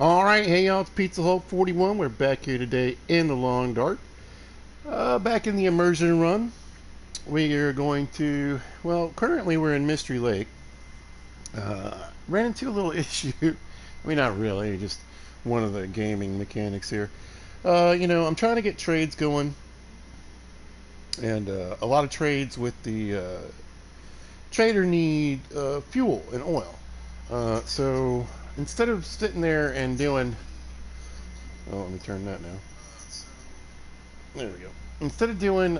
Alright, hey y'all, it's Pizza Hut 41. We're back here today in the Long Dark. Back in the Immersion run. We are going to, well, currently we're in Mystery Lake. Ran into a little issue. I mean, not really, just one of the gaming mechanics here. I'm trying to get trades going. And a lot of trades with the trader need fuel and oil. So instead of sitting there and doing... Oh, let me turn that now. There we go. Instead of doing,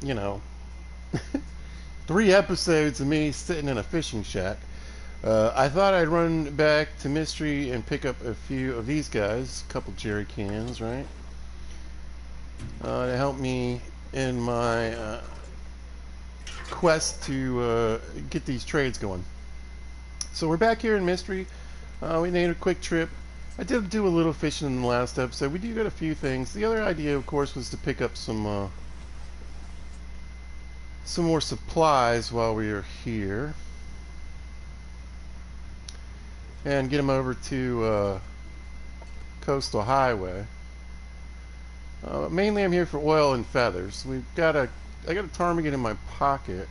you know, 3 episodes of me sitting in a fishing shack, I thought I'd run back to Mystery and pick up a few of these guys, a couple jerry cans, right? To help me in my quest to get these trades going. So we're back here in Mystery. We made a quick trip. I did do a little fishing in the last episode. We do got a few things. The other idea, of course, was to pick up some more supplies while we are here, and get them over to Coastal Highway. Mainly, I'm here for oil and feathers. I got a ptarmigan in my pocket.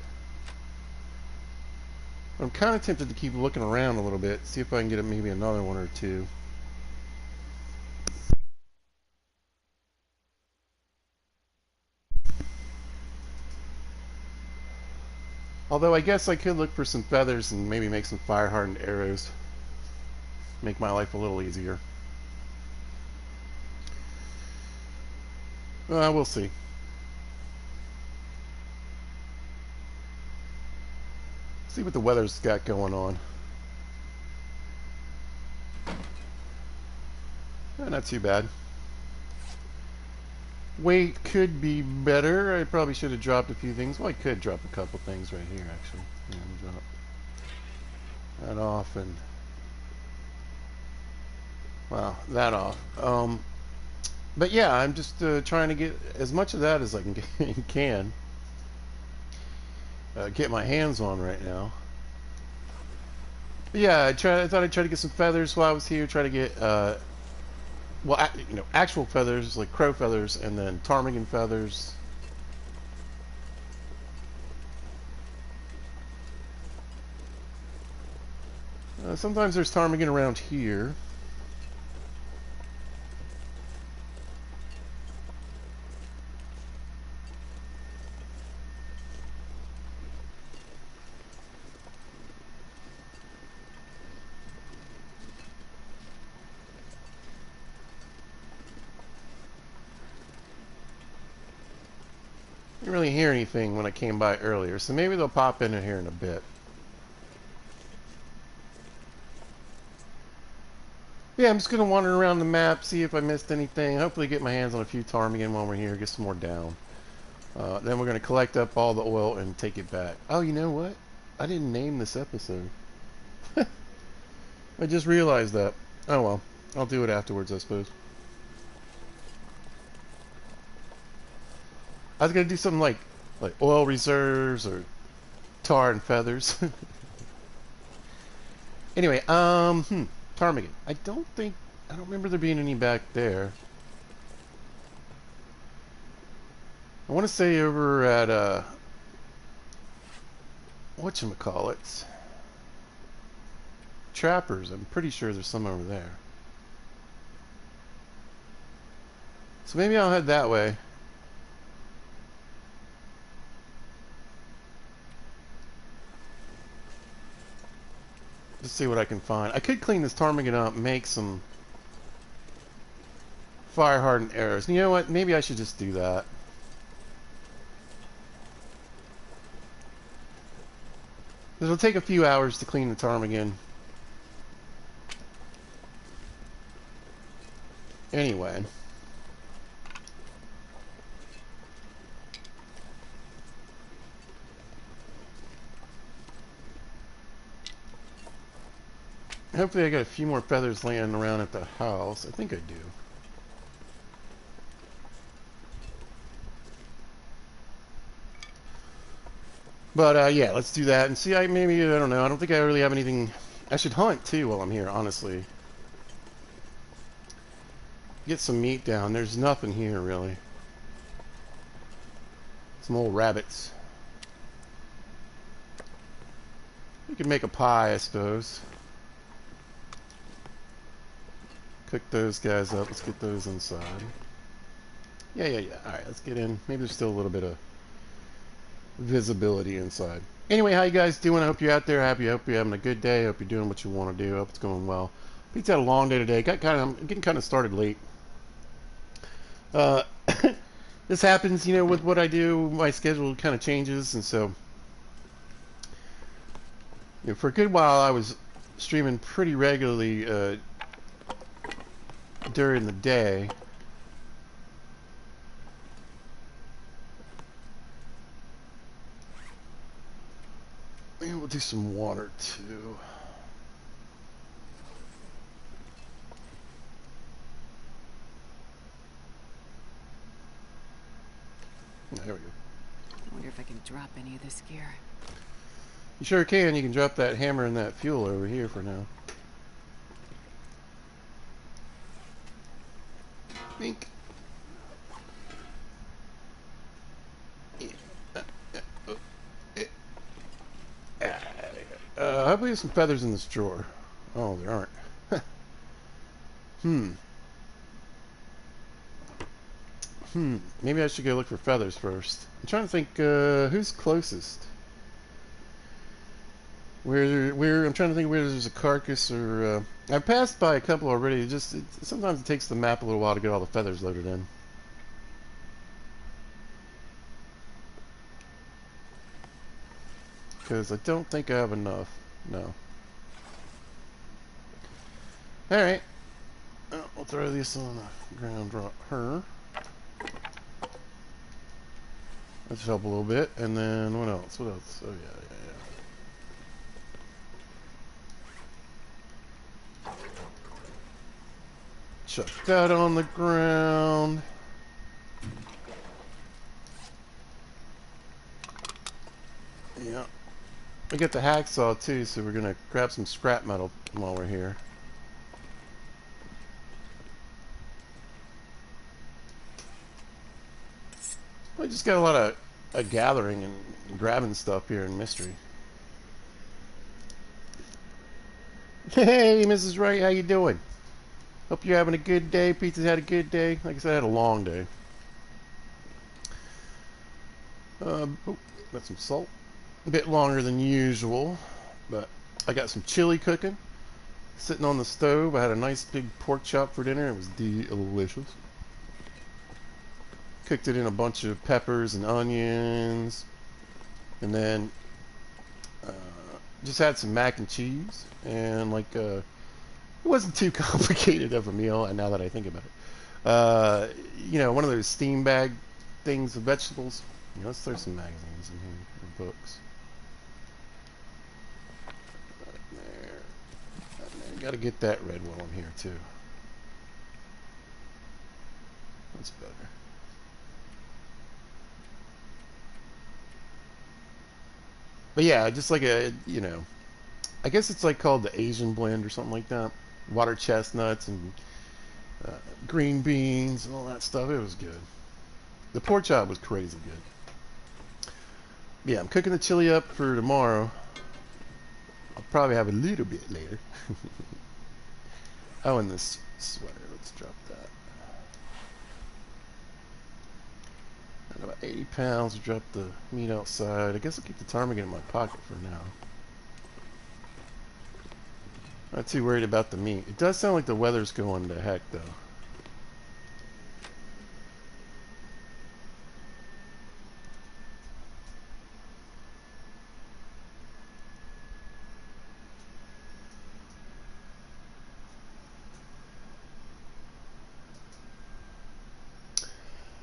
I'm kind of tempted to keep looking around a little bit, see if I can get maybe another one or two. Although I guess I could look for some feathers and maybe make some fire-hardened arrows. Make my life a little easier. We'll see. See what the weather's got going on. Not too bad. Weight could be better. I probably should have dropped a few things. Well, I could drop a couple things right here, actually. Yeah, drop that off and... Wow, that off. But yeah, I'm just trying to get as much of that as I can get my hands on right now. But yeah, I thought I'd try to get some feathers while I was here. Try to get actual feathers like crow feathers, and then ptarmigan feathers. Sometimes there's ptarmigan around here. Didn't really hear anything when I came by earlier, so maybe they'll pop in here in a bit. Yeah, I'm just gonna wander around the map, see if I missed anything. Hopefully get my hands on a few ptarmigan while we're here, get some more down. Then we're gonna collect up all the oil and take it back. Oh, you know what? I didn't name this episode. I just realized that. Oh well, I'll do it afterwards, I suppose. I was gonna do something like oil reserves or tar and feathers. Anyway, ptarmigan. I don't remember there being any back there. I want to say over at whatchamacallit, Trappers. I'm pretty sure there's some over there. So maybe I'll head that way. Just see what I can find. I could clean this ptarmigan up, make some fire-hardened arrows. You know what? Maybe I should just do that. It'll take a few hours to clean the ptarmigan. Anyway. Hopefully I got a few more feathers laying around at the house. I think I do. But yeah, let's do that and see. Maybe I don't know. I don't think I really have anything. I should hunt too while I'm here, honestly. get some meat down. There's nothing here, really. Some old rabbits. We could make a pie, I suppose. Cook those guys up. Let's get those inside. Yeah. Alright, let's get in. Maybe there's still a little bit of visibility inside. Anyway, how you guys doing? I hope you're out there happy. I hope you're having a good day. I hope you're doing what you want to do. I hope it's going well. Pete's had a long day today. I'm getting kind of started late. This happens, you know, with what I do. My schedule kind of changes, and so you know, for a good while I was streaming pretty regularly during the day. Maybe we'll do some water too. There we go. I wonder if I can drop any of this gear. You sure can. You can drop that hammer and that fuel over here for now. Think. I believe some feathers in this drawer. Oh, there aren't. Maybe I should go look for feathers first. I'm trying to think who's closest. I'm trying to think where there's a carcass or I've passed by a couple already. Sometimes it takes the map a little while to get all the feathers loaded in. Because I don't think I have enough. No. Alright. We'll throw this on the ground, drop her. Let's help a little bit. And then what else? What else? Oh yeah. Chuck that on the ground. Yeah. We got the hacksaw too, so we're gonna grab some scrap metal while we're here. We just got a lot of gathering and grabbing stuff here in Mystery. Hey, Mrs. Wright, how you doing? Hope you're having a good day. Pizza's had a good day. Like I said, I had a long day. Oh, got some salt. A bit longer than usual, but I got some chili cooking. Sitting on the stove. I had a nice big pork chop for dinner. It was delicious. Cooked it in a bunch of peppers and onions, and then just had some mac and cheese, and like it wasn't too complicated of a meal. And now that I think about it, you know, one of those steam bag things of vegetables. You know, let's throw some magazines in here and books. Right there. Got to get that red one on here too. That's better. But yeah, just like a, you know, I guess it's like called the Asian blend or something like that. Water chestnuts and green beans and all that stuff. It was good. The pork chop was crazy good. Yeah, I'm cooking the chili up for tomorrow. I'll probably have a little bit later. Oh, and this sweater. Let's drop that. And about 80 pounds. Drop the meat outside. I guess I'll keep the ptarmigan in my pocket for now. Not too worried about the meat. It does sound like the weather's going to heck, though.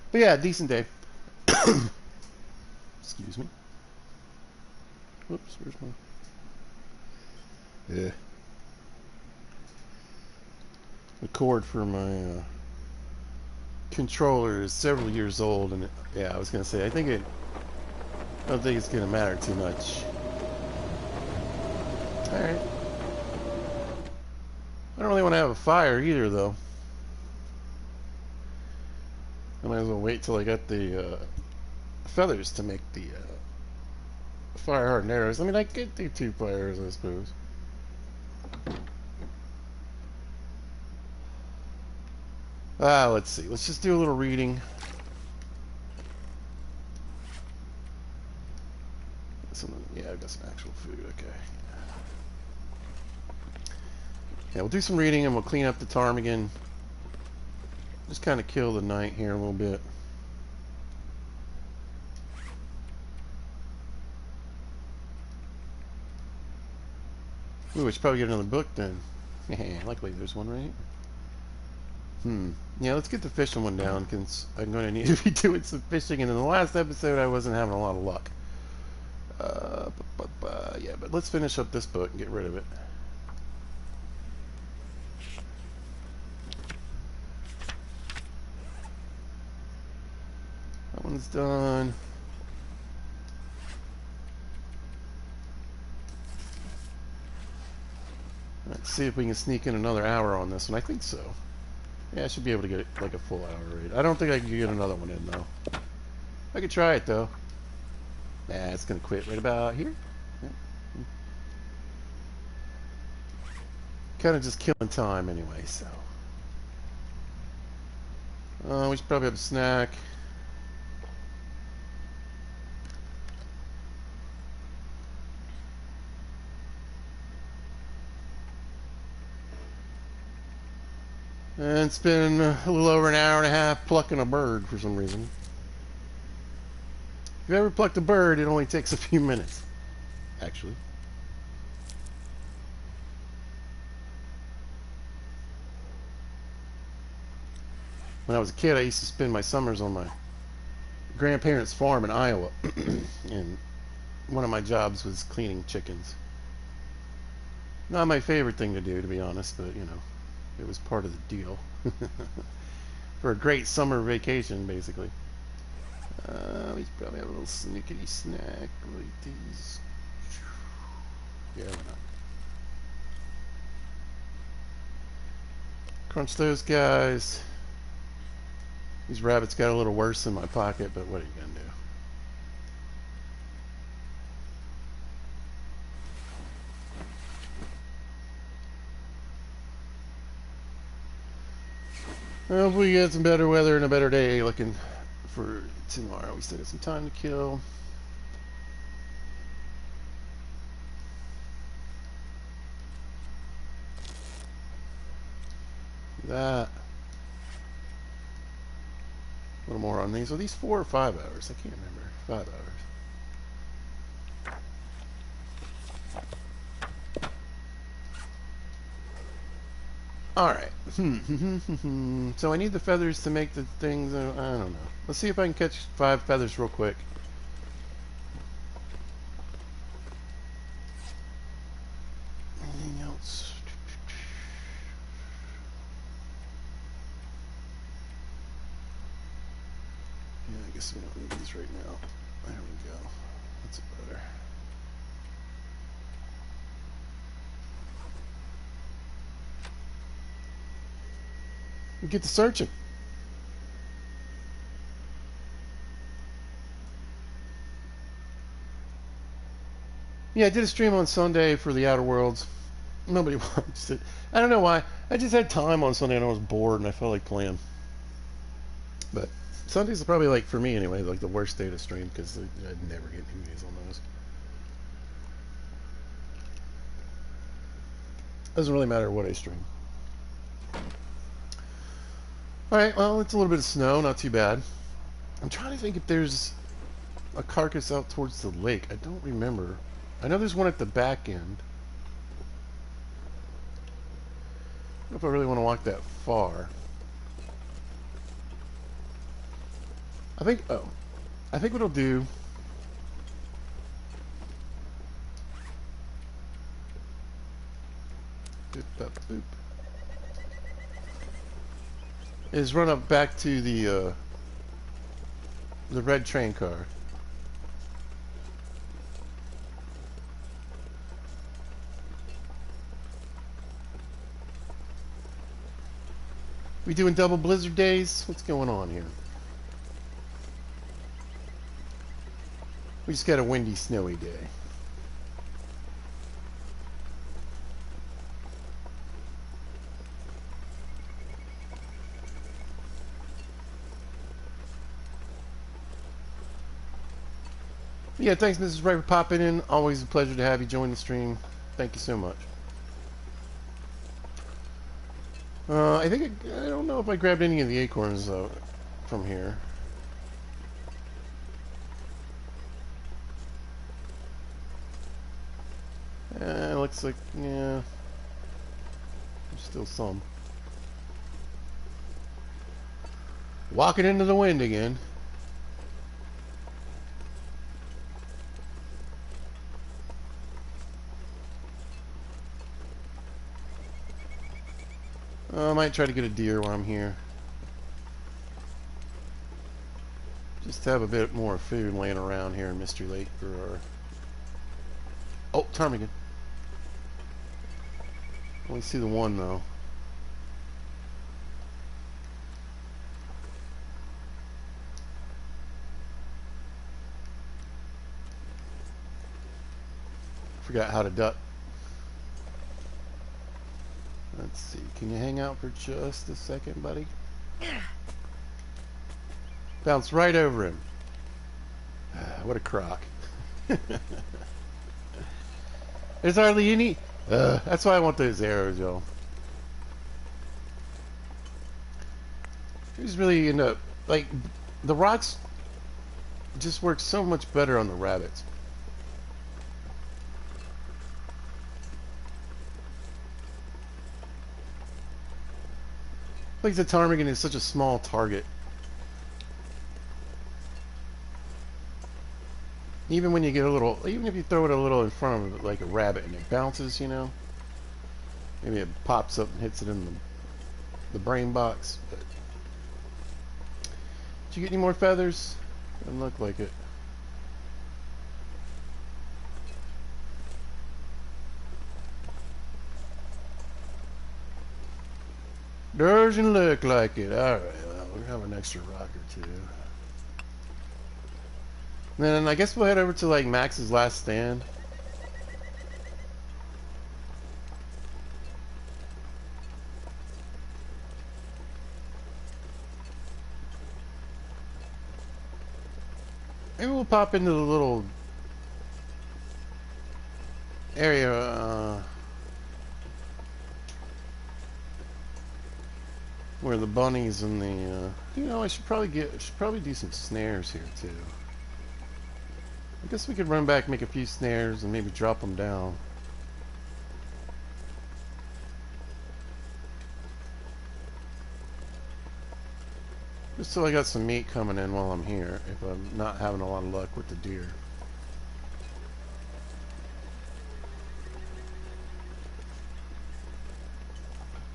But yeah, decent day. Excuse me. Whoops, where's my... Yeah. The cord for my controller is several years old, and yeah, I was gonna say, I don't think it's gonna matter too much. Alright. I don't really want to have a fire either, though. I might as well wait till I got the feathers to make the fire hardened arrows. I mean, I could do 2 fires, I suppose. Let's see. Let's just do a little reading. Yeah, I've got some actual food. Okay. Yeah, we'll do some reading and we'll clean up the ptarmigan. Just kind of kill the night here a little bit. Ooh, we should probably get another book then. Luckily there's one right here. Yeah, let's get the fishing one down because I'm going to need to be doing some fishing. And in the last episode, I wasn't having a lot of luck. Yeah, but let's finish up this book and get rid of it. That one's done. Let's see if we can sneak in another hour on this one. I think so. Yeah, I should be able to get like a full hour raid. I don't think I can get another one in though. I could try it though. Nah, it's gonna quit right about here. Yeah. Kind of just killing time anyway, so. We should probably have a snack. And it's been a little over an hour and a half plucking a bird for some reason. If you ever plucked a bird, it only takes a few minutes, actually. When I was a kid, I used to spend my summers on my grandparents' farm in Iowa. And one of my jobs was cleaning chickens. Not my favorite thing to do, to be honest, but, you know, it was part of the deal. For a great summer vacation, basically. We should probably have a little sneakity snack like these. Yeah, why not? Crunch those guys. These rabbits got a little worse in my pocket, but what are you gonna do? Well, if we get some better weather and a better day looking for tomorrow. We still got some time to kill. That. A little more on these. Are these 4 or 5 hours? I can't remember. 5 hours. Alright. So I need the feathers to make the things. I don't know. Let's see if I can catch 5 feathers real quick. Anything else? Yeah, I guess we don't need these right now. There we go. That's better. We get to searching. Yeah, I did a stream on Sunday for the Outer Worlds. Nobody watched it. I don't know why. I just had time on Sunday and I was bored and I felt like playing. But Sundays are probably, like, for me anyway, like the worst day to stream because I'd never get any views on those. Doesn't really matter what I stream. Alright, well, it's a little bit of snow, not too bad. I'm trying to think if there's a carcass out towards the lake. I don't remember. I know there's one at the back end. I don't know if I really want to walk that far. I think what I'll do is run up back to the red train car. We doing double blizzard days? What's going on here? We just got a windy, snowy day. Yeah, thanks, Mrs. Wright, for popping in. Always a pleasure to have you join the stream. Thank you so much. I think I don't know if I grabbed any of the acorns though from here. Looks like yeah, there's still some. Walking into the wind again. I might try to get a deer while I'm here. Just to have a bit more food laying around here in Mystery Lake for our... Oh, ptarmigan. Only see the one though. Forgot how to duck. Let's see. Can you hang out for just a second, buddy? Bounce right over him. What a crock. There's hardly any... that's why I want those arrows, y'all. Just really end up... Like, the rocks just work so much better on the rabbits. Like the ptarmigan is such a small target. Even when you get a little, even if you throw it a little in front of it like a rabbit and it bounces, you know, maybe it pops up and hits it in the brain box. But did you get any more feathers? Doesn't look like it. Doesn't look like it. Alright, well, we'll have an extra rock or two. And then I guess we'll head over to like Max's last stand. Maybe we'll pop into the little area where the bunnies and the you know, I should probably do some snares here too. I guess we could run back, make a few snares, and maybe drop them down. Just so I got some meat coming in while I'm here, if I'm not having a lot of luck with the deer.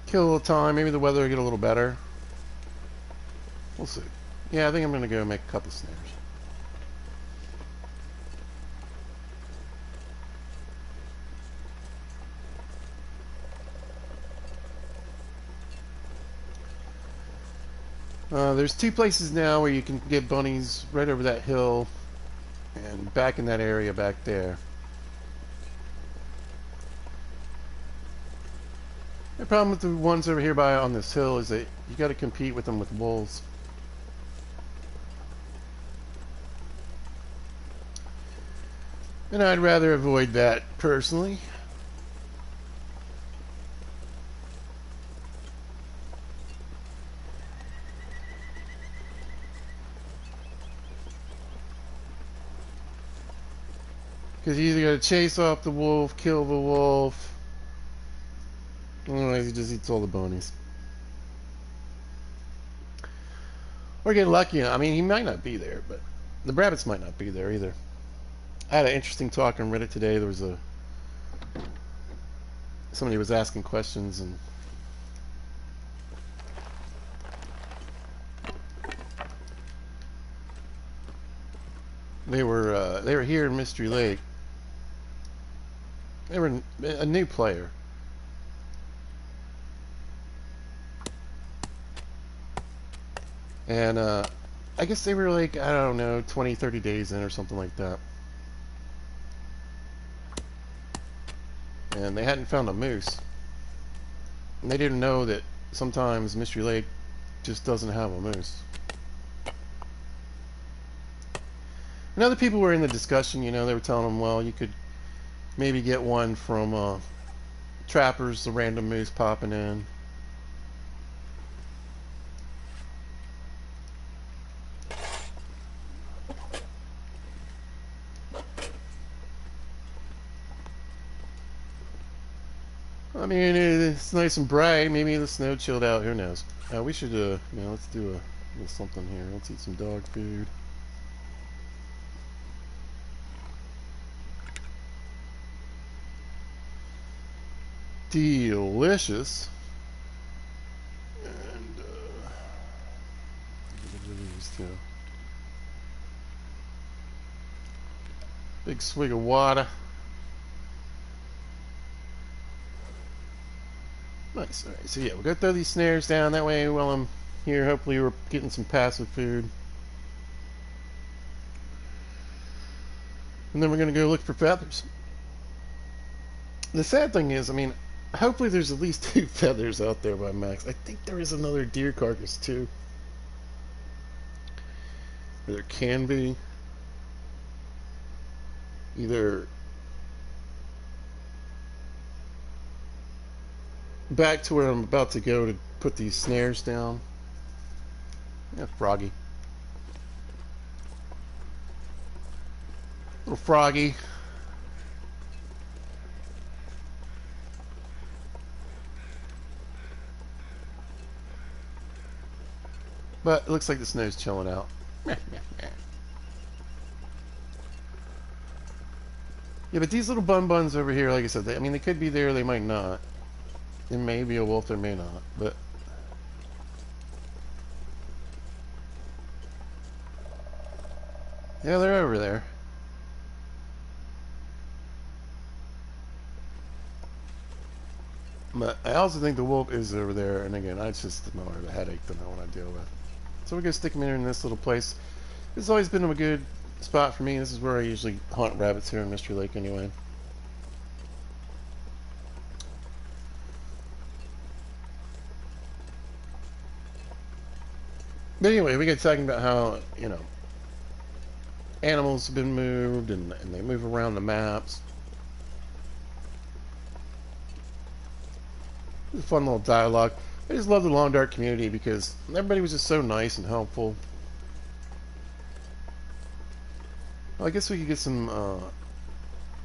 Kill a little time, maybe the weather will get a little better. We'll see. Yeah, I think I'm going to go make a couple snares. There's two places now where you can get bunnies right over that hill and back in that area back there. The problem with the ones over here by on this hill is that you got to compete with them with wolves. And I'd rather avoid that personally. Because you either got to chase off the wolf, kill the wolf, otherwise he just eats all the bunnies. Or get lucky. I mean, he might not be there, but the rabbits might not be there either. I had an interesting talk on Reddit today. There was somebody was asking questions, and they were here in Mystery Lake. They were a new player. And I guess they were like, I don't know, 20, 30 days in or something like that. and they hadn't found a moose. And they didn't know that sometimes Mystery Lake just doesn't have a moose. And other people were in the discussion, you know, they were telling them, well, you could maybe get one from trappers, the random moose popping in. I mean, it's nice and bright. Maybe the snow chilled out. Who knows? We should, you know, let's do a little something here. Let's eat some dog food. Delicious. And these two. Big swig of water. Nice. Alright, so yeah, we'll go throw these snares down. That way, while I'm here, hopefully we're getting some passive food. And then we're going to go look for feathers. The sad thing is, I mean, hopefully there's at least 2 feathers out there by max. I think there is another deer carcass too. Or there can be. Either back to where I'm about to go to put these snares down. Yeah, froggy. Little froggy. But it looks like the snow's chilling out. Yeah, but these little buns over here, like I said, I mean, they could be there, they might not. There may be a wolf, there may not, but... yeah, they're over there. But I also think the wolf is over there, and again, it's just more of a headache than I want to deal with. So we're going to stick them in this little place. This has always been a good spot for me. This is where I usually hunt rabbits here in Mystery Lake anyway. But anyway, we get talking about how, you know, animals have been moved and they move around the maps. It's a fun little dialogue. I just love the Long Dark community because everybody was just so nice and helpful. Well, I guess we could get some, oh,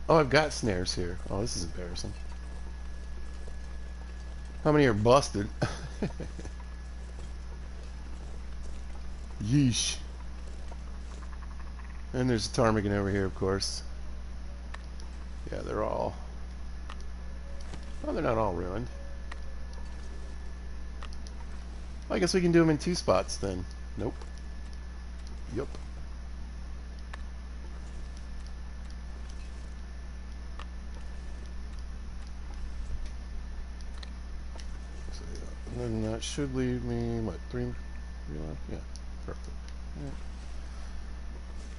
I've got snares here. Oh, this is embarrassing. How many are busted? Yeesh. And there's a ptarmigan over here, of course. Yeah, they're all... oh, they're not all ruined. I guess we can do them in 2 spots then. Nope. Yup. So, yeah. And then that should leave me, what, 3 left? Yeah, perfect. Yeah.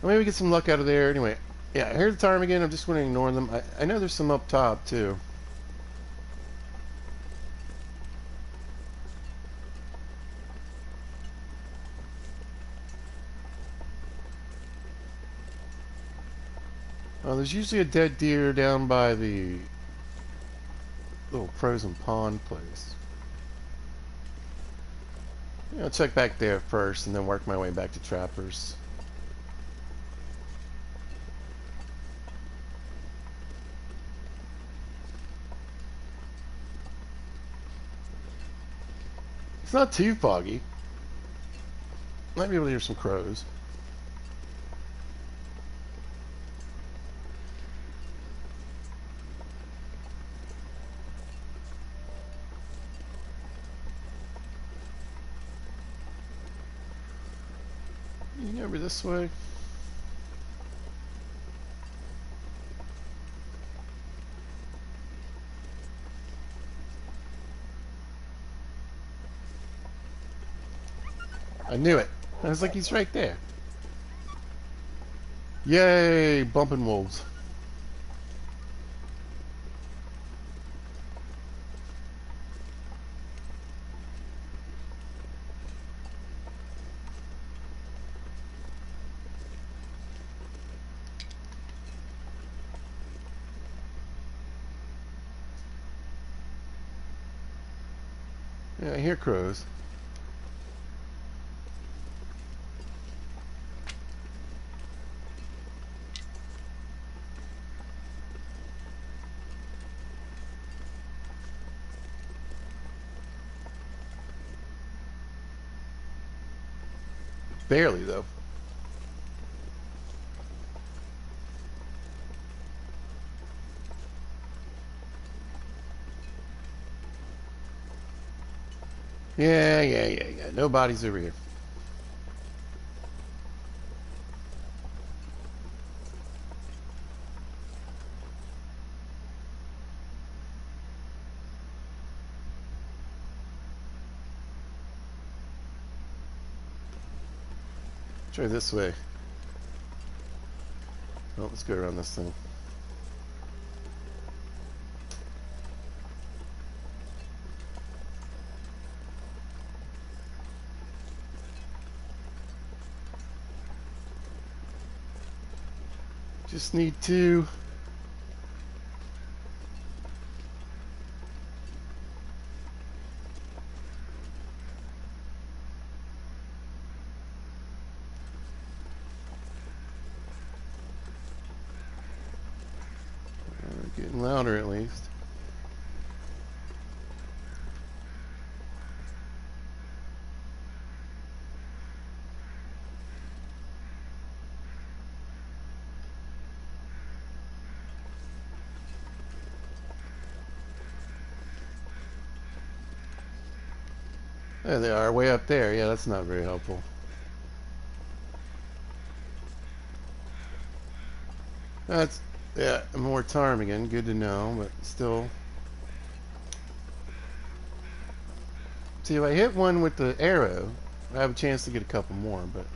Well, maybe we get some luck out of there. Anyway, yeah, here's the ptarmigan. I'm just going to ignore them. I know there's some up top, too. There's usually a dead deer down by the little frozen pond place. I'll check back there first and then work my way back to trappers. It's not too foggy. Might be able to hear some crows. Over this way. I knew it. I was like, he's right there. Yay, bumping wolves. Yeah, I hear crows. Barely, though. Yeah. No bodies over here. Try this way. Oh, let's go around this thing. Just need to... getting louder at least. There they are, way up there. Yeah, that's not very helpful. That's, yeah, more ptarmigan. Good to know, but still. See, if I hit one with the arrow, I have a chance to get a couple more, but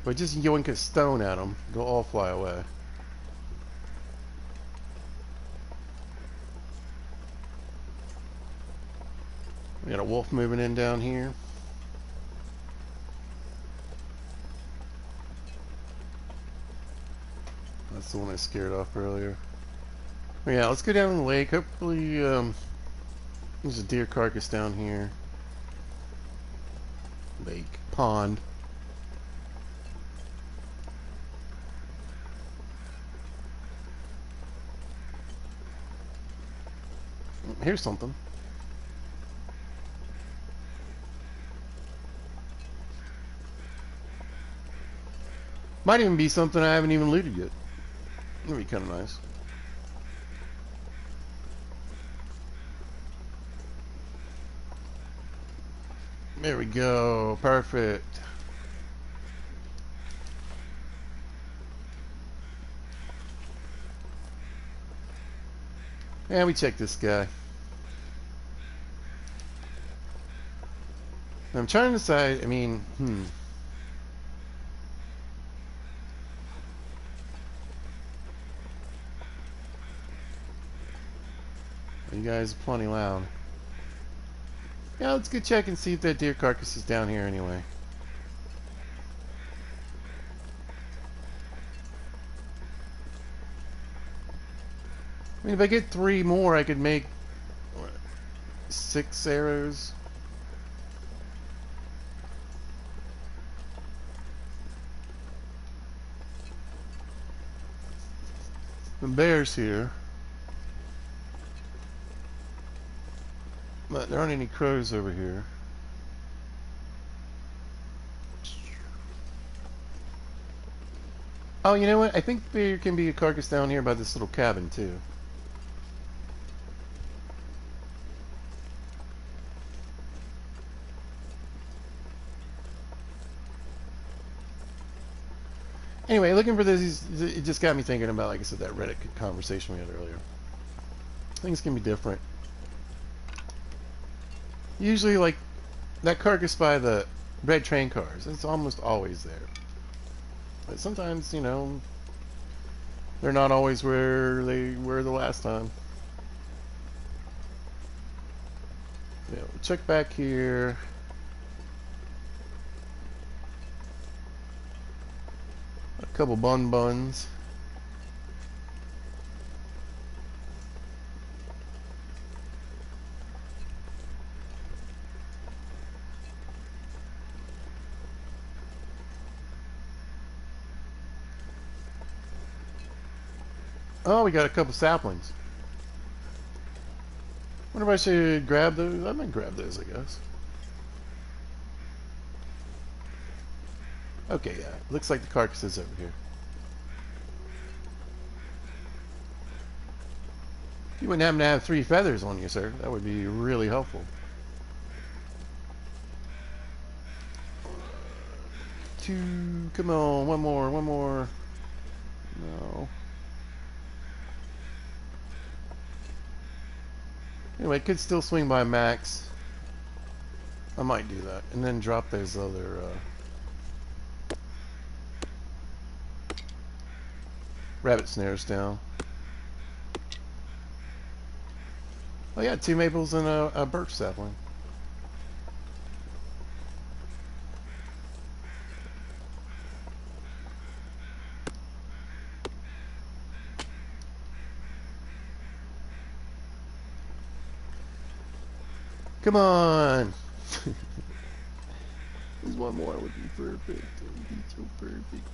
if I just yoink a stone at them, they'll all fly away. We got a wolf moving in down here. That's the one I scared off earlier. But yeah, let's go down the lake. Hopefully, there's a deer carcass down here. Lake. Pond. Here's something. Might even be something I haven't even looted yet. That'd be kind of nice. There we go. Perfect. Yeah, we check this guy. I'm trying to decide, I mean, You guys are plenty loud. Yeah, let's go check and see if that deer carcass is down here anyway. I mean, if I get 3 more, I could make what, 6 arrows. The bear's here. But there aren't any crows over here. Oh, you know what? I think there can be a carcass down here by this little cabin, too. Anyway, looking for this, it just got me thinking about, like I said, that Reddit conversation we had earlier. Things can be different. Usually, like, that carcass by the red train cars, it's almost always there. But sometimes, you know, they're not always where they were the last time. Yeah, we'll check back here. A couple buns. Oh, we got a couple saplings. Wonder if I should grab those. I might grab those, I guess. Okay, yeah. Looks like the carcass is over here. You wouldn't happen to have 3 feathers on you, sir. That would be really helpful. 2. Come on. One more. One more. No. Anyway, could still swing by Max. I might do that. And then drop those other... rabbit snares down. Oh yeah, 2 maples and a birch sapling. Come on! There's one more would be perfect. It would be so perfect.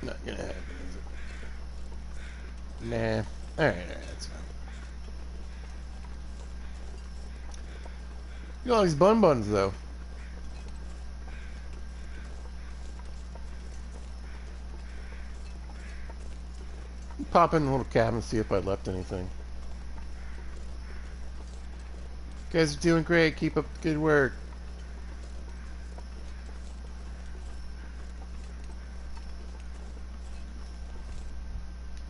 Not gonna happen, is it? Nah. Alright, that's fine. Look at all these buns, though. Pop in the little cabin and see if I left anything. You guys are doing great. Keep up the good work.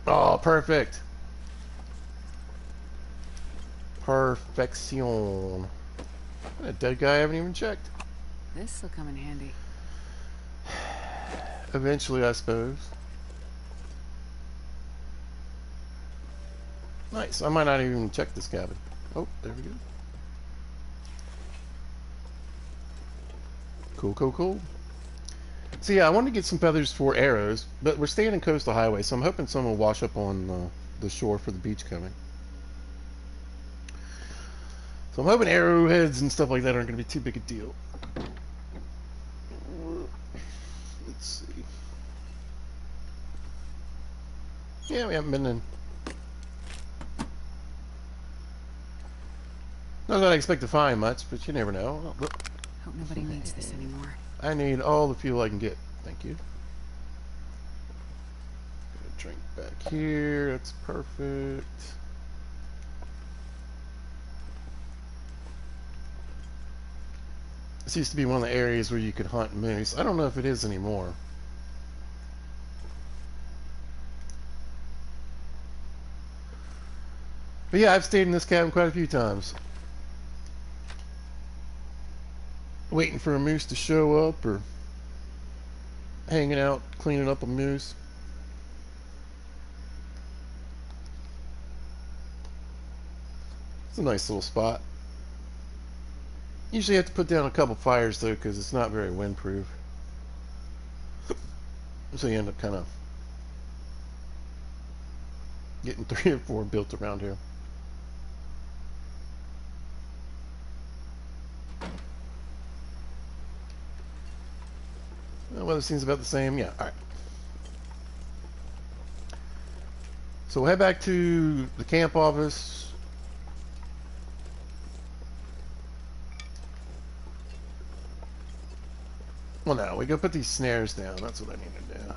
Oh, perfect. Perfection. That dead guy I haven't even checked. This'll come in handy. Eventually, I suppose. Nice. I might not even check this cabin. Oh, there we go. Cool, cool, cool. So yeah, I wanted to get some feathers for arrows, but we're staying in coastal highway, so I'm hoping some will wash up on the shore for the beach coming. So I'm hoping arrowheads and stuff like that aren't going to be too big a deal. Let's see. Yeah, we haven't been in. Not that I expect to find much, but you never know. Oh, look. Hope nobody needs this anymore. I need all the fuel I can get. Thank you. Drink back here. That's perfect. This used to be one of the areas where you could hunt moose. I don't know if it is anymore. But yeah, I've stayed in this cabin quite a few times. Waiting for a moose to show up or hanging out, cleaning up a moose. It's a nice little spot. Usually have to put down a couple fires though because it's not very windproof. So you end up kind of getting 3 or 4 built around here. Weather seems about the same. Yeah, alright. So we'll head back to the camp office. Well, no, we go put these snares down. That's what I need to do.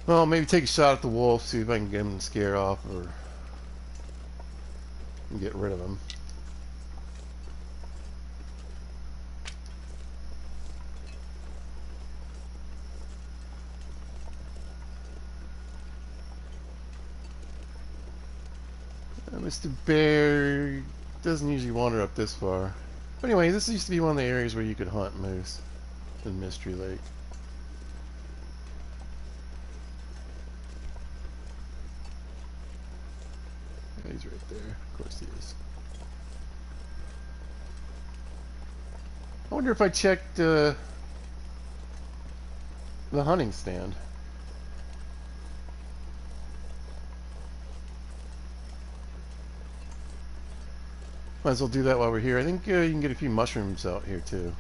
Well, maybe take a shot at the wolf, see if I can get him to scare off or get rid of him. Mr. Bear doesn't usually wander up this far. But anyway, this used to be one of the areas where you could hunt moose in Mystery Lake. Yeah, he's right there. Of course he is. I wonder if I checked the hunting stand. Might as well do that while we're here. I think you can get a few mushrooms out here too.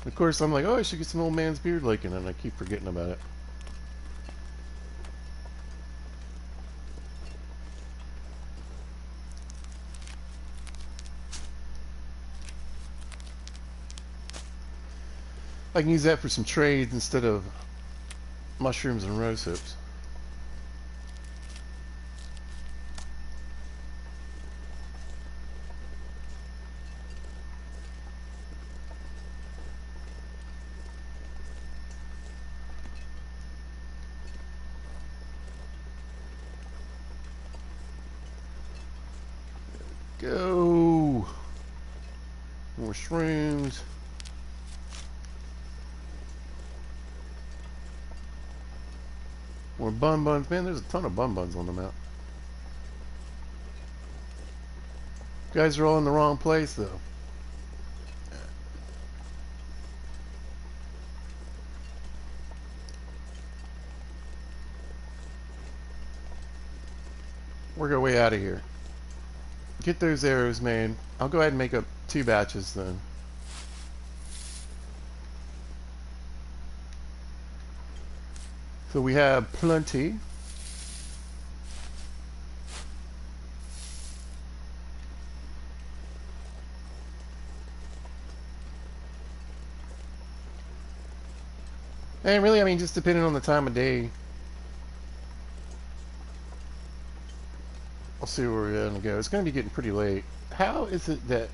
Of course, I'm like, oh, I should get some old man's beard licking, and I keep forgetting about it. I can use that for some trades instead of mushrooms and rose hips. Go! More shrooms. More bun buns. Man, there's a ton of bun buns on the map. You guys are all in the wrong place, though. Work our way out of here. Get those arrows, man. I'll go ahead and make up 2 batches then. So we have plenty. And really, I mean, just depending on the time of day, I'll see where we're gonna go. It's gonna be getting pretty late. How is it that...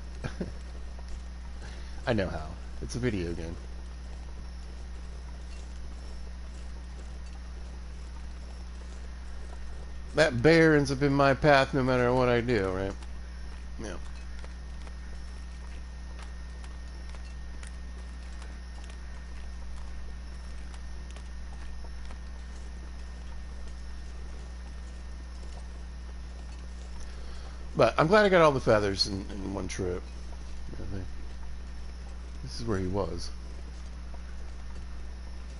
I know how. It's a video game. That bear ends up in my path no matter what I do, right? Yeah. But I'm glad I got all the feathers in one trip. I think this is where he was.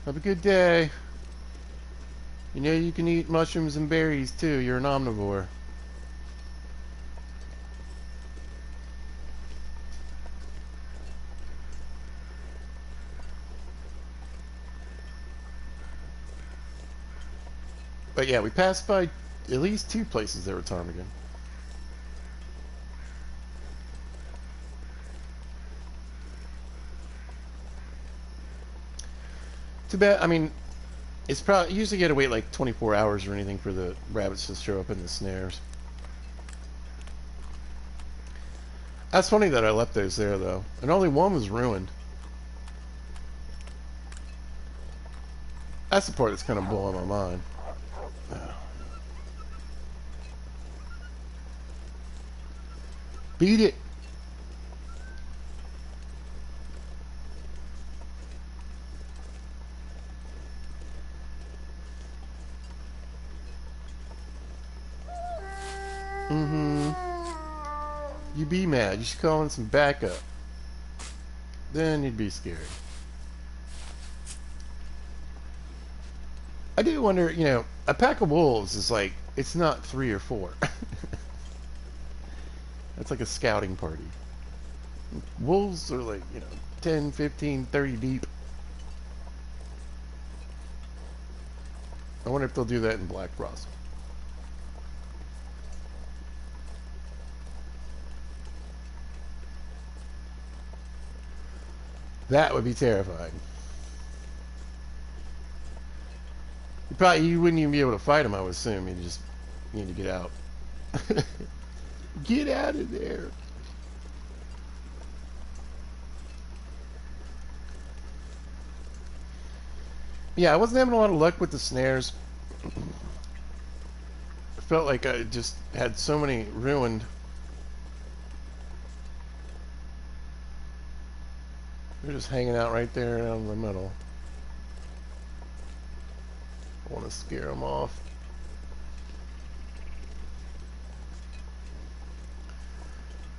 Have a good day. You know you can eat mushrooms and berries too. You're an omnivore. But yeah, we passed by at least 2 places that were ptarmigan. Too bad. I mean, it's probably usually you got to wait like 24 hours or anything for the rabbits to show up in the snares. That's funny that I left those there though, and only one was ruined. That's the part that's kind of blowing my mind. Beat it. You be mad. You should call in some backup. Then you'd be scared. I do wonder, you know, a pack of wolves is like, it's not 3 or 4. That's like a scouting party. Wolves are like, you know, 10, 15, 30 deep. I wonder if they'll do that in Black Frost. That would be terrifying. You wouldn't even be able to fight them, I would assume. You just need to get out. Get out of there. Yeah, I wasn't having a lot of luck with the snares. I felt like I just had so many ruined. They're just hanging out right there in the middle. I want to scare them off.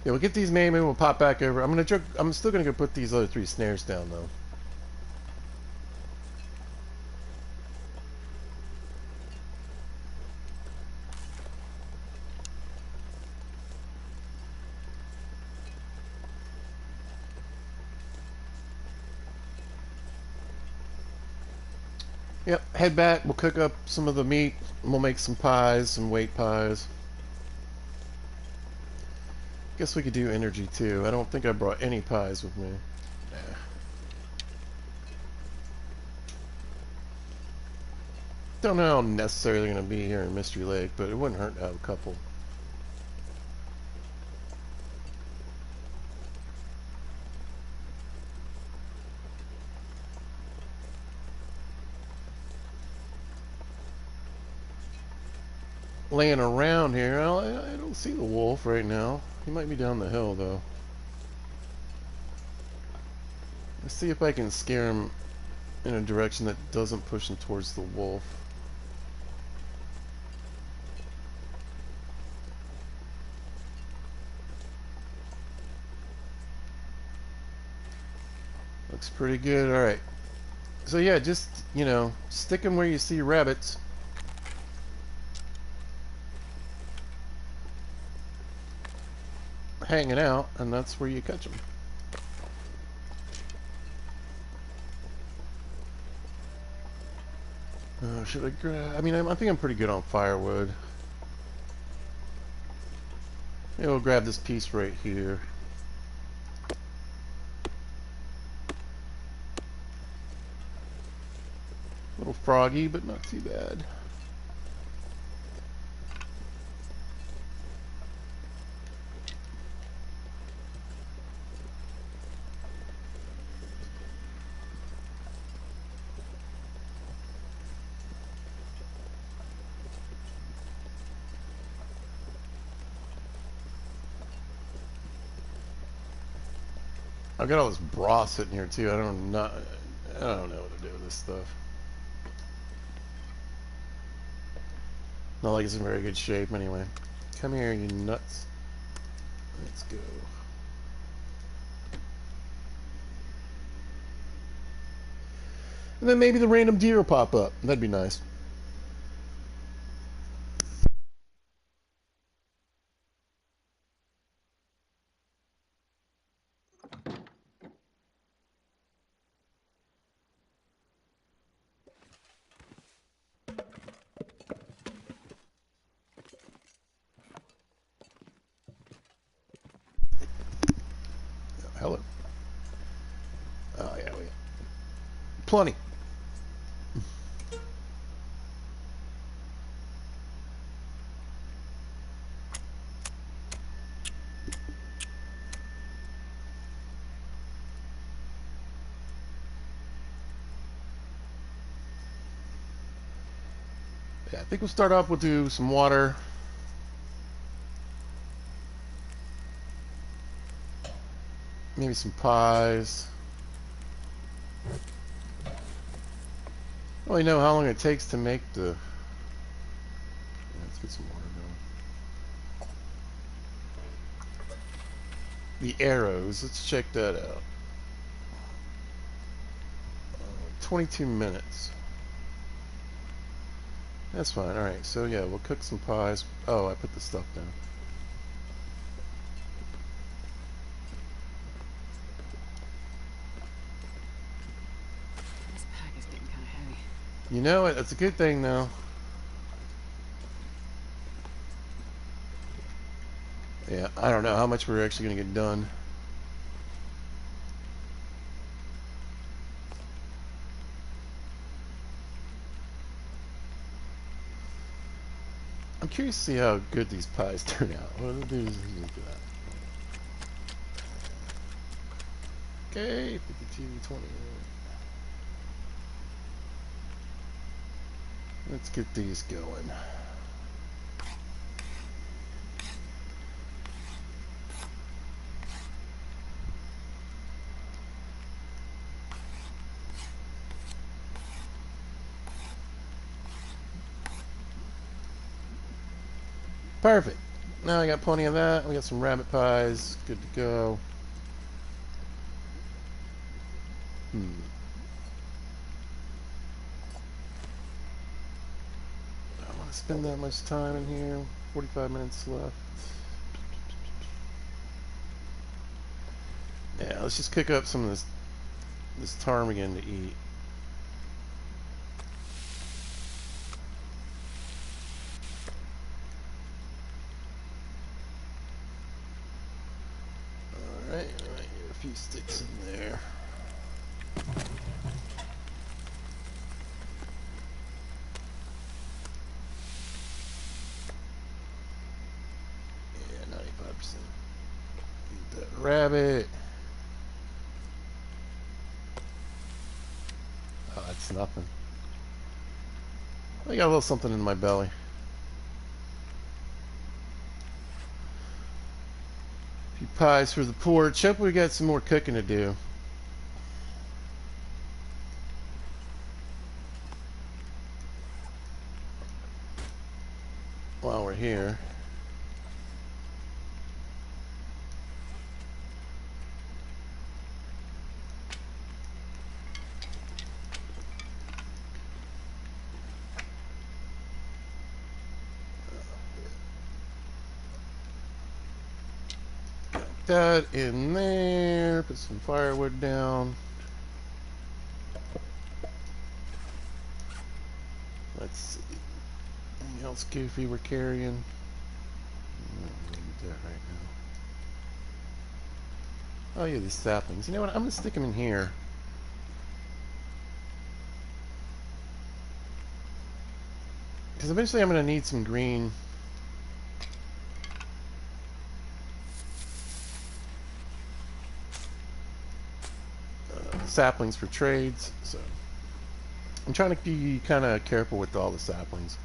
Yeah, we'll get these made. Maybe we'll pop back over. I'm still gonna go put these other 3 snares down though. Yep, head back. We'll cook up some of the meat. And we'll make some pies, some weight pies. Guess we could do energy too. I don't think I brought any pies with me. Nah. Don't know how necessary they're going to be here in Mystery Lake, but it wouldn't hurt to have a couple. Laying around here, I don't see the wolf right now. He might be down the hill though. Let's see if I can scare him in a direction that doesn't push him towards the wolf. Looks pretty good. Alright. So yeah, just, stick him where you see rabbits. Hanging out, and that's where you catch them. Should I grab... I mean, I think I'm pretty good on firewood. Maybe we'll grab this piece right here. A little froggy, but not too bad. I've got all this broth sitting here too. I don't know what to do with this stuff. Not like it's in very good shape anyway. Come here, you nuts. Let's go. And then maybe the random deer will pop up. That'd be nice. Hello. Oh yeah, we plenty. Yeah, I think we'll start off. We'll do some water. Maybe some pies. I don't really know how long it takes to make the... Yeah, let's get some water going. The arrows, let's check that out. 22 minutes. That's fine, alright, so yeah, we'll cook some pies. Oh, I put the stuff down. This pack is getting kind of heavy. You know what, that's a good thing though. Yeah, I don't know how much we're actually going to get done. I'm curious to see how good these pies turn out. What do do is look at that. Okay, 52, 20. Let's get these going. Perfect. Now I got plenty of that. We got some rabbit pies. Good to go. I don't want to spend that much time in here. 45 minutes left. Yeah, let's just cook up some of this ptarmigan to eat. Eat that rabbit. Oh, that's nothing. I got a little something in my belly. A few pies for the porch. Hope we got some more cooking to do. While we're here. That in there. Put some firewood down. Let's see. Anything else goofy we're carrying? I'm gonna need that right now. Oh yeah, these saplings. You know what? I'm gonna stick them in here. Because eventually I'm gonna need some green. Saplings for trades, so I'm trying to be kind of careful with all the saplings.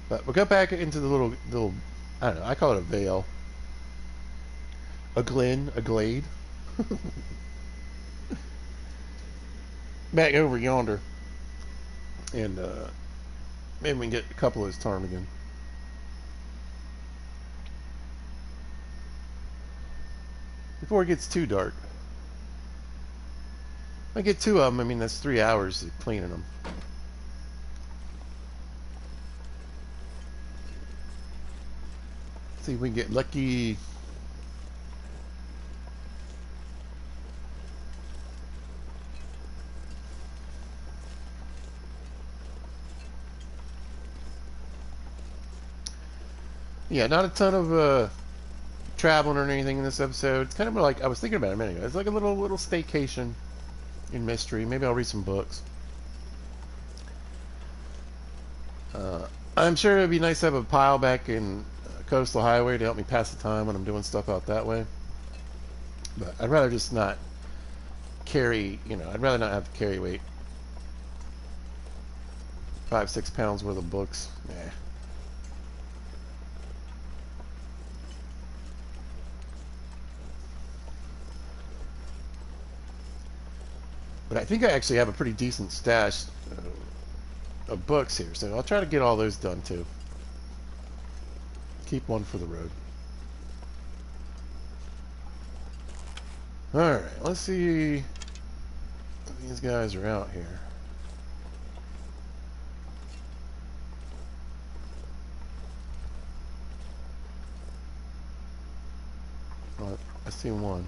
But we'll go back into the little, I don't know, I call it a vale. A glen, a glade. Back over yonder. And maybe we can get a couple of his ptarmigan. Before it gets too dark. If I get 2 of them, I mean, that's 3 hours of cleaning them. See if we can get lucky. Yeah, not a ton of traveling or anything in this episode. It's kind of like, I was thinking about it a minute ago. It's like a little staycation in mystery. Maybe I'll read some books. I'm sure it'd be nice to have a pile back in Coastal Highway to help me pass the time when I'm doing stuff out that way. But I'd rather just not carry, I'd rather not have to carry weight. 5-6 pounds worth of books. Nah. But I think I actually have a pretty decent stash of books here, so I'll try to get all those done too. Keep one for the road. Alright, let's see if these guys are out here. Oh, I see one.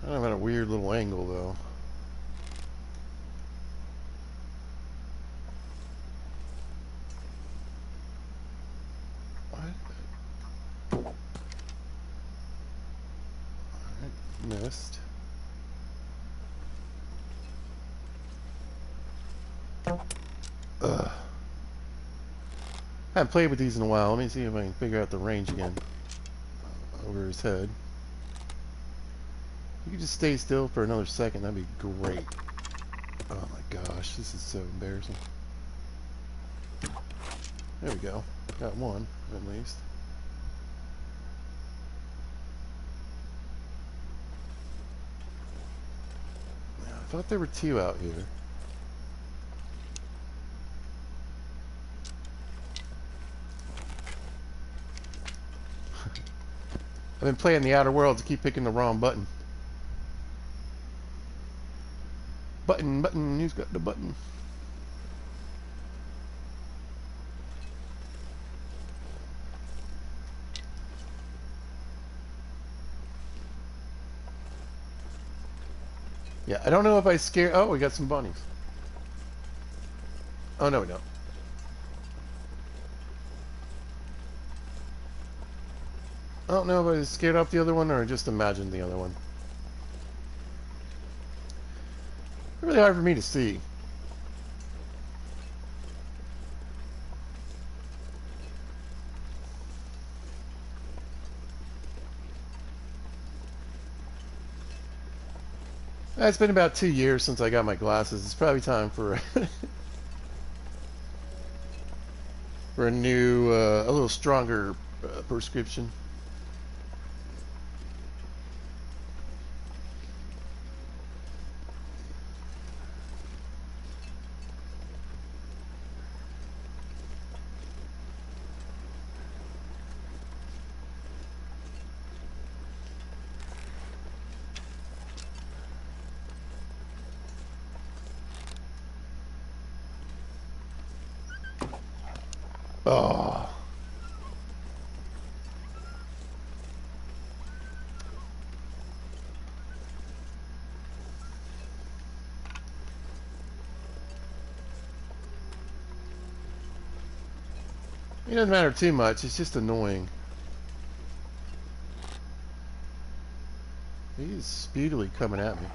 I'm at a weird little angle though. What? Alright, missed. Ugh. I haven't played with these in a while. Let me see if I can figure out the range again. Over his head. You could just stay still for another second, that'd be great. Oh my gosh, this is so embarrassing. There we go. Got one, at least. I thought there were 2 out here. I've been playing the Outer Worlds, keep picking the wrong button. Button, who's got the button? Yeah, I don't know if I scare. Oh, we got some bunnies. Oh, no, we don't. I don't know if I scared off the other one or just imagined the other one. Really hard for me to see. It's been about 2 years since I got my glasses. It's probably time for for a new, a little stronger prescription. Oh. It doesn't matter too much. It's just annoying. He's speedily coming at me.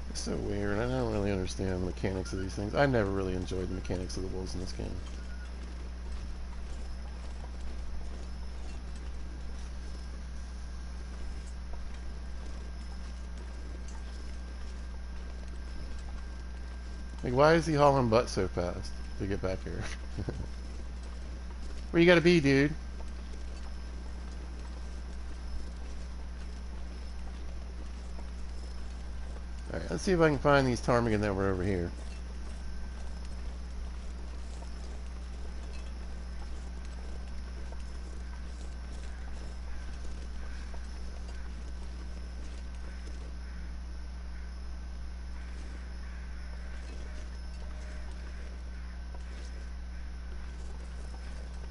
It's so weird. I don't really understand the mechanics of these things. I never really enjoyed the mechanics of the wolves in this game. Like, why is he hauling butt so fast to get back here? Where you gotta be, dude? Alright, let's see if I can find these ptarmigan that were over here.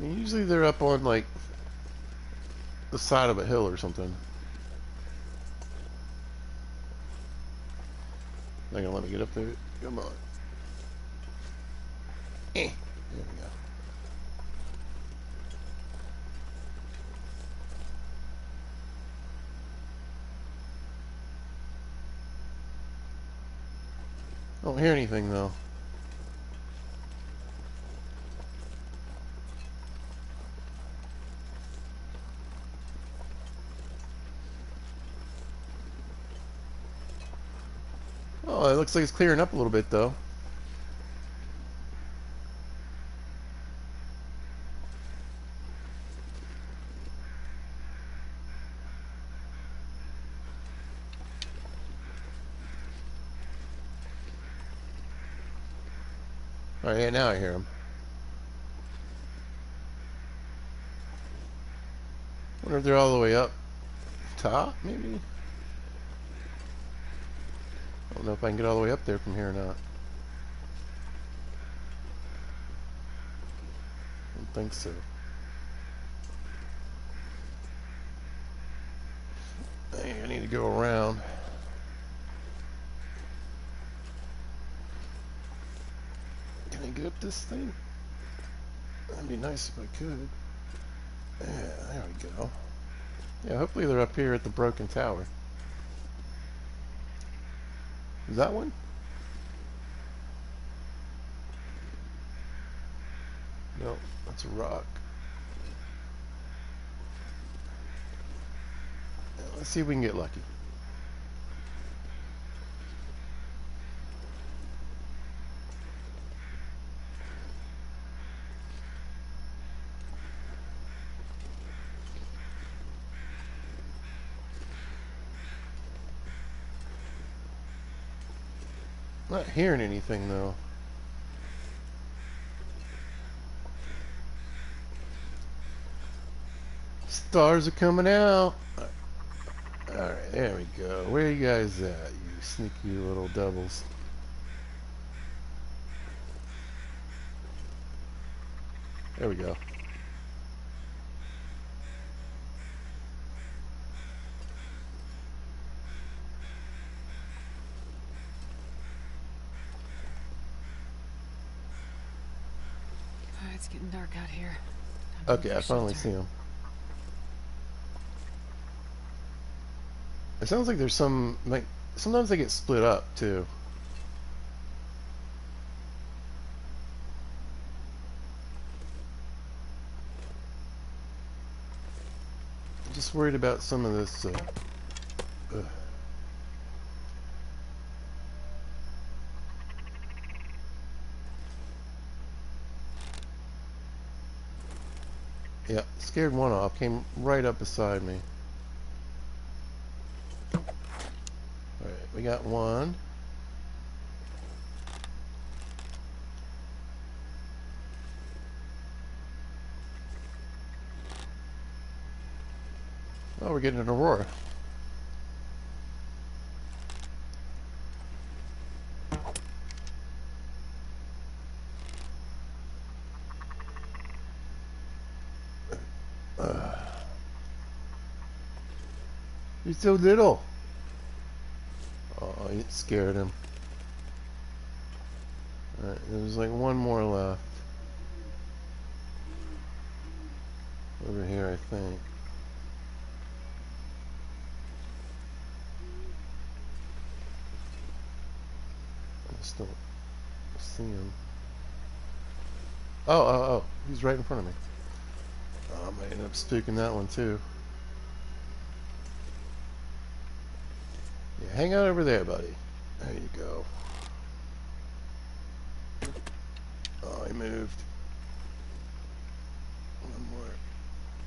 I mean, usually they're up on, like, the side of a hill or something. They're gonna let me get up there. Come on. There we go. I don't hear anything though. Oh, it looks like it's clearing up a little bit though. Alright, yeah, now I hear them. Wonder if they're all the way up top, maybe? I don't know if I can get all the way up there from here or not. I don't think so. I think I need to go around. Can I get up this thing? That'd be nice if I could. Yeah, there we go. Yeah, hopefully they're up here at the broken tower. Is that one? No, that's a rock. Yeah, let's see if we can get lucky. Not hearing anything though. Stars are coming out. Alright, there we go. Where you guys at, you sneaky little devils? There we go. It's getting dark out here. Time to Okay, look I for finally shelter. see him. It sounds like there's some, like, sometimes they get split up too. I'm just worried about some of this. Yeah, scared one off. Came right up beside me. Alright, we got one. Oh, we're getting an aurora. He's so little. Oh, it scared him. Alright, there's like one more left. Over here, I think. I just don't see him. Oh, he's right in front of me. Oh, I might end up spooking that one too. Yeah, hang out over there, buddy. There you go. Oh, he moved. One more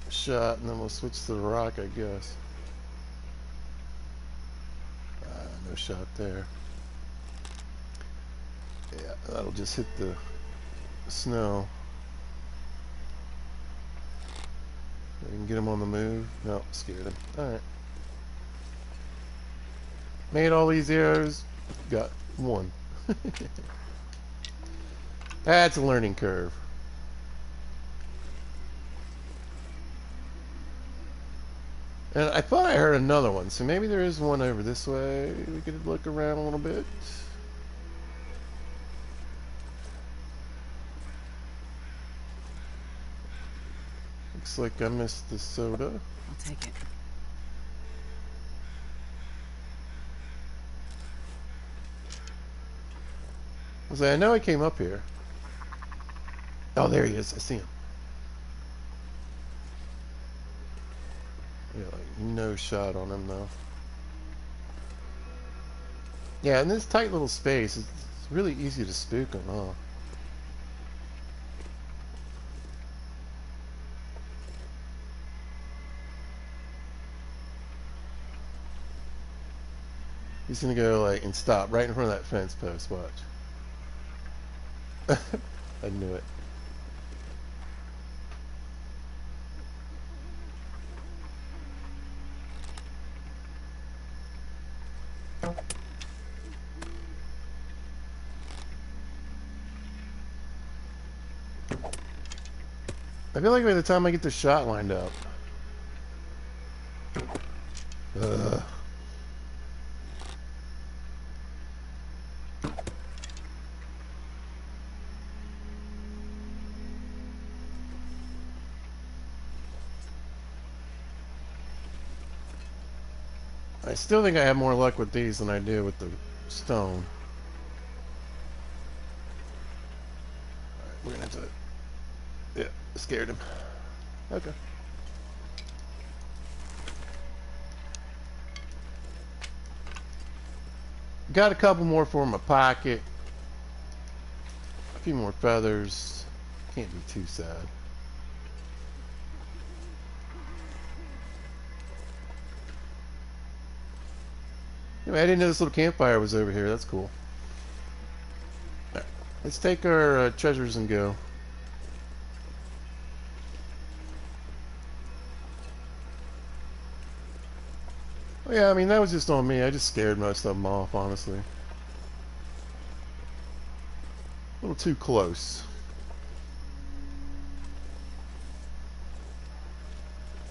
shot, and then we'll switch to the rock, I guess. No shot there. Yeah, that'll just hit the snow. We can get him on the move. No, scared him. Alright. Made all these arrows. Got one. That's a learning curve. And I thought I heard another one, so maybe there is one over this way. We could look around a little bit. Looks like I missed the soda. I'll take it. I know I came up here. Oh, there he is. I see him. Yeah, like no shot on him though. Yeah, in this tight little space, it's really easy to spook him, huh? He's gonna go like and stop right in front of that fence post. Watch. I knew it. I feel like by the time I get the shot lined up. Ugh. I still think I have more luck with these than I do with the stone. Alright, we're gonna have to... Yeah, scared him. Okay. Got a couple more for my pocket. A few more feathers. Can't be too sad. Anyway, I didn't know this little campfire was over here. That's cool. Alright, let's take our treasures and go. Oh, yeah, I mean, that was just on me. I just scared most of them off, honestly. A little too close.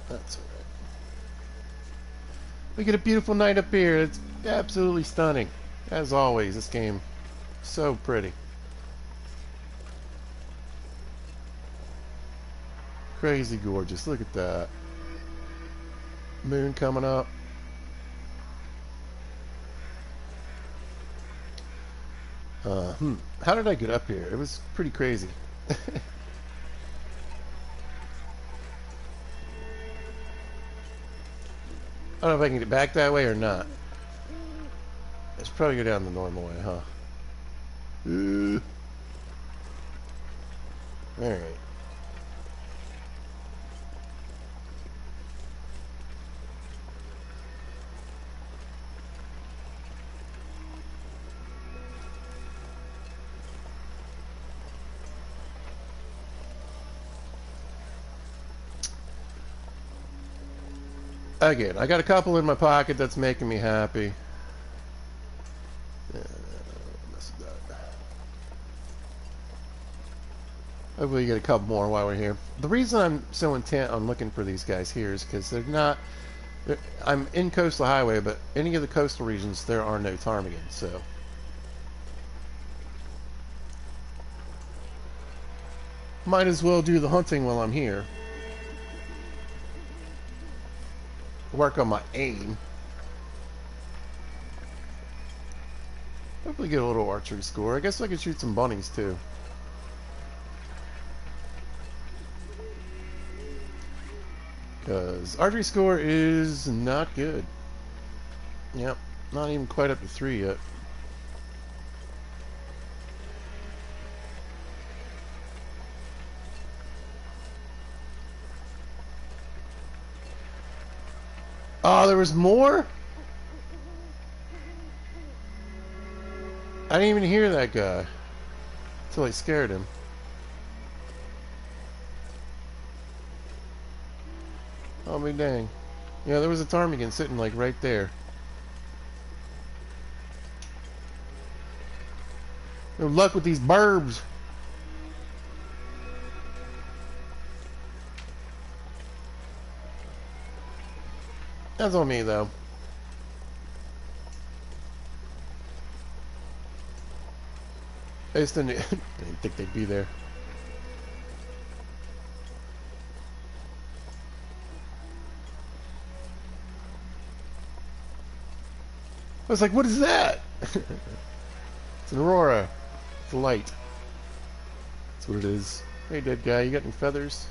That's alright. We get a beautiful night up here. It's absolutely stunning. As always, this game. So pretty. Crazy gorgeous. Look at that. Moon coming up. How did I get up here? It was pretty crazy. I don't know if I can get back that way or not. Let's probably go down the normal way, huh? Alright. Again, I got a couple in my pocket that's making me happy. Hopefully you get a couple more while we're here. The reason I'm so intent on looking for these guys here is because they're not... I'm in Coastal Highway, but any of the coastal regions, there are no ptarmigans, so... Might as well do the hunting while I'm here. Work on my aim. Hopefully get a little archery score. I guess I could shoot some bunnies too. Because archery score is not good. Yep, not even quite up to 3 yet. Oh, there was more? I didn't even hear that guy until I scared him. Oh, me dang. Yeah, there was a ptarmigan sitting like right there. No luck with these burbs. That's on me though. I just didn't think they'd be there. I was like, what is that? It's an aurora. It's a light. That's what it is. Hey, dead guy, you got any feathers?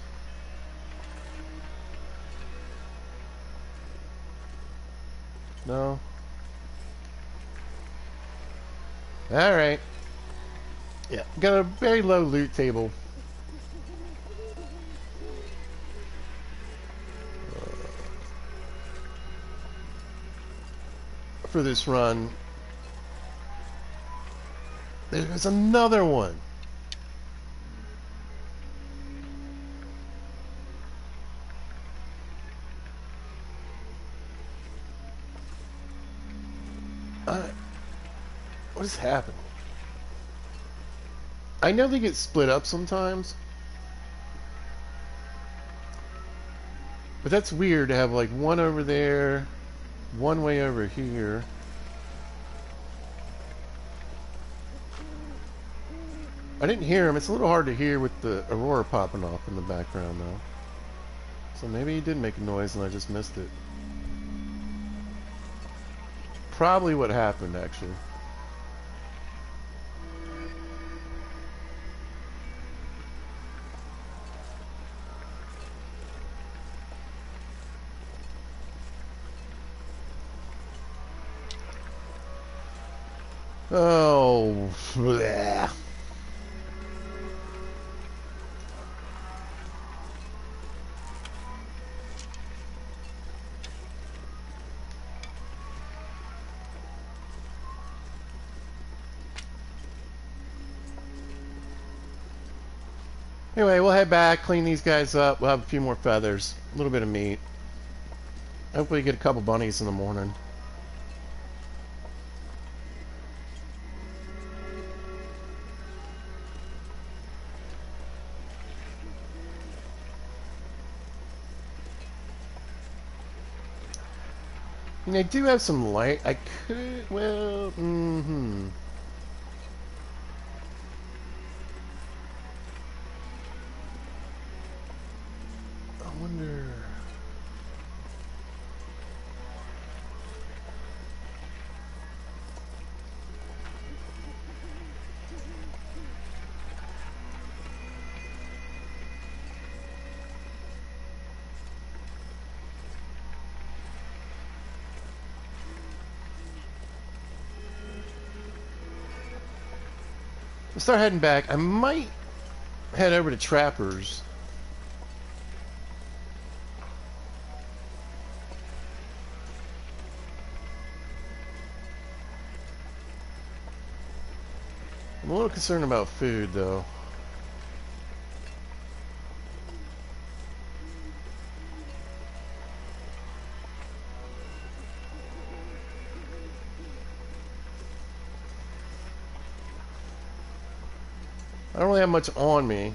No? Alright. Yeah, got a very low loot table. For this run. There's another one. What is happening? I know they get split up sometimes. But that's weird to have like one over there, one way over here. I didn't hear him. It's a little hard to hear with the aurora popping off in the background though. So maybe he did make a noise and I just missed it. Probably what happened actually. Oh, bleh. Anyway, we'll head back, clean these guys up. We'll have a few more feathers, a little bit of meat. Hopefully get a couple bunnies in the morning. And I do have some light. I could, well, I wonder. We'll start heading back. I might head over to Trappers. I'm a little concerned about food, though. I don't really have much on me.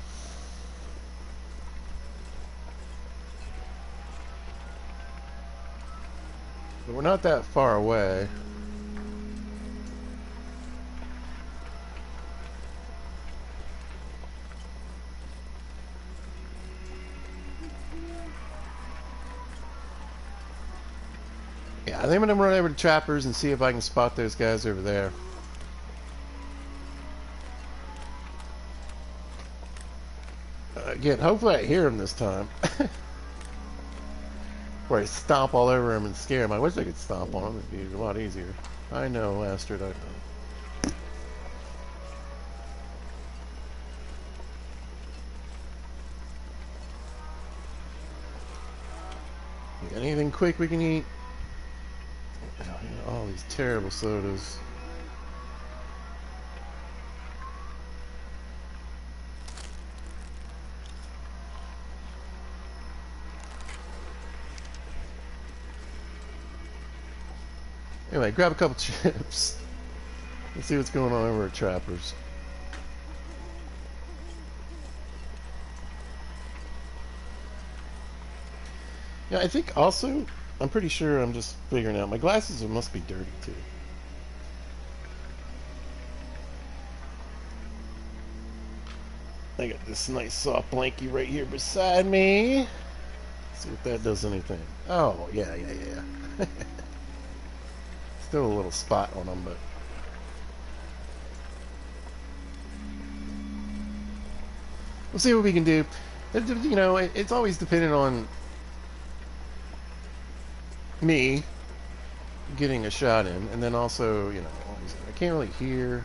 But we're not that far away. Yeah, I think I'm gonna run over to Trappers and see if I can spot those guys over there. Again, hopefully I hear them this time. Where I stomp all over them and scare them. I wish I could stomp on them. It'd be a lot easier. I know, Astrid, I know. You got anything quick we can eat? All these terrible sodas. Anyway, grab a couple chips. Let's see what's going on over at Trappers. Yeah, I think also, I'm pretty sure I'm just figuring out, my glasses must be dirty too. I got this nice soft blankie right here beside me. See if that does anything. Oh, yeah. Still a little spot on them, but... we'll see what we can do. You know, it's always dependent on me getting a shot in, and then also, you know, I can't really hear.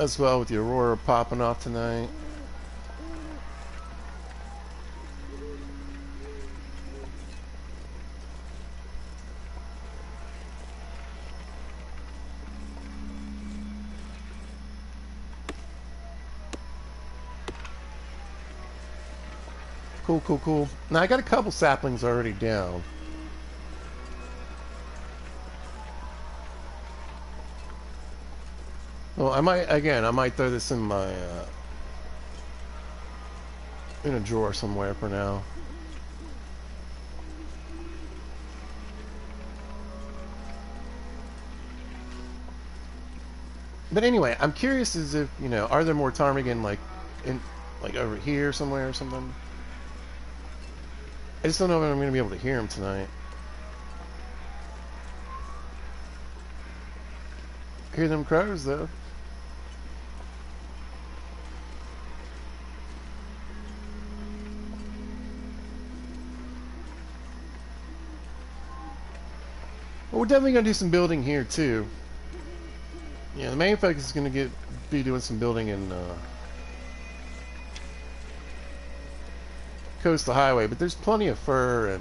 As well with the Aurora popping off tonight. Cool. Now I got a couple saplings already down. Well, I might throw this in my in a drawer somewhere for now. But anyway, I'm curious as if, you know, are there more ptarmigan like over here somewhere or something? I just don't know if I'm going to be able to hear them tonight. Hear them crows though. Well, we're definitely going to do some building here too. Yeah, the main focus is going to be doing some building in Coastal Highway, but there's plenty of fur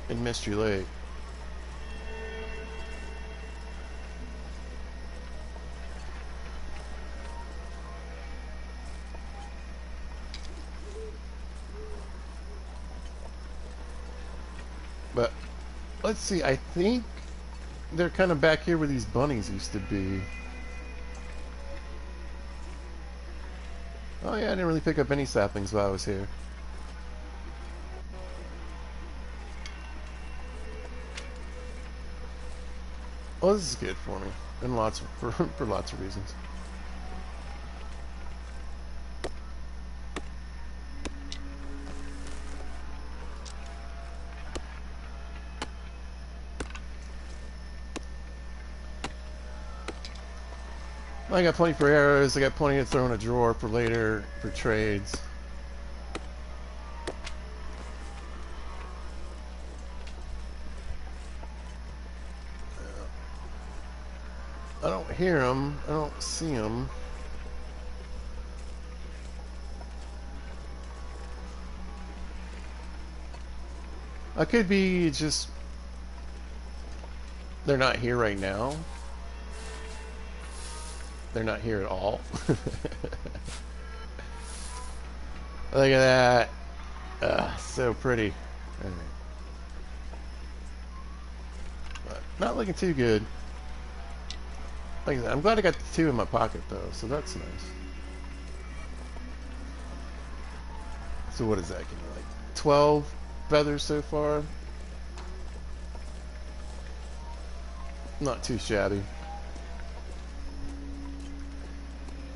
in Mystery Lake. But let's see, I think they're kind of back here where these bunnies used to be. Oh yeah, I didn't really pick up any saplings while I was here. Well, this is good for me, and for lots of reasons. I got plenty for arrows. I got plenty to throw in a drawer for later for trades. I don't hear them. I don't see them. I could be just they're not here right now. They're not here at all. Look at that. So pretty. All right. But not looking too good. Like I said, I'm glad I got the 2 in my pocket though, so that's nice. So what is that? Give me like 12 feathers so far. Not too shabby.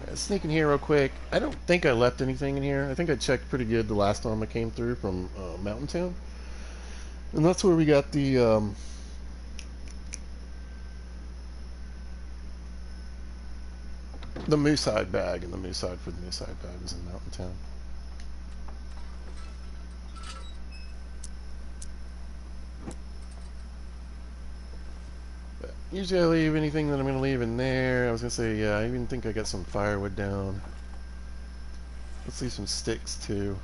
Right, sneak in here real quick. I don't think I left anything in here. I think I checked pretty good the last time I came through from Mountain Town. And that's where we got the moose hide bag, and the moose hide for the moose hide bag was in Mountain Town. But usually I leave anything that I'm going to leave in there. I was going to say, yeah, I even think I got some firewood down. Let's leave some sticks too.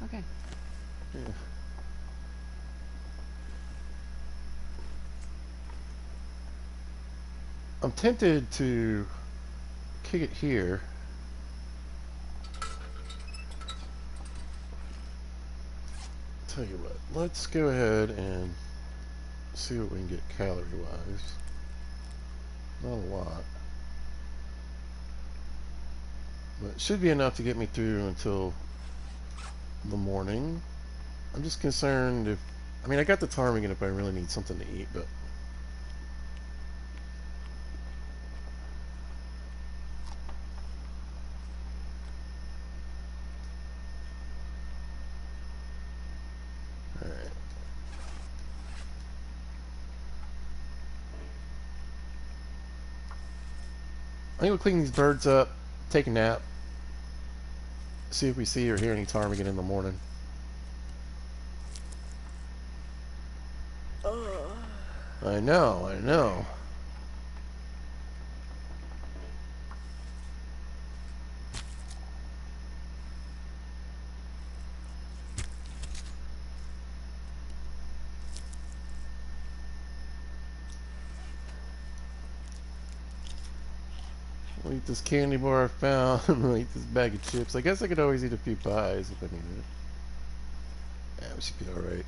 Okay. Yeah. I'm tempted to kick it here. Tell you what, let's go ahead and see what we can get calorie-wise. Not a lot. But it should be enough to get me through until the morning. I'm just concerned if... I mean, I got the ptarmigan if I really need something to eat, but... Alright. I think we'll clean these birds up, take a nap, see if we see or hear any ptarmigan in the morning. I know, I know. I'll eat this candy bar I found. I'll eat this bag of chips. I guess I could always eat a few pies if I needed it. Yeah, we should be alright.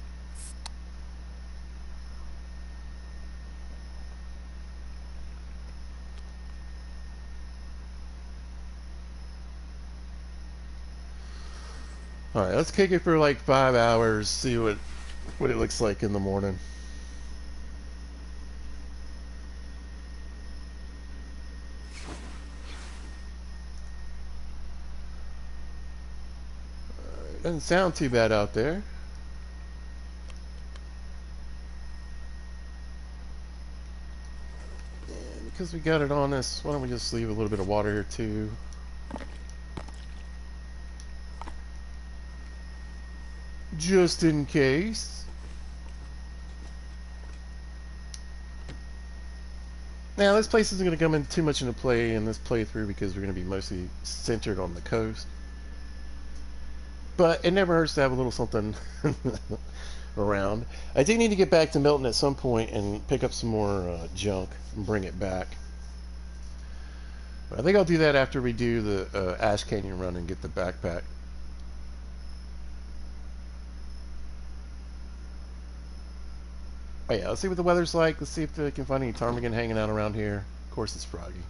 Alright, let's kick it for like 5 hours, see what it looks like in the morning. Doesn't sound too bad out there. And because we got it on us, why don't we just leave a little bit of water here too? Just in case. Now, this place isn't going to come in too much into play in this playthrough because we're going to be mostly centered on the coast. But it never hurts to have a little something around. I do need to get back to Milton at some point and pick up some more junk and bring it back. But I think I'll do that after we do the Ash Canyon run and get the backpack. Oh yeah, let's see what the weather's like. Let's see if I can find any ptarmigan hanging out around here. Of course it's froggy.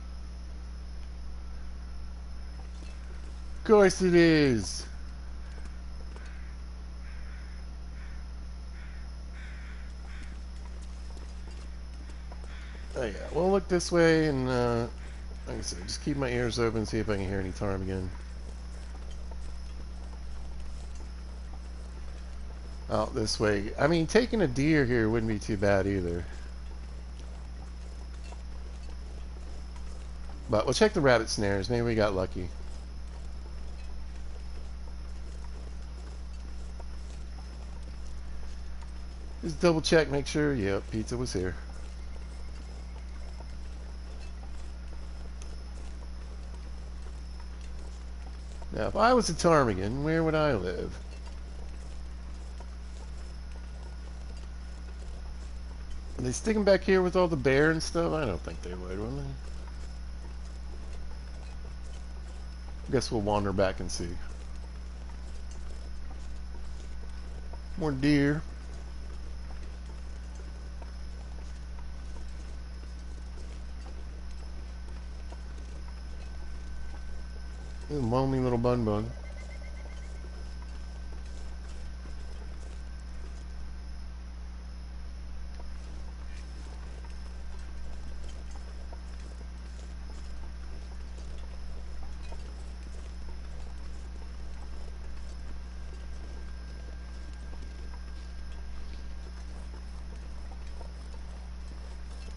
Of course it is. Oh yeah, we'll look this way and like I said, just keep my ears open, see if I can hear any ptarmigan. out this way. I mean, taking a deer here wouldn't be too bad either. But we'll check the rabbit snares. Maybe we got lucky. Just double check, make sure. Yep, pizza was here. Now, if I was a ptarmigan, where would I live? Are they sticking back here with all the bear and stuff? I don't think they would they? Guess we'll wander back and see. More deer. Lonely little bun bun.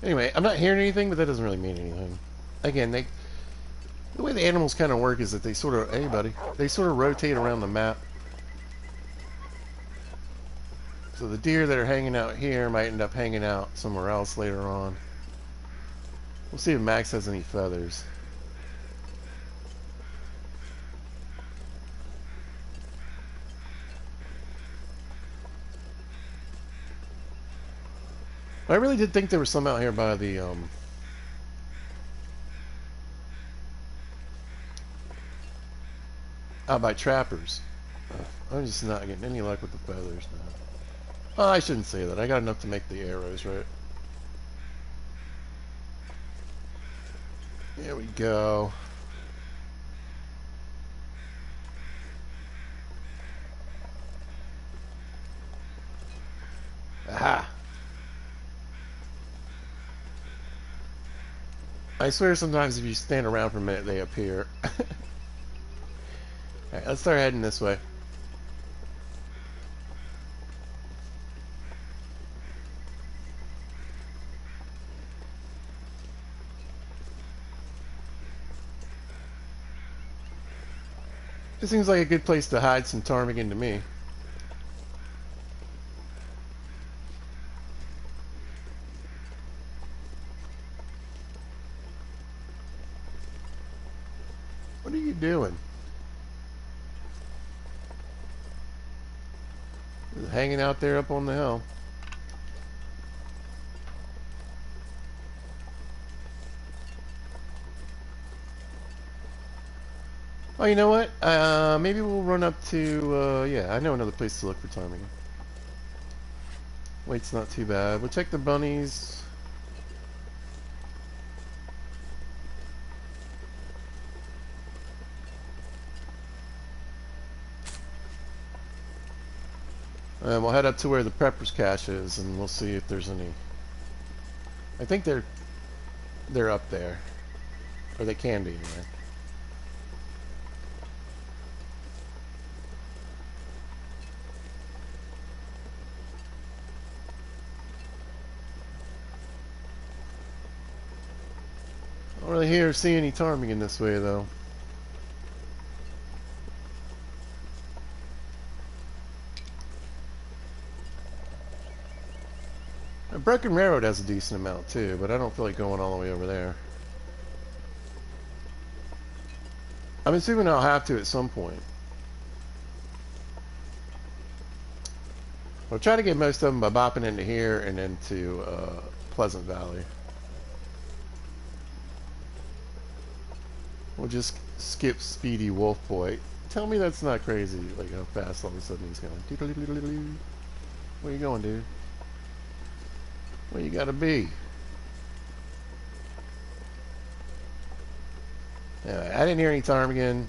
Anyway, I'm not hearing anything, but that doesn't really mean anything. Again, the way the animals kind of work is that they sort of, hey buddy, they sort of rotate around the map. So the deer that are hanging out here might end up hanging out somewhere else later on. We'll see if Max has any feathers. I really did think there was some out here by the out by trappers. I'm just not getting any luck with the feathers now. Oh, I shouldn't say that. I got enough to make the arrows, right? There we go. Aha! I swear sometimes if you stand around for a minute, they appear. Alright, let's start heading this way. This seems like a good place to hide some ptarmigan to me. What are you doing? Just hanging out there up on the hill. Oh, you know what? Maybe we'll run up to, yeah, I know another place to look for ptarmigan. Weight's not too bad. We'll check the bunnies. And we'll head up to where the Prepper's cache is, and we'll see if there's any. I think they're up there, or they can be anyway. I don't really hear or see any ptarmigan this way, though. Broken Railroad has a decent amount too, but I don't feel like going all the way over there. I'm assuming I'll have to at some point. I'll try to get most of them by bopping into here and into Pleasant Valley. We'll just skip Speedy Wolf Boy. Tell me that's not crazy, like how fast all of a sudden he's going. Where you going, dude? Where you gotta be? Anyway, I didn't hear any ptarmigan.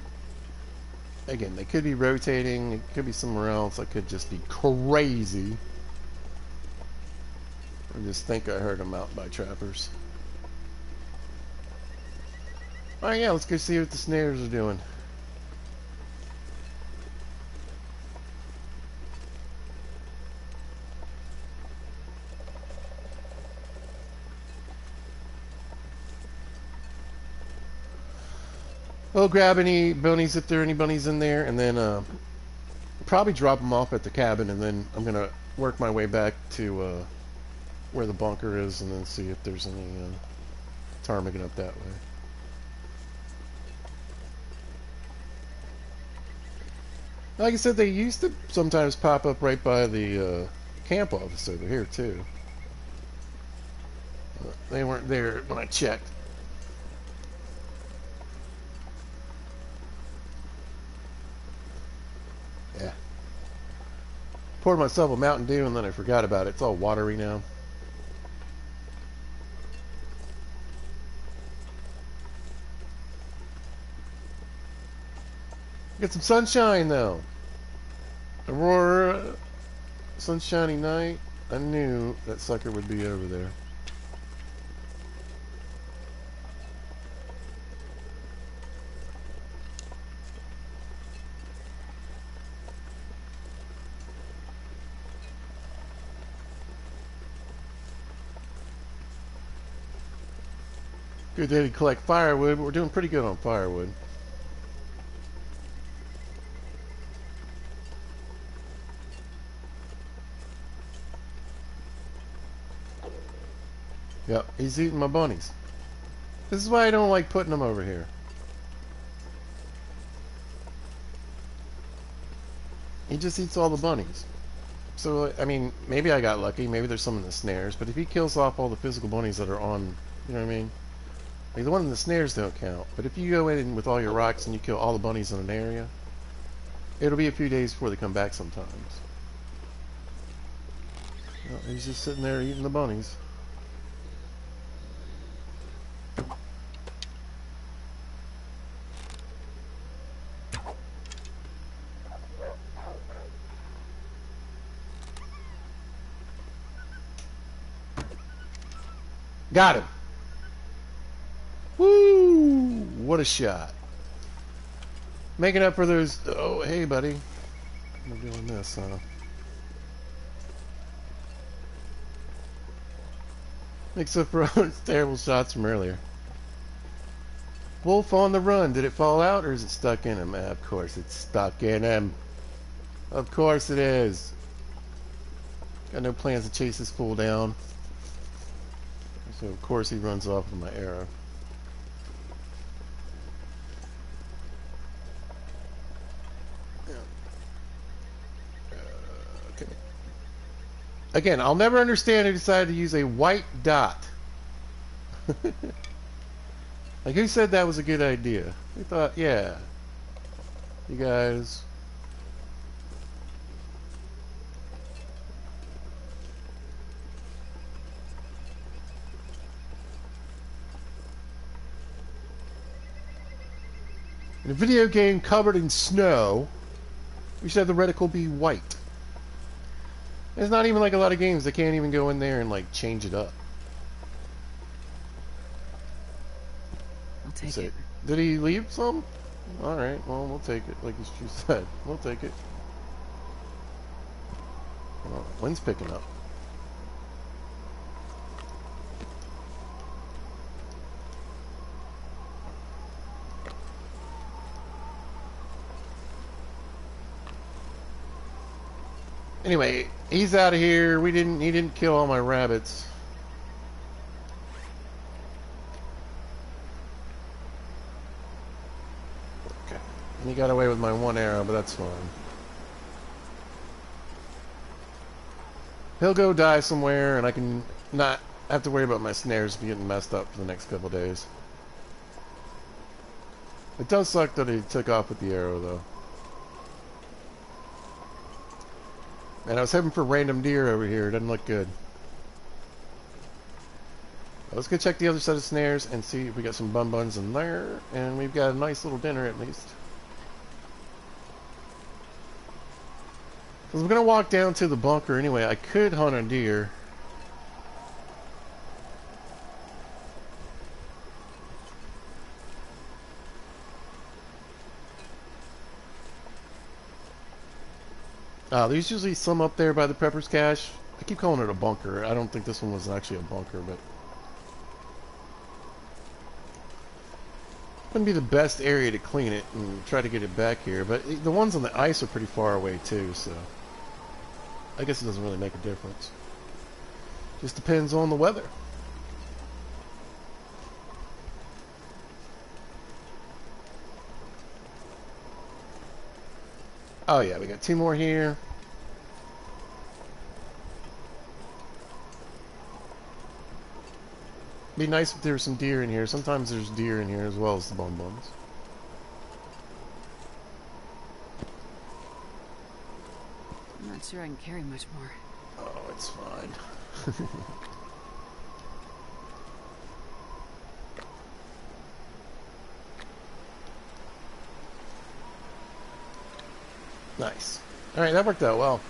Again, they could be rotating. It could be somewhere else. I could just be crazy. Or just think I heard them out by trappers. Alright, yeah, let's go see what the snares are doing. I'll grab any bunnies if there are any bunnies in there, and then probably drop them off at the cabin, and then I'm gonna work my way back to where the bunker is, and then see if there's any ptarmigan up that way. Like I said, they used to sometimes pop up right by the camp office over here too. They weren't there when I checked. Yeah. Poured myself a Mountain Dew and then I forgot about it. It's all watery now. Get some sunshine though. Aurora, sunshiny night. I knew that sucker would be over there. Good day to collect firewood, but we're doing pretty good on firewood. Yep, he's eating my bunnies. This is why I don't like putting them over here. He just eats all the bunnies. So, I mean, maybe I got lucky. Maybe there's some in the snares. But if he kills off all the physical bunnies that are on, you know what I mean? Like, the one in the snares don't count. But if you go in with all your rocks and you kill all the bunnies in an area, it'll be a few days before they come back sometimes. Well, he's just sitting there eating the bunnies. Got him. Woo! What a shot. Making up for those... Oh, hey, buddy. I'm doing this, huh? Makes up for those terrible shots from earlier. Wolf on the run. Did it fall out or is it stuck in him? Of course it's stuck in him. Of course it is. Got no plans to chase this fool down. So of course he runs off with my arrow. Okay. Again, I'll never understand who decided to use a white dot. Like, who said that was a good idea? Who thought, yeah, you guys... In a video game covered in snow, we should have the reticle be white. There's not even like a lot of games that can't even go in there and like change it up. I'll take it. Did he leave some? Alright, well, we'll take it, like you said. We'll take it. Oh, wind's picking up. Anyway, he's out of here. He didn't kill all my rabbits. Okay. And he got away with my one arrow, but that's fine. He'll go die somewhere, and I can not have to worry about my snares getting messed up for the next couple days. It does suck that he took off with the arrow, though. And I was hoping for random deer over here. It doesn't look good. Let's go check the other set of snares and see if we got some buns in there. And we've got a nice little dinner at least. Because I'm going to walk down to the bunker anyway. I could hunt a deer. There's usually some up there by the Pepper's Cache. I keep calling it a bunker. I don't think this one was actually a bunker, but... Wouldn't be the best area to clean it and try to get it back here, but the ones on the ice are pretty far away too, so I guess it doesn't really make a difference. Just depends on the weather. Oh yeah, we got 2 more here. Be nice if there was some deer in here. Sometimes there's deer in here as well as the bonbons. I'm not sure I can carry much more. Oh, it's fine. Nice. Alright, that worked out well.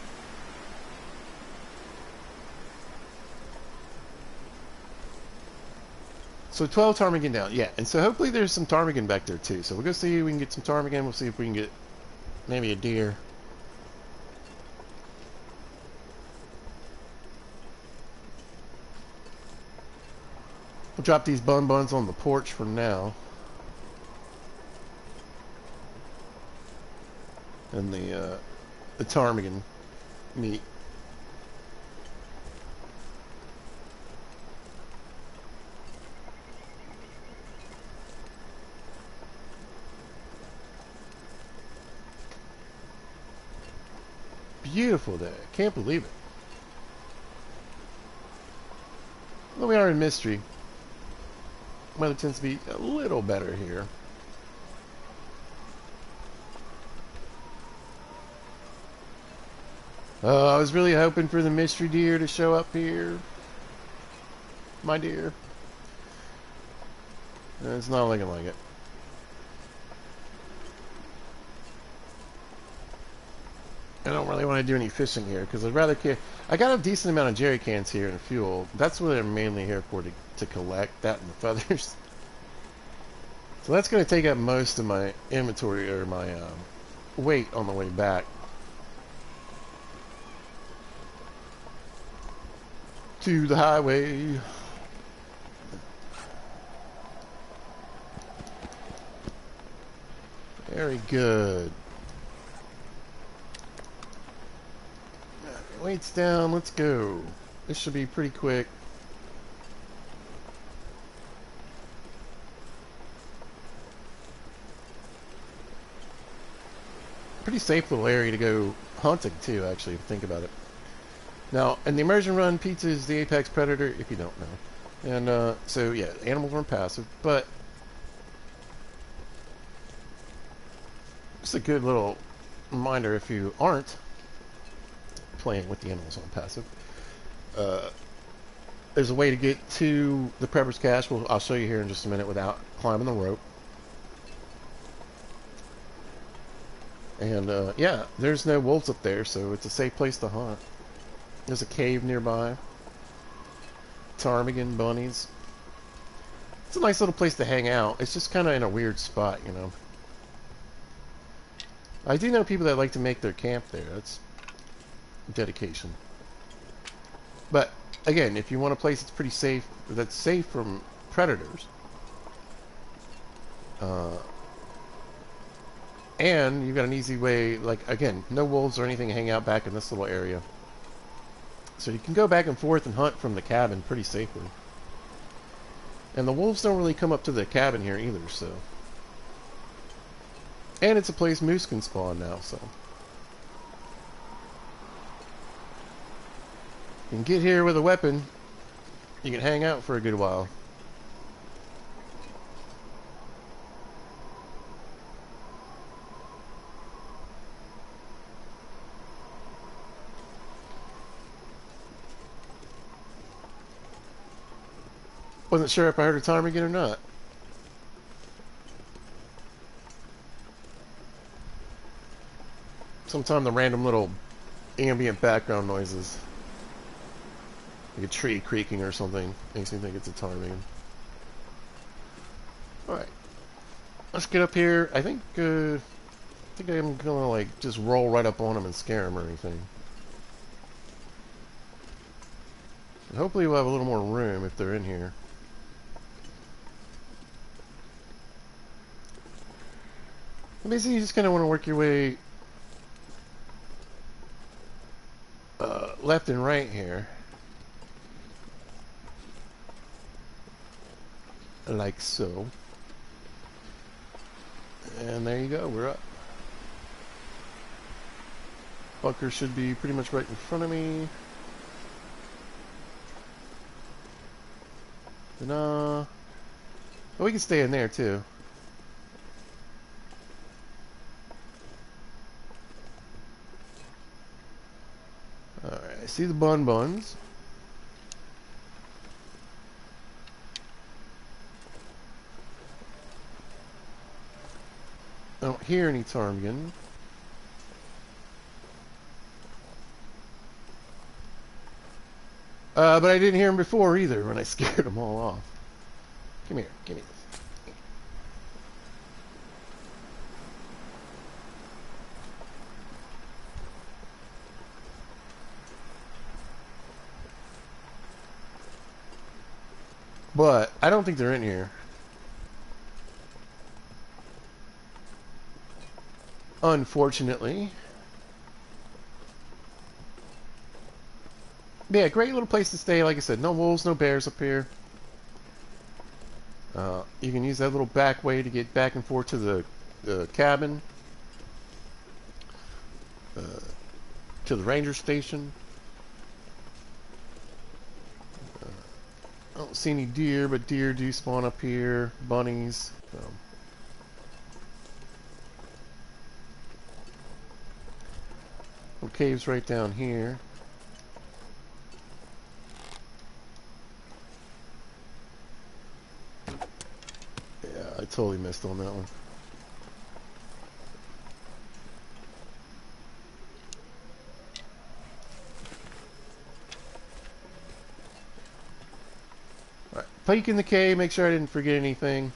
So 12 ptarmigan down, yeah, and so hopefully there's some ptarmigan back there too. So we'll go see if we can get some ptarmigan. We'll see if we can get maybe a deer. We'll drop these bonbons on the porch for now. And the ptarmigan meat. Beautiful day. I can't believe it. Although we are in Mystery, weather tends to be a little better here. I was really hoping for the mystery deer to show up here. My dear. It's not looking like it. I don't really want to do any fishing here because I'd rather I got a decent amount of jerry cans here and fuel. That's what I'm mainly here for, to collect that and the feathers. So that's going to take up most of my inventory or my weight on the way back to the highway. Very good. Weight's down, let's go. This should be pretty quick. Pretty safe little area to go hunting too, actually, if you think about it. Now, in the Immersion run, pizza is the apex predator, if you don't know. And so, yeah, animals aren't passive, but it's a good little reminder if you aren't playing with the animals on passive. There's a way to get to the Prepper's Cache. I'll show you here in just a minute without climbing the rope. And yeah, there's no wolves up there, so it's a safe place to hunt. There's a cave nearby. Ptarmigan, bunnies. It's a nice little place to hang out. It's just kind of in a weird spot, you know. I do know people that like to make their camp there. That's dedication. But again, if you want a place that's pretty safe, that's safe from predators, and you've got an easy way, like, again, no wolves or anything hang out back in this little area, so you can go back and forth and hunt from the cabin pretty safely. And the wolves don't really come up to the cabin here either, so. And it's a place moose can spawn now, so. You can get here with a weapon, you can hang out for a good while. Wasn't sure if I heard a timer again or not. Sometimes the random little ambient background noises, like a tree creaking or something, makes me think it's a ptarmigan. Alright. Let's get up here. I think I'm gonna, like, just roll right up on him and scare him or anything. And hopefully we'll have a little more room if they're in here. Basically, you just kind of want to work your way left and right here. Like so. And there you go, we're up. Bunker should be pretty much right in front of me. Ta-da. Oh, we can stay in there too. Alright, I see the buns. I don't hear any ptarmigan. But I didn't hear him before either when I scared them all off. Come here, give me this. But I don't think they're in here. Unfortunately. Yeah, great little place to stay. Like I said, no wolves, no bears up here. You can use that little back way to get back and forth to the cabin. To the ranger station. I don't see any deer, but deer do spawn up here. Bunnies. So. Little caves right down here. Yeah, I totally missed on that one. Alright, peek in the cave, make sure I didn't forget anything.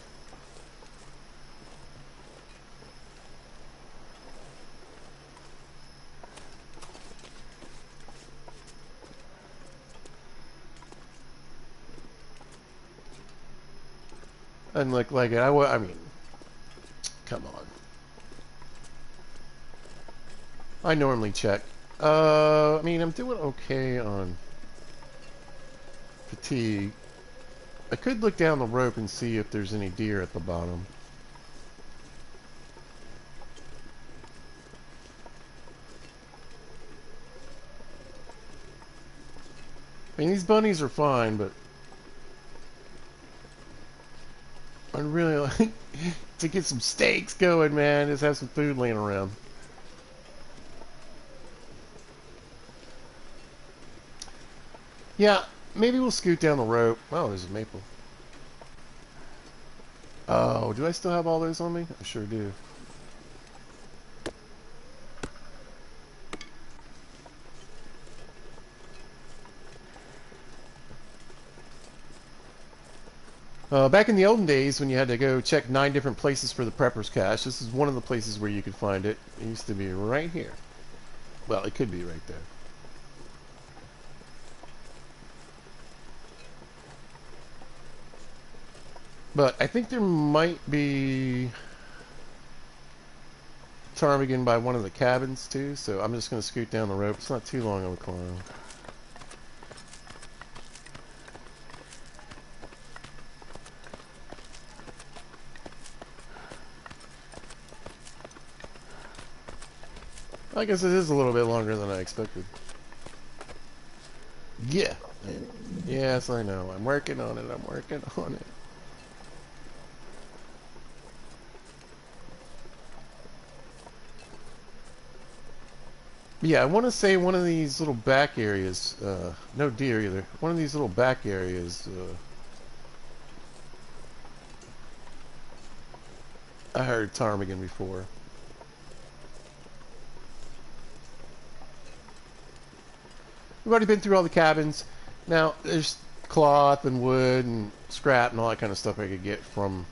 Doesn't look like it. I mean, come on. I normally check. I mean, I'm doing okay on fatigue. I could look down the rope and see if there's any deer at the bottom. I mean, these bunnies are fine, but I'd really like to get some steaks going, man. Just have some food laying around. Yeah, maybe we'll scoot down the rope. Oh, there's a maple. Oh, do I still have all those on me? I sure do. Back in the olden days, when you had to go check 9 different places for the prepper's cache, this is one of the places where you could find it. It used to be right here. Well, it could be right there. But I think there might be ptarmigan by one of the cabins too, so I'm just going to scoot down the rope. It's not too long of a climb. I guess it is a little bit longer than I expected. Yeah. Yes, I know. I'm working on it. I'm working on it. Yeah, I want to say one of these little back areas, no deer either, one of these little back areas, I heard ptarmigan before. We've already been through all the cabins. Now, there's cloth and wood and scrap and all that kind of stuff I could get from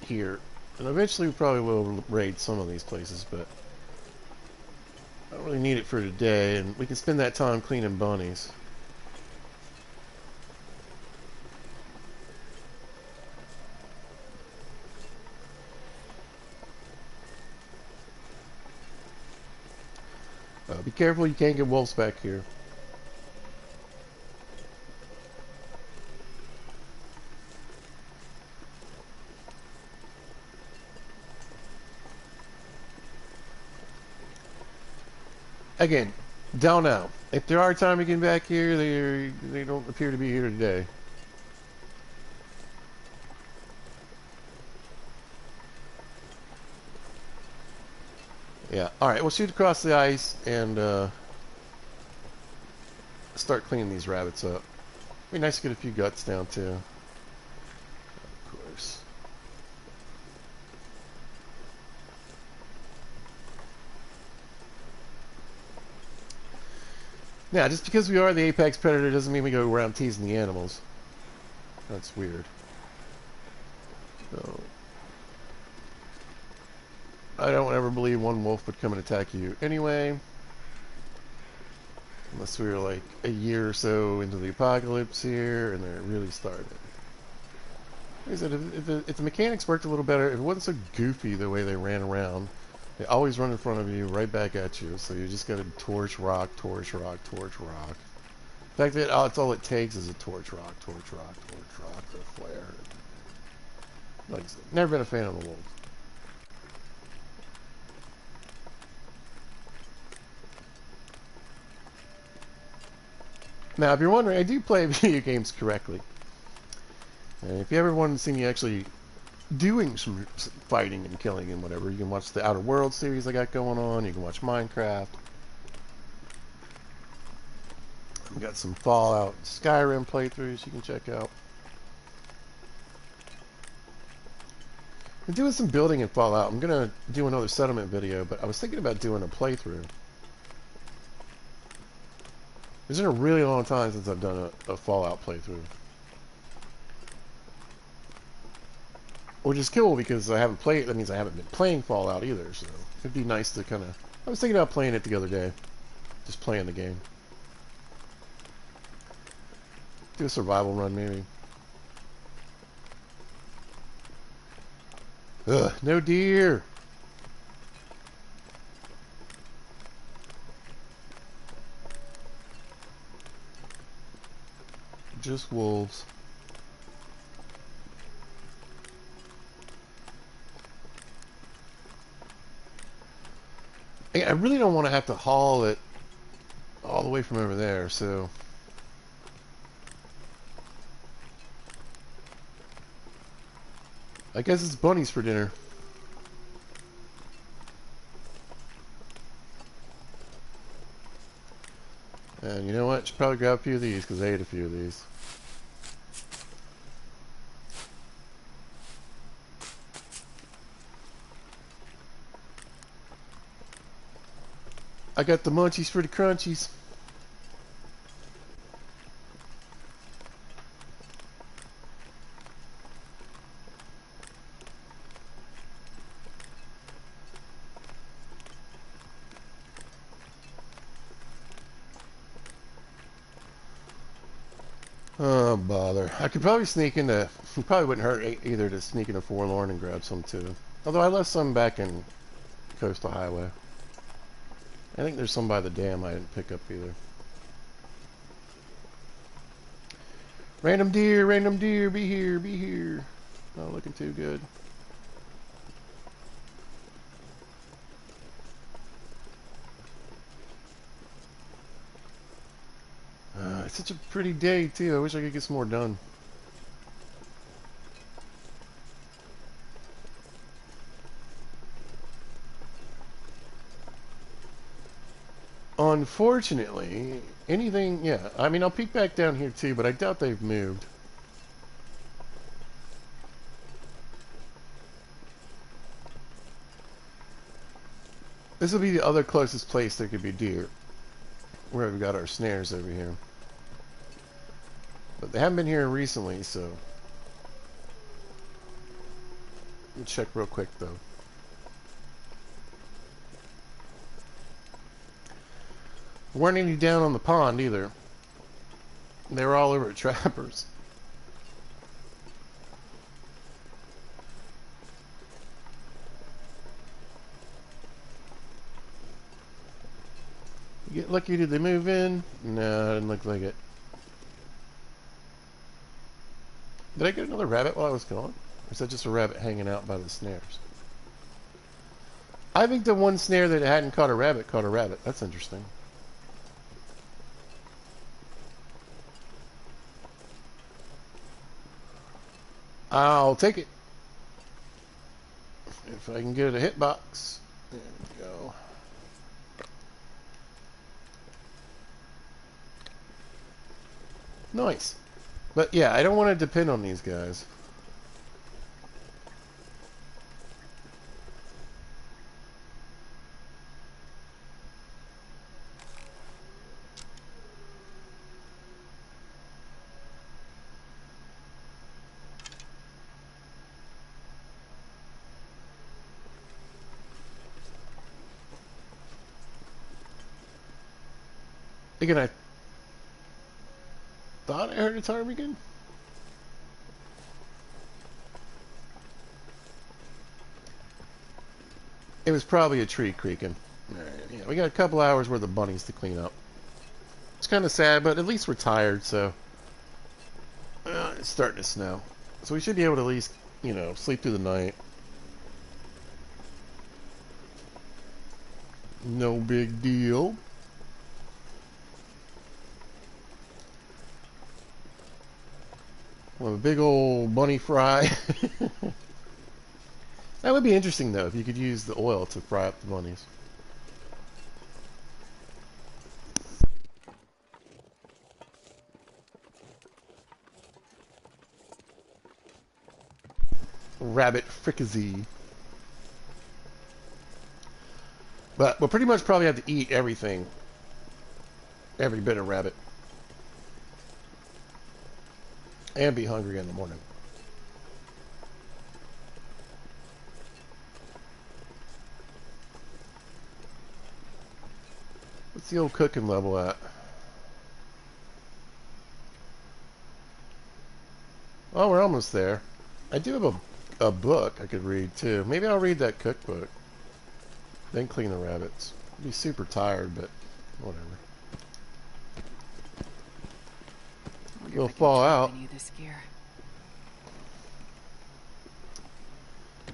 here. And eventually we probably will raid some of these places, but I don't really need it for today, and we can spend that time cleaning bunnies. Be careful, you can't get wolves back here. Again, don't know. If there are ptarmigan back here, they don't appear to be here today. Yeah. All right. We'll shoot across the ice and start cleaning these rabbits up. Be nice to get a few guts down too. Of course. Now, just because we are the apex predator doesn't mean we go around teasing the animals. That's weird. So, I don't ever believe one wolf would come and attack you anyway. Unless we were like a year or so into the apocalypse here and they're really started. Like I said, if the mechanics worked a little better, if it wasn't so goofy the way they ran around, they always run in front of you, right back at you. So you just got to torch rock, torch rock, torch rock. In fact, that's all it takes is a torch rock, torch rock, torch rock, or a flare. Like I said, never been a fan of the wolf. Now, if you're wondering, I do play video games correctly. And if you ever wanted to see me actually doing some fighting and killing and whatever, you can watch the Outer Worlds series I got going on. You can watch Minecraft. We got some Fallout, Skyrim playthroughs you can check out. I'm doing some building in Fallout. I'm gonna do another settlement video, but I was thinking about doing a playthrough. It's been a really long time since I've done a Fallout playthrough. Which is cool because I haven't played, that means I haven't been playing Fallout either, so it'd be nice to kind of, I was thinking about playing it the other day. Just playing the game. Do a survival run maybe. Ugh, no deer! Just wolves. I really don't want to have to haul it all the way from over there, so I guess it's bunnies for dinner. And you know what? Should probably grab a few of these because I ate a few of these. I got the munchies for the crunchies. Oh, bother. I could probably sneak into... It probably wouldn't hurt either to sneak into Forlorn and grab some too. Although I left some back in Coastal Highway. I think there's some by the dam I didn't pick up either. Random deer, be here, be here. Not looking too good. It's such a pretty day too. I wish I could get some more done. Unfortunately, anything, yeah. I mean, I'll peek back down here too, but I doubt they've moved. This will be the other closest place there could be deer. Where we've got our snares over here. But they haven't been here recently, so... Let me check real quick, though. There weren't any down on the pond, either. They were all over at Trappers. Get lucky, did they move in? No, didn't look like it. Did I get another rabbit while I was gone? Or is that just a rabbit hanging out by the snares? I think the one snare that hadn't caught a rabbit caught a rabbit. That's interesting. I'll take it. If I can get a hitbox. There we go. Nice. But yeah, I don't want to depend on these guys. Again, I thought I heard a ptarmigan. It was probably a tree creaking. Alright, yeah, we got a couple hours worth of bunnies to clean up. It's kind of sad, but at least we're tired, so... it's starting to snow. So we should be able to at least, you know, sleep through the night. No big deal. Well, a big old bunny fry. That would be interesting, though, if you could use the oil to fry up the bunnies. Rabbit fricassee. But we'll pretty much probably have to eat everything. Every bit of rabbit. And be hungry in the morning. What's the old cooking level at? Oh, we're almost there. I do have a book I could read, too. Maybe I'll read that cookbook. Then clean the rabbits. I'll be super tired, but whatever. We'll fall out.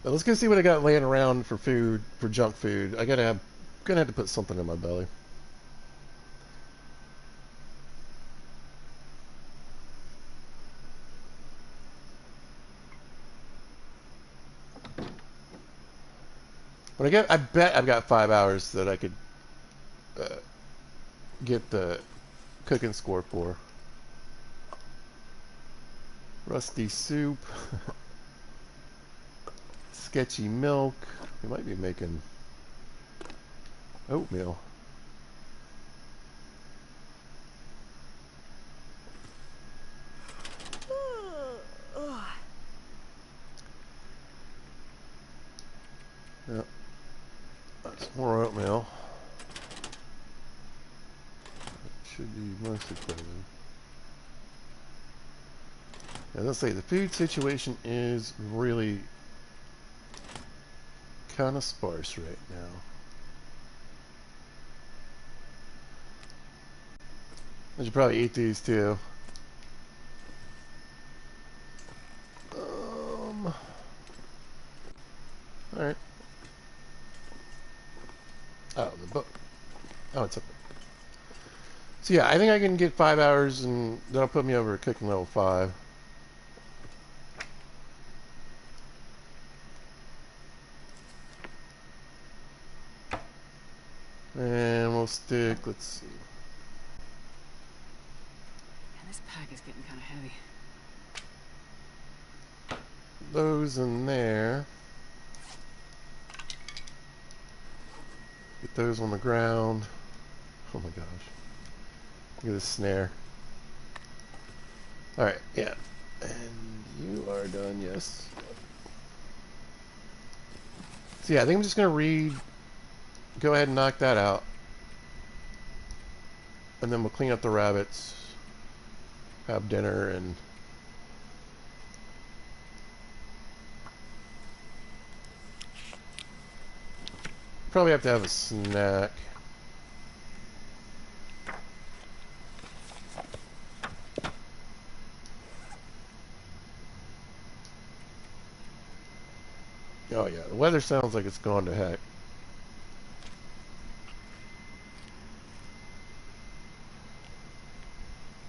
Now let's go see what I got laying around for food, for junk food. Gonna have to put something in my belly. But I bet I've got 5 hours that I could get the cooking score for. Rusty soup. Sketchy milk. We might be making oatmeal. Yep. That's more oatmeal. Should be mostly present. As I say, the food situation is really kind of sparse right now. I should probably eat these too. Alright. Oh, the book. Oh, it's up there. So yeah, I think I can get 5 hours and that'll put me over at cooking level 5. And we'll stick, let's see. Man, this pack is getting kind of heavy. Those in there. Get those on the ground. Oh my gosh. Look at this snare. Alright, yeah. And you are done, yes. So yeah, I think I'm just going to read. Go ahead and knock that out. And then we'll clean up the rabbits. Have dinner and... probably have to have a snack. Oh yeah, the weather sounds like it's gone to heck.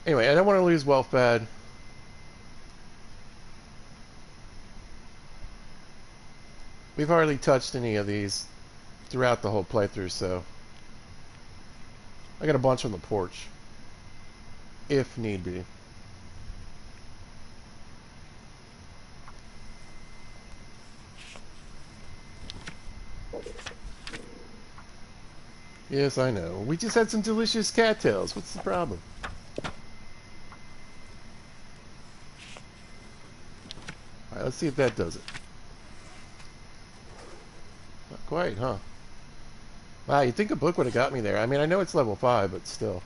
Anyway, I don't want to lose well fed. We've hardly touched any of these throughout the whole playthrough, so I got a bunch on the porch, if need be. Yes, I know. We just had some delicious cattails. What's the problem? Alright, let's see if that does it. Not quite, huh? Wow, you'd think a book would have got me there. I mean, I know it's level 5, but still.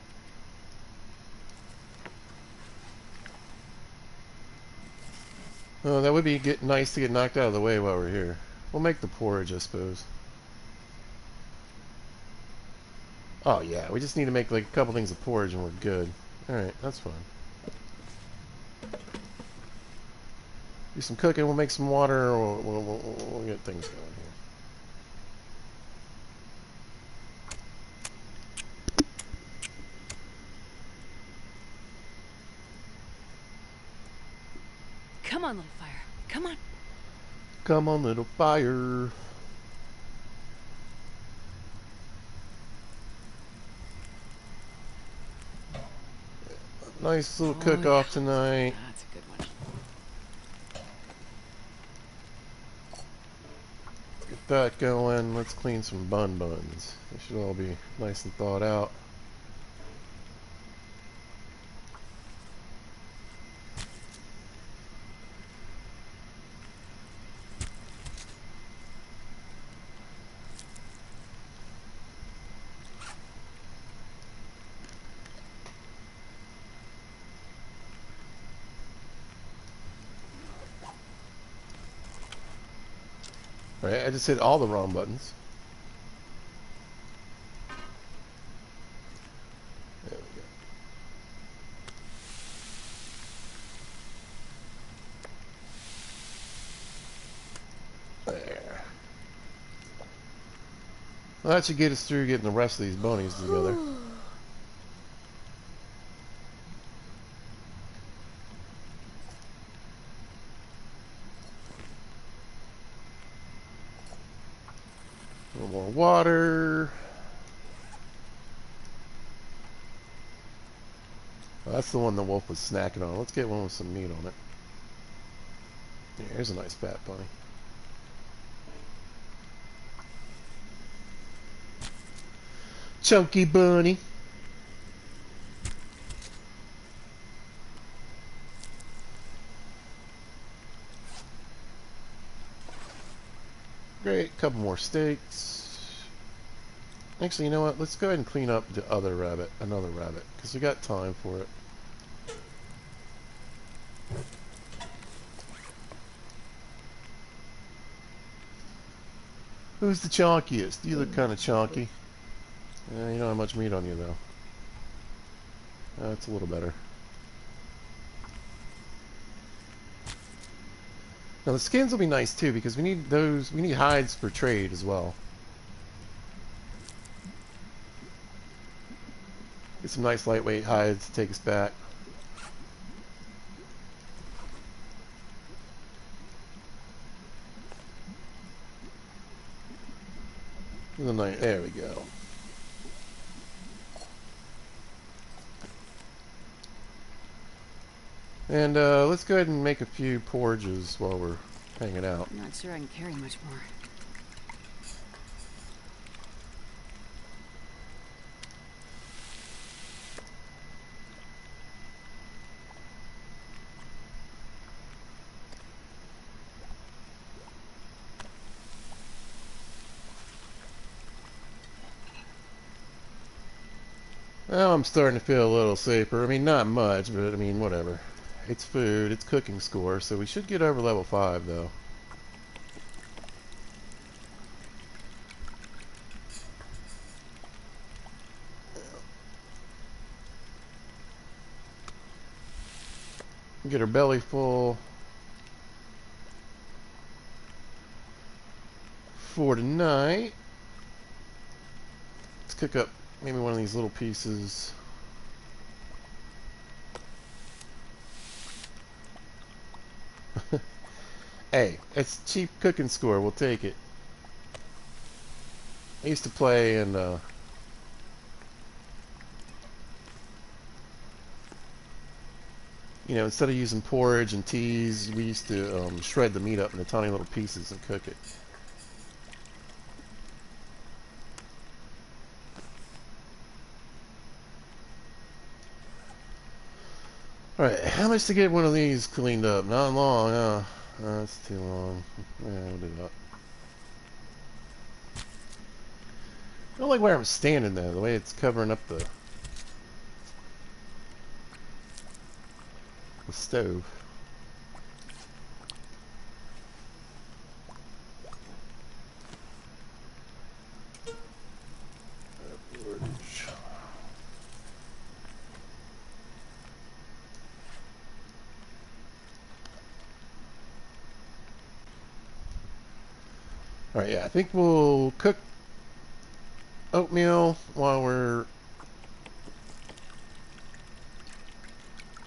Oh, that would be nice to get knocked out of the way while we're here. We'll make the porridge, I suppose. Oh, yeah, we just need to make like a couple things of porridge and we're good. Alright, that's fine. Do some cooking, we'll make some water, we'll get things going here. Come on, little fire. Come on. Come on, little fire. Nice little cook-off tonight. That's a good one. Get that going. Let's clean some buns. They should all be nice and thawed out. Alright, I just hit all the wrong buttons. There we go. There. Well, that should get us through getting the rest of these bonies together. A little more water. Oh, that's the one the wolf was snacking on. Let's get one with some meat on it. Yeah, here's a nice fat bunny. Chunky bunny. Great, couple more steaks. Actually, you know what? Let's go ahead and clean up the other rabbit, another rabbit, because we got time for it. Who's the chonkiest? You look kind of chonky. You don't have much meat on you, though. That's a little better. Now the skins will be nice too because we need those. We need hides for trade as well. Get some nice lightweight hides to take us back. There we go. And let's go ahead and make a few porridges while we're hanging out. I'm not sure I can carry much more. Well, I'm starting to feel a little safer. I mean, not much, but I mean, whatever. It's food, it's cooking score, so we should get over level 5, though. Get her belly full. for tonight. Let's cook up maybe one of these little pieces. Hey, it's cheap cooking score. We'll take it. I used to play and you know, instead of using porridge and teas, we used to shred the meat up into tiny little pieces and cook it. Alright, how much to get one of these cleaned up? Not long, huh? That's too long. Yeah, we'll do that. I don't like where I'm standing though, the way it's covering up the stove. Alright, yeah, I think we'll cook oatmeal while we're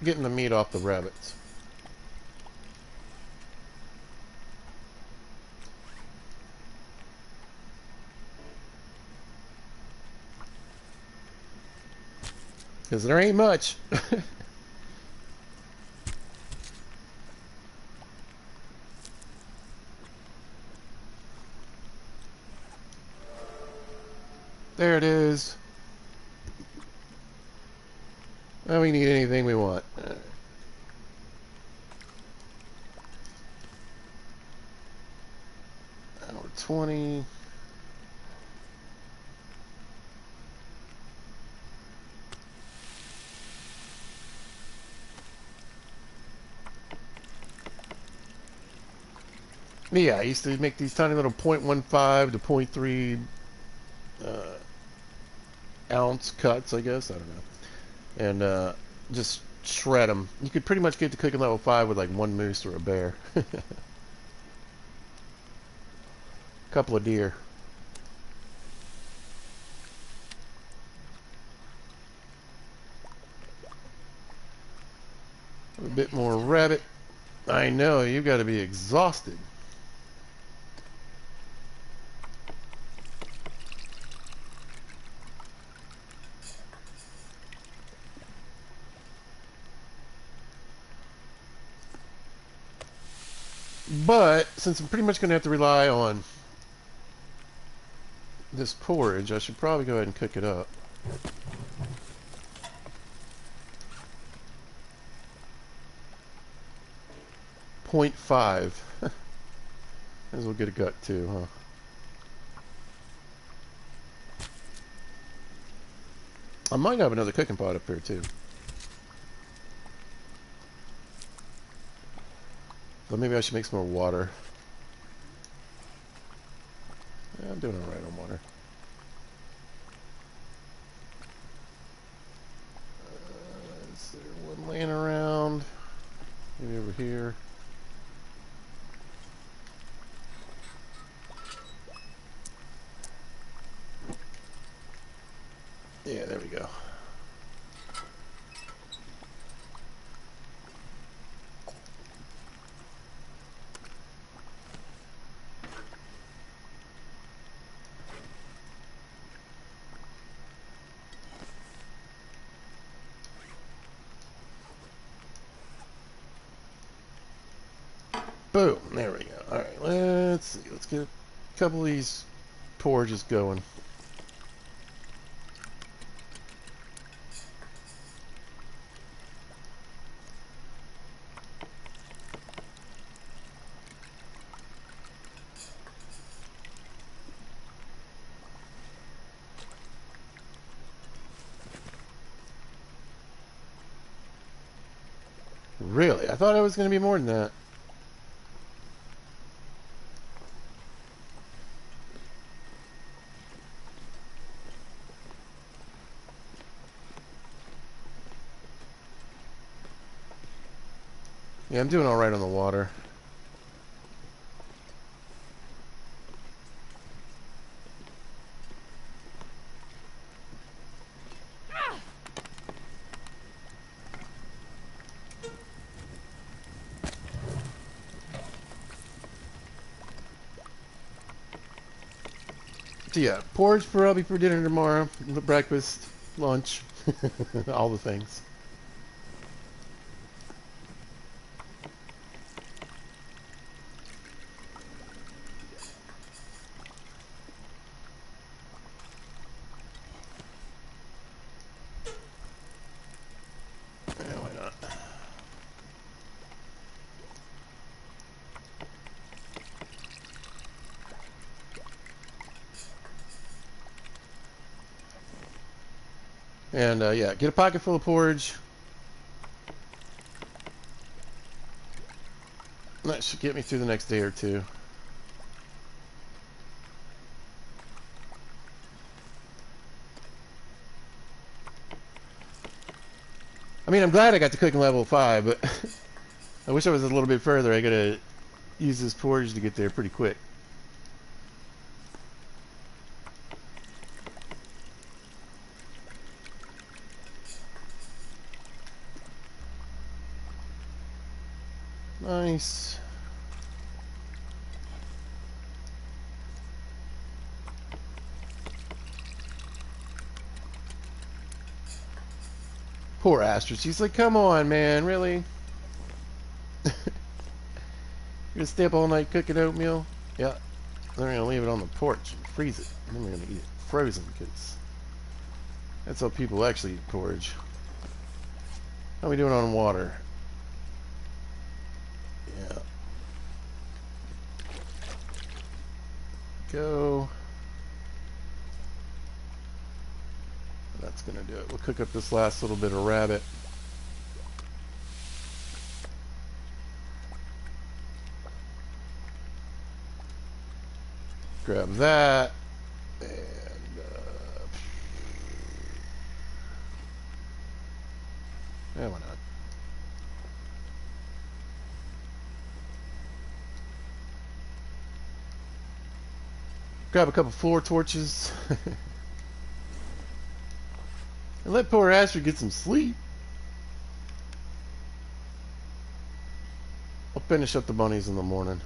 getting the meat off the rabbits. Because there ain't much. There it is. Now we need anything we want. Hour 20. Yeah, I used to make these tiny little 0.15 to 0.3 ounce cuts, I guess. I don't know. And just shred them. You could pretty much get to cooking level 5 with like one moose or a bear. Couple of deer. A bit more rabbit. I know, you've got to be exhausted. But since I'm pretty much going to have to rely on this porridge, I should probably go ahead and cook it up. Point 0.5. Might as well get a gut too, huh? I might have another cooking pot up here too. But maybe I should make some more water. Yeah, I'm doing alright on water. Is there one laying around? Maybe over here. Yeah, there we go. Boom, there we go. Alright, let's see. Let's get a couple of these porridges going. Really? I thought it was going to be more than that. Yeah, I'm doing alright on the water. So yeah, porridge probably for dinner tomorrow, breakfast, lunch, all the things. Yeah, why not? And yeah, get a pocket full of porridge. That should get me through the next day or two. I mean, I'm glad I got to cooking level 5, but I wish I was a little bit further. I gotta use this porridge to get there pretty quick. Nice. Poor Astrid. She's like, come on, man, really? You're gonna stay up all night cooking oatmeal? Yeah. Then we're gonna leave it on the porch and freeze it. And then we're gonna eat it frozen because that's how people actually eat porridge. How are we doing on water? Yeah. Go. That's gonna do it. We'll cook up this last little bit of rabbit. Grab that. And yeah, why not? Grab a couple floor torches. And let poor Astrid get some sleep. I'll finish up the bunnies in the morning.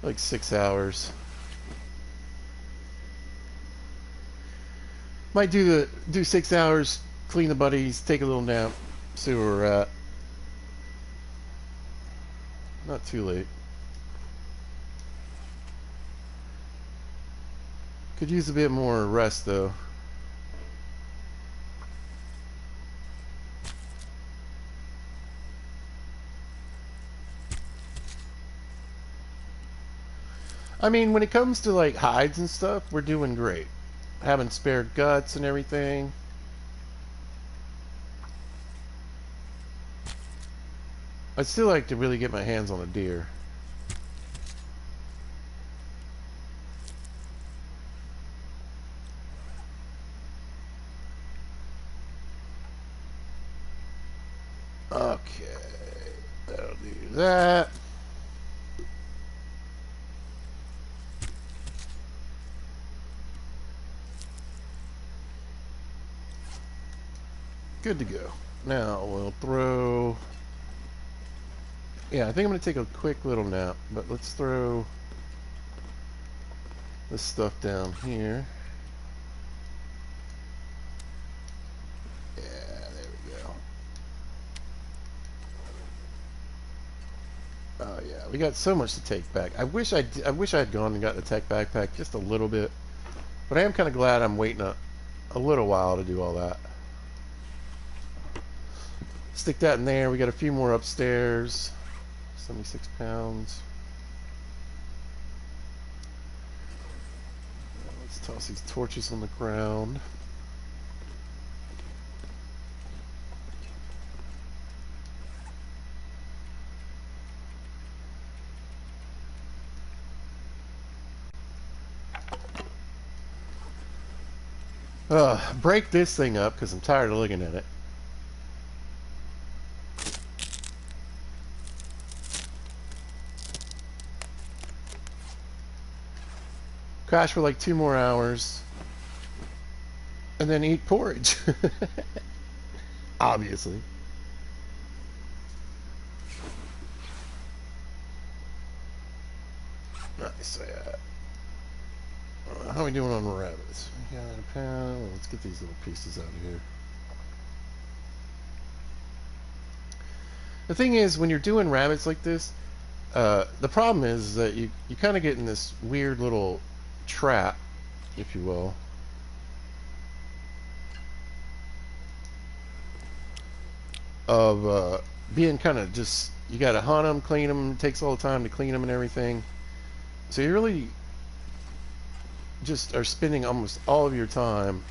Like 6 hours. Might do 6 hours, clean the bunnies, take a little nap, see where we're at. Not too late. Could use a bit more rest though. I mean, when it comes to like hides and stuff, we're doing great. Having spare guts and everything. I'd still like to really get my hands on a deer. Okay, that'll do that. Good to go. Now we'll throw... Yeah, I think I'm going to take a quick little nap, but let's throw this stuff down here. Yeah, there we go. Oh yeah, we got so much to take back. I wish I'd gone and got the tech backpack just a little bit, but I am kind of glad I'm waiting a little while to do all that. Stick that in there. We got a few more upstairs. 76 pounds. Let's toss these torches on the ground. Break this thing up because I'm tired of looking at it. Crash for like 2 more hours. And then eat porridge. Obviously. Nice. How are we doing on rabbits? We got a pound. Let's get these little pieces out of here. The thing is, when you're doing rabbits like this, the problem is that you kind of get in this weird little trap, if you will. Of being kind of just, you got to hunt them, clean them. It takes all the time to clean them and everything. So you really just are spending almost all of your time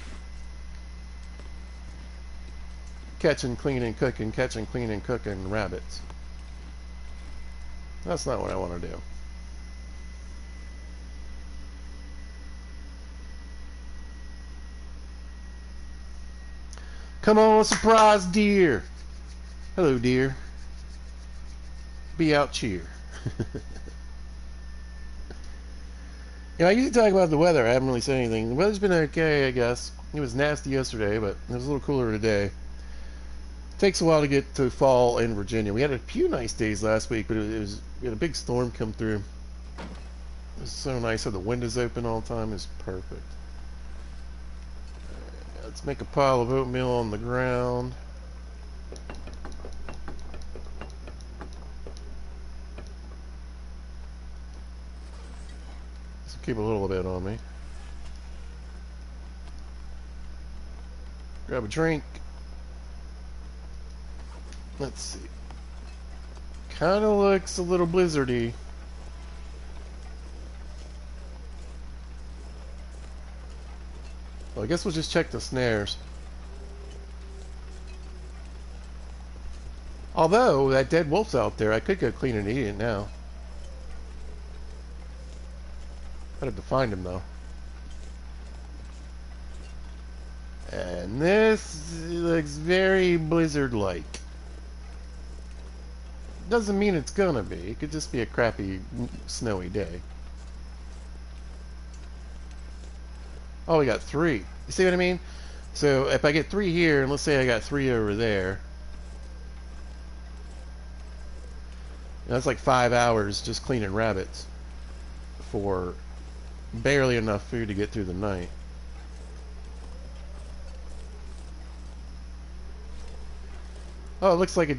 catching, cleaning, cooking, catching, cleaning, cooking rabbits. That's not what I want to do. Come on, surprise deer. Hello, deer. Be out cheer. You know, I usually talk about the weather. I haven't really said anything. The weather's been okay, I guess. It was nasty yesterday, but it was a little cooler today. Takes a while to get to fall in Virginia. We had a few nice days last week, but we had a big storm come through. It was so nice. Had the windows open all the time. It's perfect. Let's make a pile of oatmeal on the ground. Let's keep a little bit on me. Grab a drink. Let's see. Kind of looks a little blizzardy. Well, I guess we'll just check the snares. Although, that dead wolf's out there, I could go clean and eat it now. I'd have to find him, though. And this looks very blizzard-like. Doesn't mean it's gonna be. It could just be a crappy, snowy day. Oh, we got 3. You see what I mean? So if I get 3 here, and let's say I got 3 over there, that's like 5 hours just cleaning rabbits for barely enough food to get through the night. Oh, it looks like it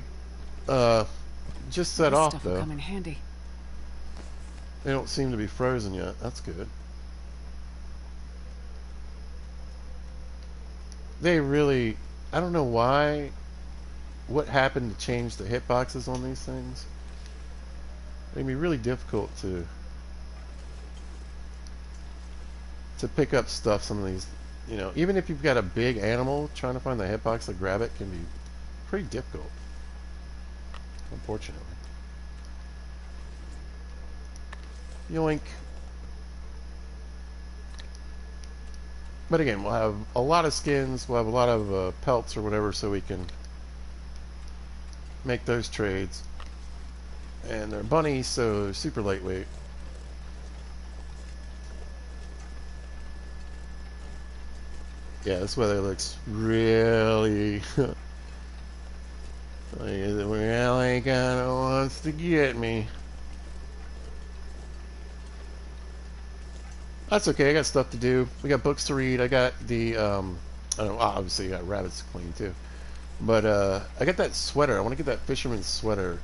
just set off, Stuff will though. come in handy. They don't seem to be frozen yet. That's good. They really, I don't know why, what happened to change the hitboxes on these things. It'd be really difficult to pick up stuff. Some of these, you know, even if you've got a big animal, trying to find the hitbox to grab it can be pretty difficult, unfortunately. Yoink. But again, we'll have a lot of skins, we'll have a lot of pelts or whatever, so we can make those trades. And they're bunnies, so they're super lightweight. Yeah, this weather looks really like it really kind of wants to get me. That's okay, I got stuff to do. We got books to read. I got the, I don't know, obviously I got rabbits to clean too. But I got that sweater. I want to get that fisherman's sweater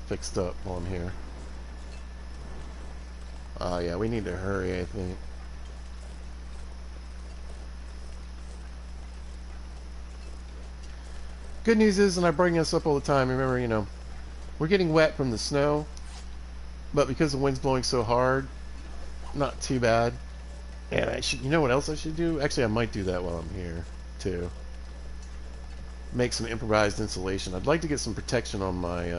fixed up while I'm here. Yeah, we need to hurry, I think. Good news is, and I bring this up all the time, remember, you know, we're getting wet from the snow, but because the wind's blowing so hard, not too bad. And I should, you know what else I should do? Actually, I might do that while I'm here, too. Make some improvised insulation. I'd like to get some protection on my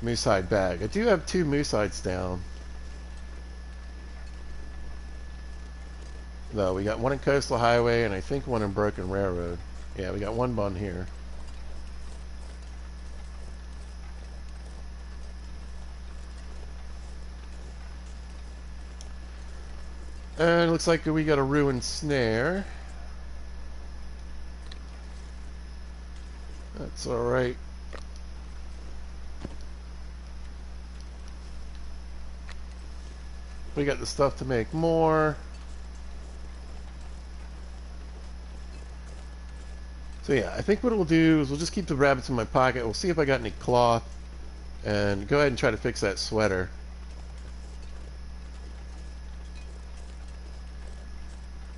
moose hide bag. I do have 2 moose hides down. Though, we got one in Coastal Highway, and I think one in Broken Railroad. Yeah, we got 1 bun here. And it looks like we got a ruined snare. That's alright. We got the stuff to make more. So yeah, I think what we'll do is we'll just keep the rabbits in my pocket. We'll see if I got any cloth, and go ahead and try to fix that sweater.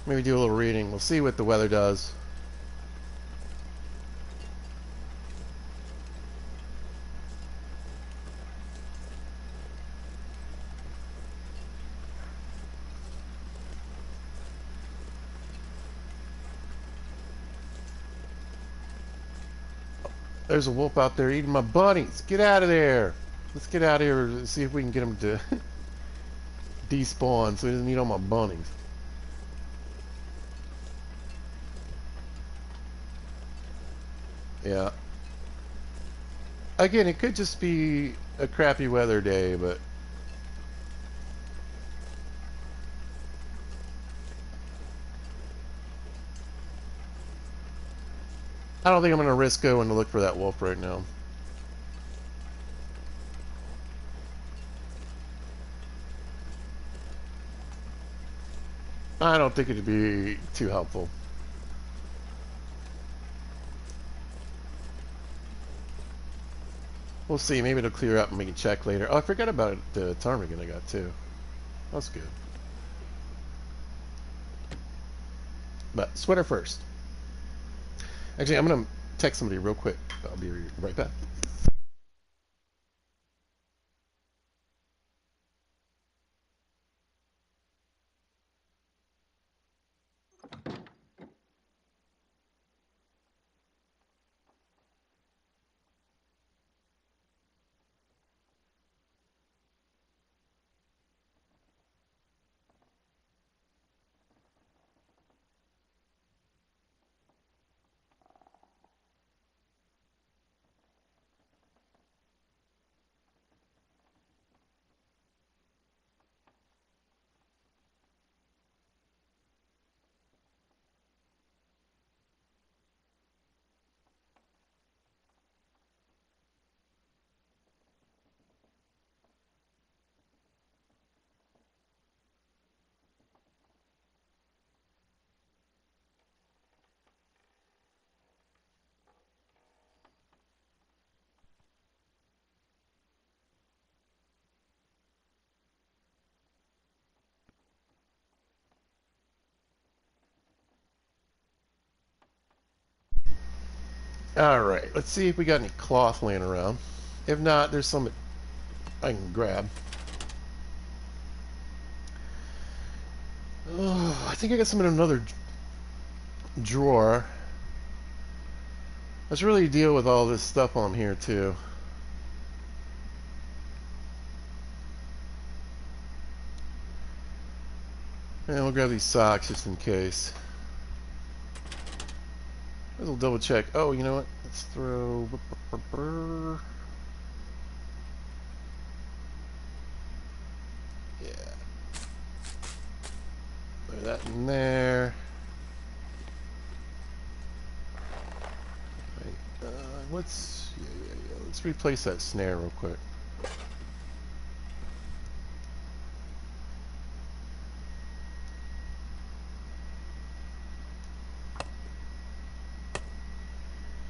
Maybe do a little reading. We'll see what the weather does. There's a wolf out there eating my bunnies. Get out of there. Let's get out of here and see if we can get him to despawn so he doesn't eat all my bunnies. Yeah. Again, it could just be a crappy weather day, but I don't think I'm going to risk going to look for that wolf right now. I don't think it'd be too helpful. We'll see. Maybe it'll clear up and we can check later. Oh, I forgot about the ptarmigan I got too. That's good. But sweater first. Actually, I'm going to text somebody real quick. I'll be right back. Alright, let's see if we got any cloth laying around. If not, there's some I can grab. Oh, I think I got some in another drawer. Let's really deal with all this stuff on here too. And we'll grab these socks just in case. We'll double check. Oh, you know what? Let's throw... Yeah. Put that in there. Right. Let's... Yeah. Let's replace that snare real quick.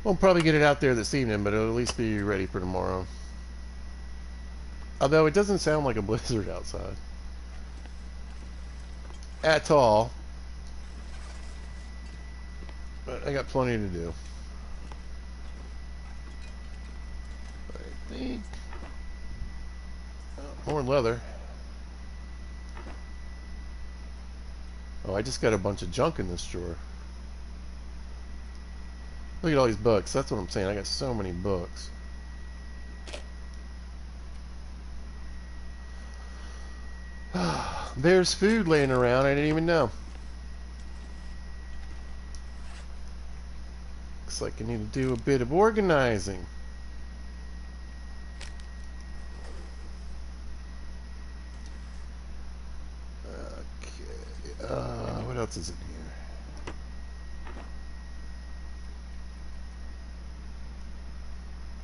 Won't probably get it out there this evening, but it'll at least be ready for tomorrow. Although it doesn't sound like a blizzard outside. At all. But I got plenty to do. I think... Oh, more leather. Oh, I just got a bunch of junk in this drawer. Look at all these books. That's what I'm saying. I got so many books. There's food laying around. I didn't even know. Looks like I need to do a bit of organizing. Okay. What else is in here?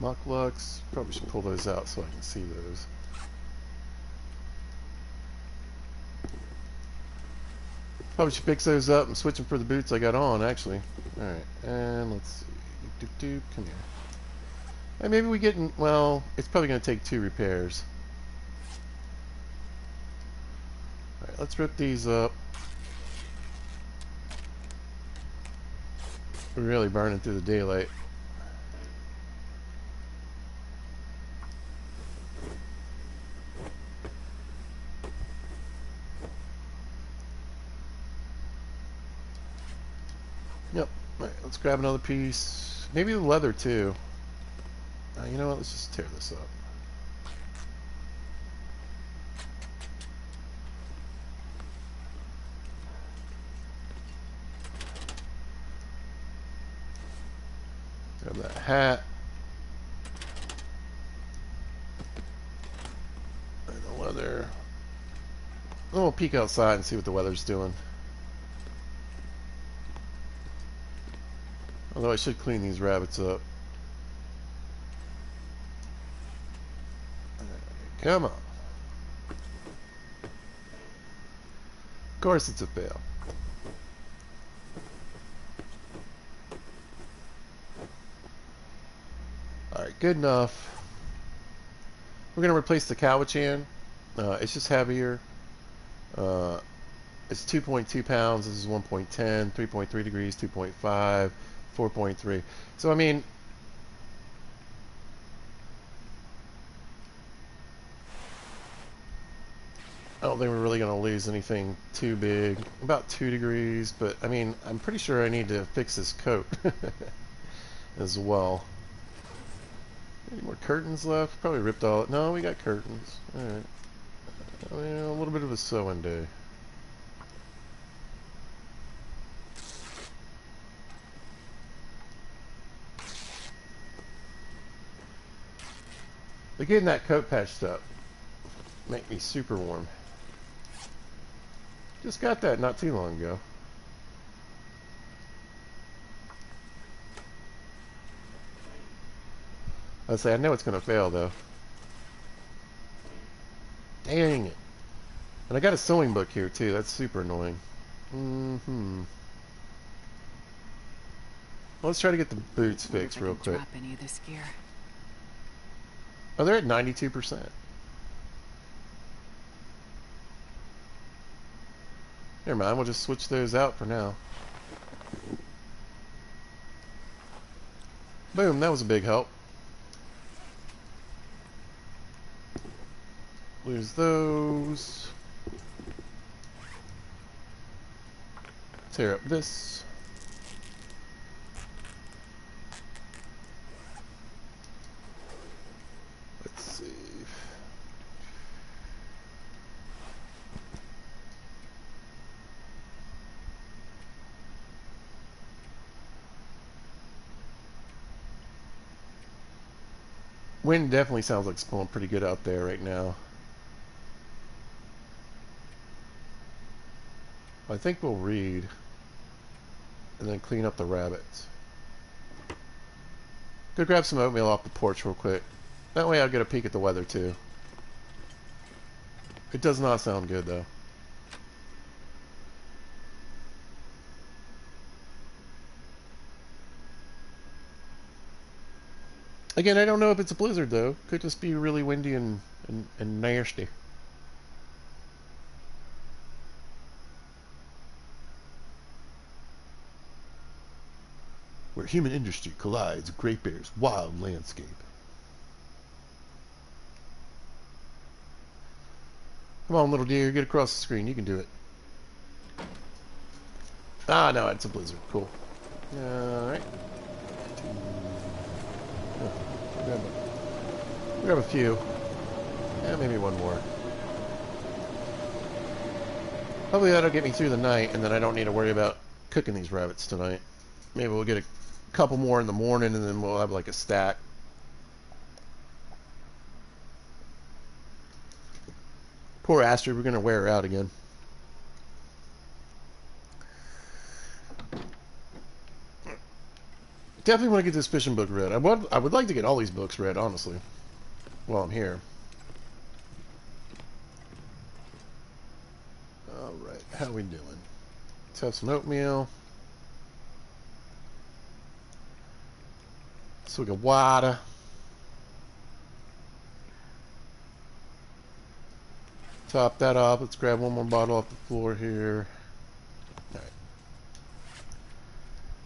Mucklucks. Probably should pull those out so I can see those. Probably should fix those up and switch them for the boots I got on, actually. Alright, and let's see. Come here. And maybe we get in, well, it's probably going to take 2 repairs. Alright, let's rip these up. We're really burning through the daylight. Yep. Alright, let's grab another piece. Maybe the leather too. You know what? Let's just tear this up. Grab that hat. And the leather. Oh, we'll peek outside and see what the weather's doing. Although I should clean these rabbits up. Come on. Of course it's a fail. Alright, good enough. We're going to replace the Cowichan. It's just heavier. It's 2.2 pounds. This is 1.10, 3.3 degrees, 2.5, 4.3. So, I mean, I don't think we're really going to lose anything too big. About 2 degrees, but, I mean, I'm pretty sure I need to fix this coat as well. Any more curtains left? Probably ripped all... No, we got curtains. Alright. I mean, a little bit of a sewing day. But getting that coat patched up make me super warm. Just got that not too long ago. I'd say I know it's going to fail though. Dang it. And I got a sewing book here too. That's super annoying. Let's try to get the boots fixed real quick. Drop any of this gear. Oh, they're at 92%. Never mind, we'll just switch those out for now. Boom, that was a big help. Lose those. Tear up this. Let's see. Wind definitely sounds like it's blowing pretty good out there right now. I think we'll read and then clean up the rabbits. Go grab some oatmeal off the porch real quick. That way I'll get a peek at the weather too. It does not sound good though. Again, I don't know if it's a blizzard though. Could just be really windy and nasty. Where human industry collides Great Bear's wild landscape. Come on, little deer, get across the screen. You can do it. Ah, no, it's a blizzard. Cool. Alright. Grab a few. Yeah, maybe one more. Hopefully that'll get me through the night, and then I don't need to worry about cooking these rabbits tonight. Maybe we'll get a couple more in the morning, and then we'll have like a stack. Poor Astrid, we're going to wear her out again. Definitely want to get this fishing book read. I would like to get all these books read, honestly, while I'm here. Alright, how we doing? Let's have some oatmeal. Swig of water. Top that off. Let's grab one more bottle off the floor here. Alright.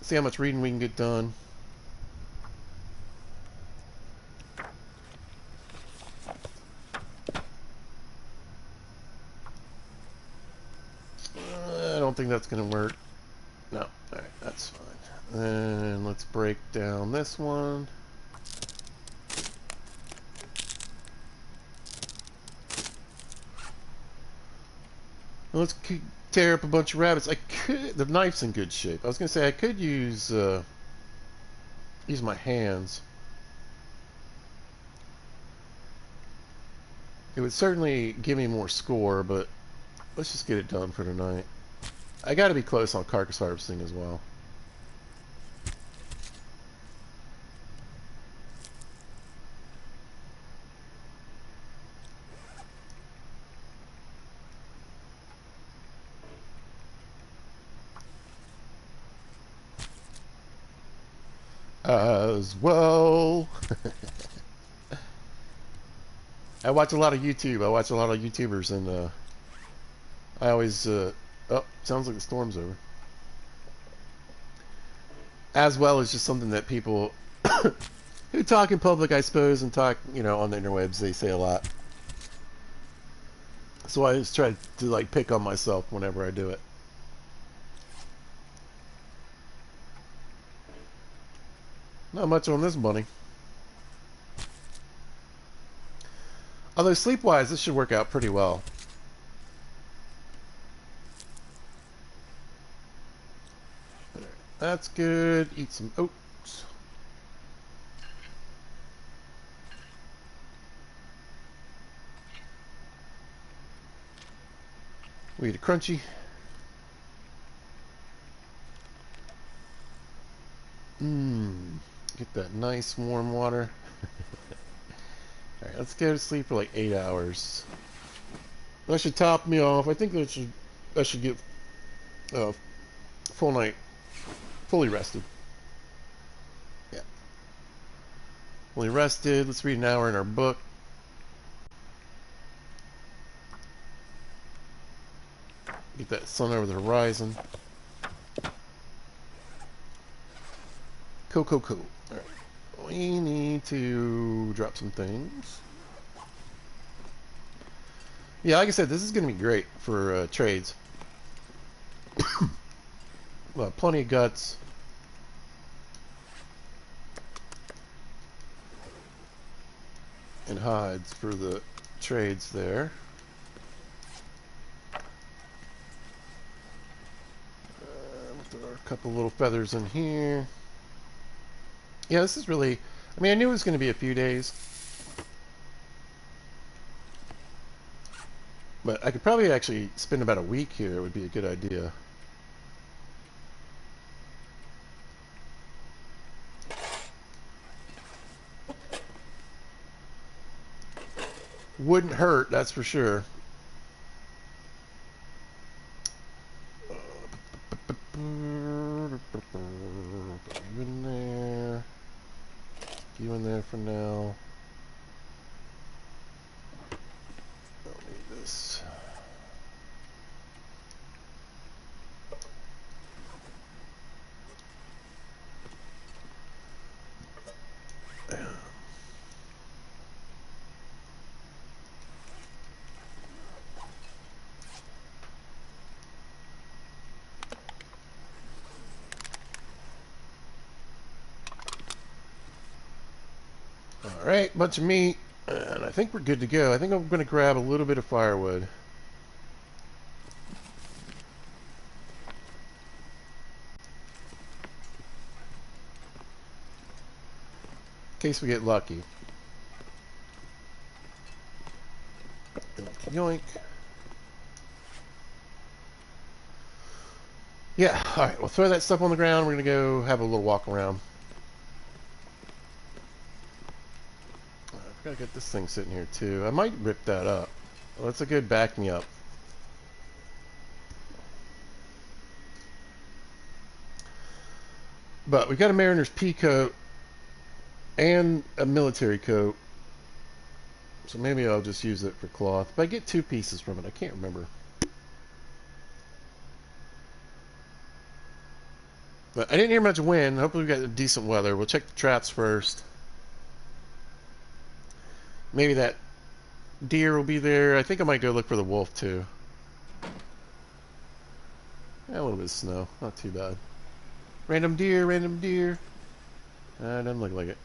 See how much reading we can get done. I don't think that's going to work. No. Alright, that's fine. And let's break down this one. Let's tear up a bunch of rabbits. I could. The knife's in good shape. I was gonna say I could use my hands. It would certainly give me more score, but let's just get it done for tonight. I got to be close on carcass harvesting as well. As well. I watch a lot of YouTube. I watch a lot of YouTubers, and I always. Oh, sounds like the storm's over. As well as just something that people who talk in public, I suppose, and talk, on the interwebs, they say a lot. So I just try to like pick on myself whenever I do it. Not much on this bunny. Although sleep-wise, this should work out pretty well. That's good. Eat some oats. We eat a crunchy. Get that nice warm water. Alright, let's go to sleep for like 8 hours. That should top me off. I think I should get a full night, fully rested. Yeah. Fully rested. Let's read an hour in our book. Get that sun over the horizon. Cool. Alright. We need to drop some things. Yeah, like I said, this is going to be great for trades. Well, plenty of guts. And hides for the trades there. There are a couple little feathers in here. Yeah, this is really... I mean, I knew it was going to be a few days. But I could probably actually spend about a week here. It would be a good idea. Wouldn't hurt, that's for sure. You in there. You in there for now. Don't need this. Alright, bunch of meat, and I think we're good to go. I think I'm going to grab a little bit of firewood. In case we get lucky. Yoink. Yeah, alright, we'll throw that stuff on the ground. We're going to go have a little walk around. I've got to get this thing sitting here too. I might rip that up. Well, that's a good back me up. But we've got a mariner's pea coat and a military coat. So maybe I'll just use it for cloth. But I get 2 pieces from it. I can't remember. But I didn't hear much wind. Hopefully we got decent weather. We'll check the traps first. Maybe that deer will be there. I think I might go look for the wolf too. Yeah, a little bit of snow. Not too bad. Random deer, random deer. Doesn't look like it.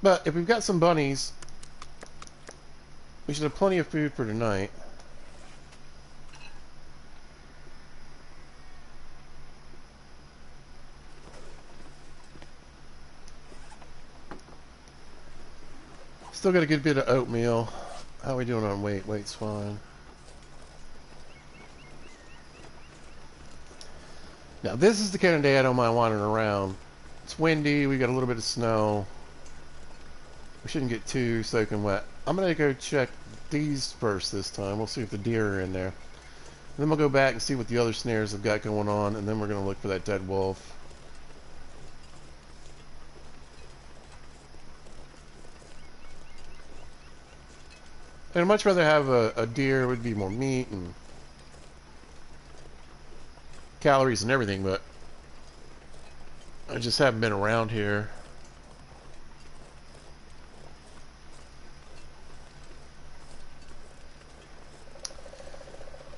But if we've got some bunnies, we should have plenty of food for tonight. Still got a good bit of oatmeal. How are we doing on weight? Weight's fine. Now this is the kind of day I don't mind wandering around. It's windy, we got a little bit of snow. We shouldn't get too soaking wet. I'm gonna go check these first this time. We'll see if the deer are in there. And then we'll go back and see what the other snares have got going on, and then we're gonna look for that dead wolf. And I'd much rather have a deer. It would be more meat and calories and everything, but I just haven't been around here.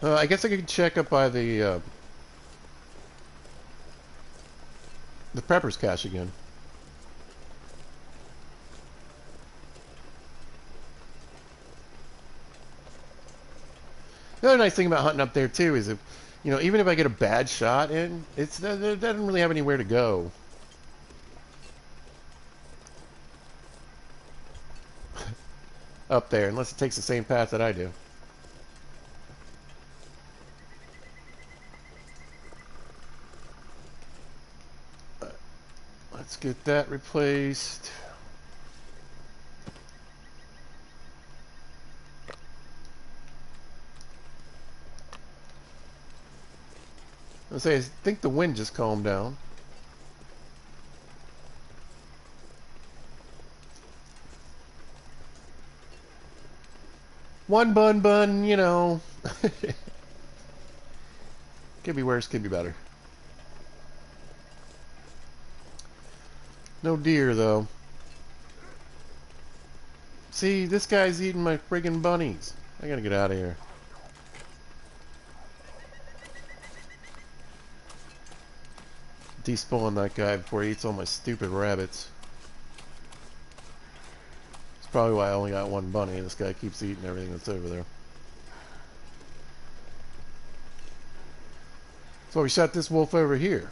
I guess I could check up by the Pepper's cache again. The other nice thing about hunting up there too is if, you know, even if I get a bad shot in, it doesn't really have anywhere to go. Up there, unless it takes the same path that I do. Let's get that replaced. I think the wind just calmed down. One bun, you know. Could be worse, could be better. No deer, though. See, this guy's eating my friggin' bunnies. I gotta get out of here. Despawn that guy before he eats all my stupid rabbits. That's probably why I only got 1 bunny. This guy keeps eating everything that's over there. So we shot this wolf over here.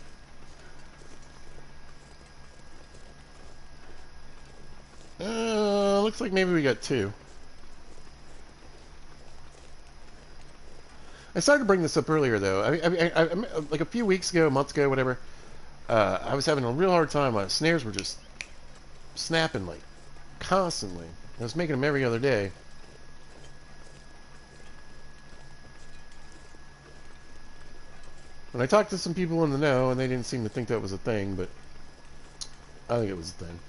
Looks like maybe we got 2. I started to bring this up earlier, though. I like a few weeks ago, months ago, whatever. I was having a real hard time. My snares were just snapping like constantly. I was making them every other day. And I talked to some people in the know, and they didn't seem to think that was a thing, but I think it was a thing.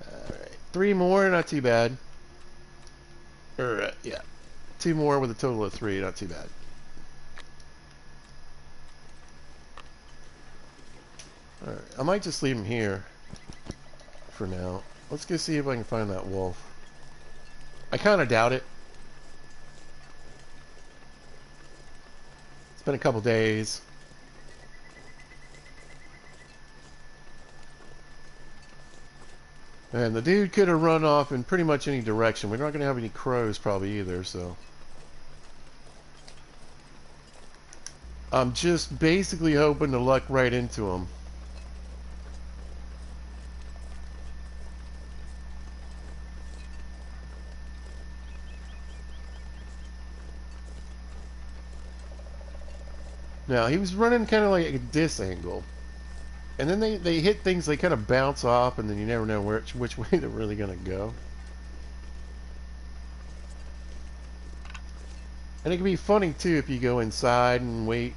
Alright, 3 more, not too bad. Yeah. 2 more with a total of 3, not too bad. Alright, I might just leave him here for now. Let's go see if I can find that wolf. I kind of doubt it. It's been a couple days. And the dude could have run off in pretty much any direction. We're not going to have any crows probably either, so. I'm just basically hoping to luck right into him. Now, he was running kind of like a this angle. And then they hit things, they kind of bounce off, and then you never know which way they're really going to go. And it can be funny too if you go inside and wait.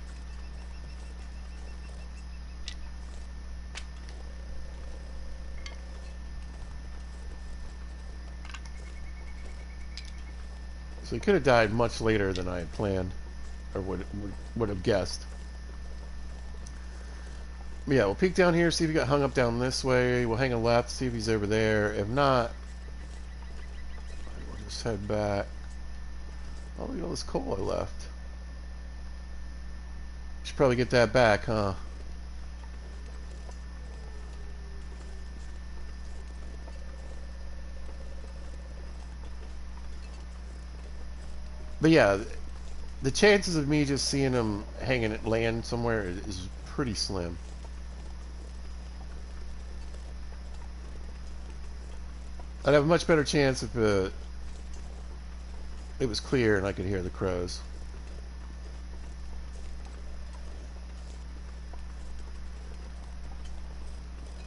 So he could have died much later than I had planned, or would have guessed. But yeah, we'll peek down here, see if he got hung up down this way. We'll hang a left, see if he's over there. If not, we'll just head back. Oh, look at all this coal I left. Should probably get that back, huh? But yeah, the chances of me just seeing him hanging at land somewhere is pretty slim. I'd have a much better chance if it was clear and I could hear the crows.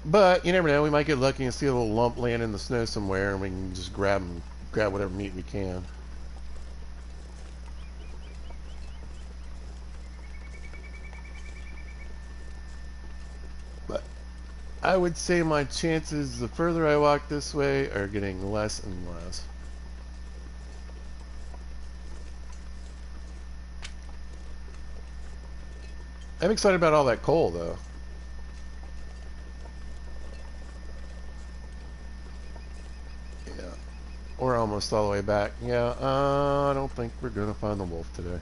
But you never know, we might get lucky and see a little lump laying in the snow somewhere and we can just grab whatever meat we can. But I would say my chances, the further I walk this way, are getting less and less. I'm excited about all that coal, though. Yeah. We're almost all the way back. Yeah, I don't think we're going to find the wolf today.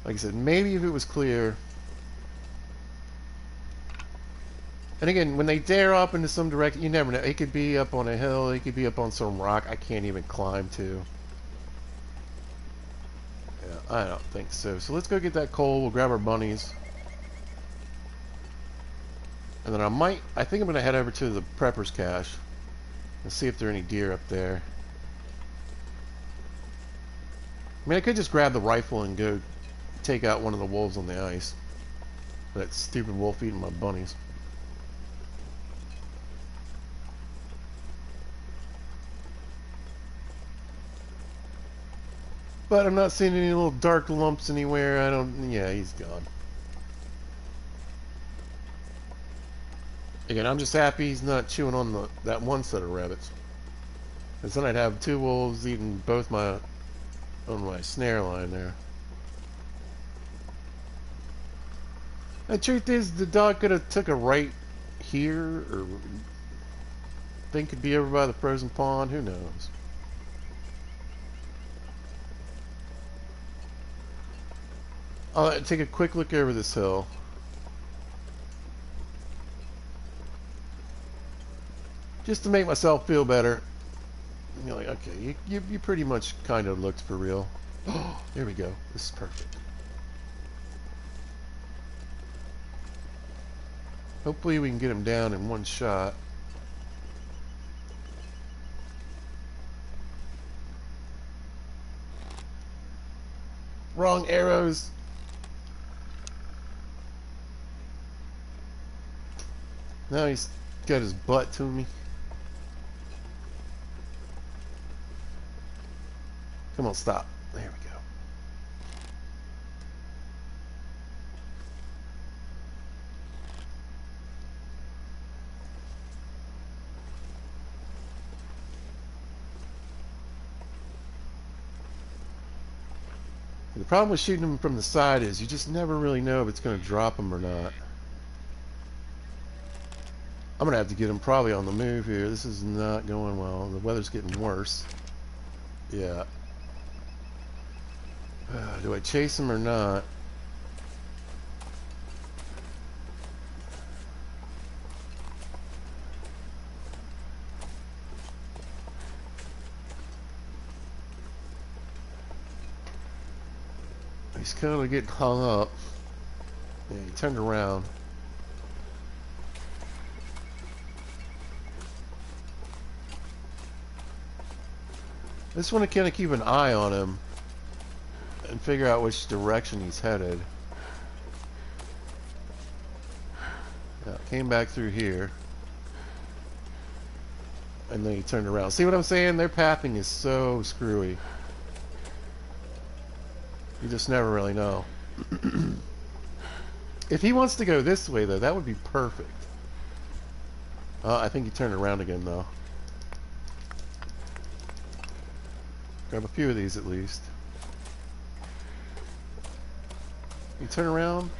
Like I said, maybe if it was clear. And again, when they dare up into some direction, you never know. It could be up on a hill. It could be up on some rock I can't even climb to. Yeah, I don't think so. So let's go get that coal. We'll grab our bunnies. And then I think I'm going to head over to the Prepper's Cache and see if there are any deer up there. I mean, I could just grab the rifle and go take out one of the wolves on the ice. That stupid wolf eating my bunnies. But I'm not seeing any little dark lumps anywhere. Yeah, he's gone. Again, I'm just happy he's not chewing on that one set of rabbits. Because then I'd have two wolves eating both on my snare line there. The truth is, the dog could have took a right here, or thing could be over by the frozen pond. Who knows? I'll take a quick look over this hill. Just to make myself feel better. And you're like, okay, you pretty much kind of looked for real. Oh, there we go. This is perfect. Hopefully we can get him down in one shot. Wrong arrows. Now he's got his butt to me. Come on, stop. There we go. The problem with shooting them from the side is you just never really know if it's going to drop them or not. I'm going to have to get him probably on the move here. This is not going well. The weather's getting worse. Yeah. Do I chase him or not? He's kind of getting hung up. Yeah, he turned around. I just want to kind of keep an eye on him and figure out which direction he's headed. Yeah, came back through here. and then he turned around. See what I'm saying? Their pathing is so screwy. You just never really know. If he wants to go this way, though, that would be perfect. I think he turned around again, though. Grab a few of these at least. You turn around.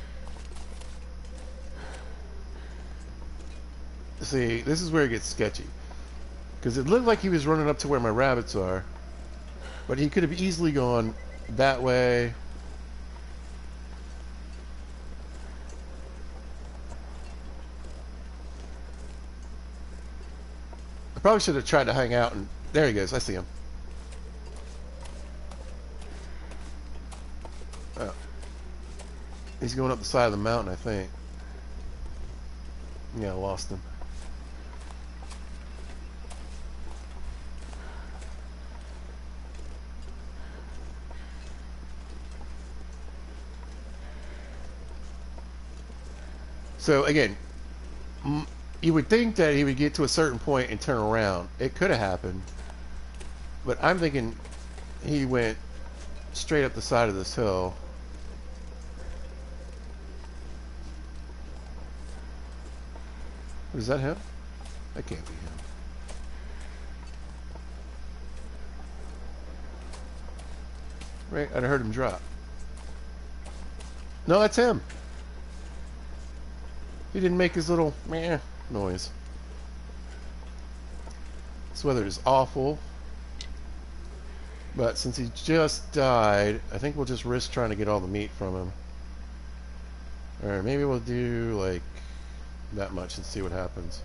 See, this is where it gets sketchy. Because it looked like he was running up to where my rabbits are. But he could have easily gone that way. I probably should have tried to hang out and... There he goes, I see him. Oh. He's going up the side of the mountain, I think. Yeah, I lost him. So again, you would think that he would get to a certain point and turn around. It could have happened, but I'm thinking he went straight up the side of this hill. Is that him? That can't be him. Right, I heard him drop. No, that's him. He didn't make his little meh noise. This weather is awful. But since he just died, I think we'll just risk trying to get all the meat from him. Or maybe we'll do like that much and see what happens.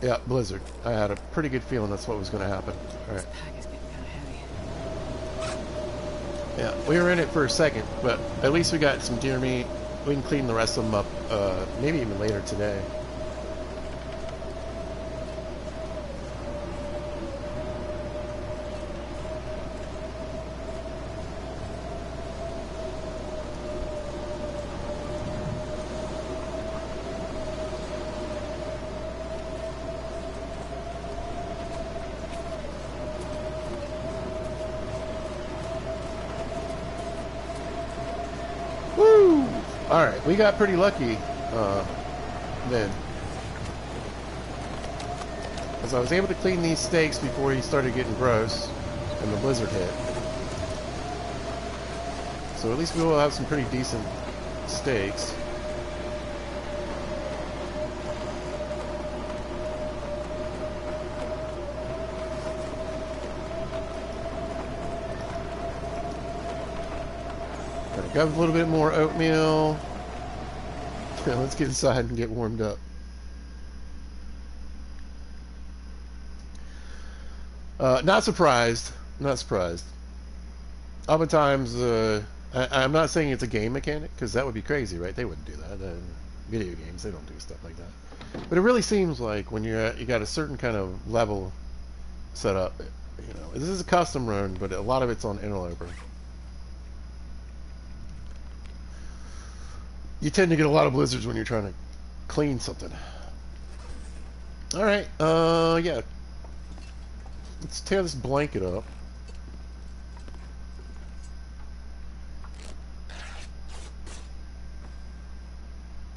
Yeah, blizzard. I had a pretty good feeling that's what was going to happen. Alright. Yeah, we were in it for a second, but at least we got some deer meat. We can clean the rest of them up, maybe even later today. Alright, we got pretty lucky then. Because I was able to clean these steaks before he started getting gross and the blizzard hit. So at least we will have some pretty decent steaks. Got a little bit more oatmeal. Let's get inside and get warmed up. Not surprised. Not surprised. Oftentimes, I'm not saying it's a game mechanic, because that would be crazy, right? They wouldn't do that. Video games, they don't do stuff like that. But it really seems like when you got a certain kind of level set up, you know, this is a custom run, but a lot of it's on Interloper. You tend to get a lot of blizzards when you're trying to clean something. Alright, yeah. Let's tear this blanket up.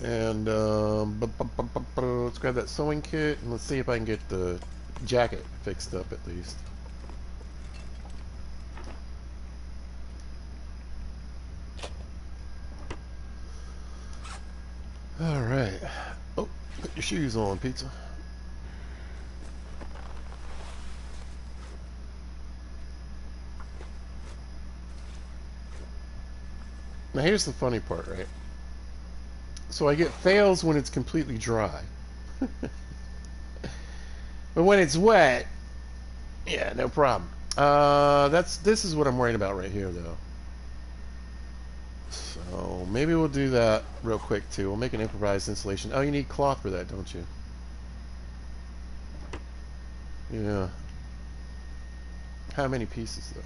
And, let's grab that sewing kit, and let's see if I can get the jacket fixed up at least. Alright. Oh, put your shoes on, Pizza. Now here's the funny part, right? So I get fails when it's completely dry. But when it's wet, yeah, no problem. This is what I'm worried about right here, though. So maybe we'll do that real quick too. We'll make an improvised installation. Oh, you need cloth for that, don't you? Yeah. How many pieces though?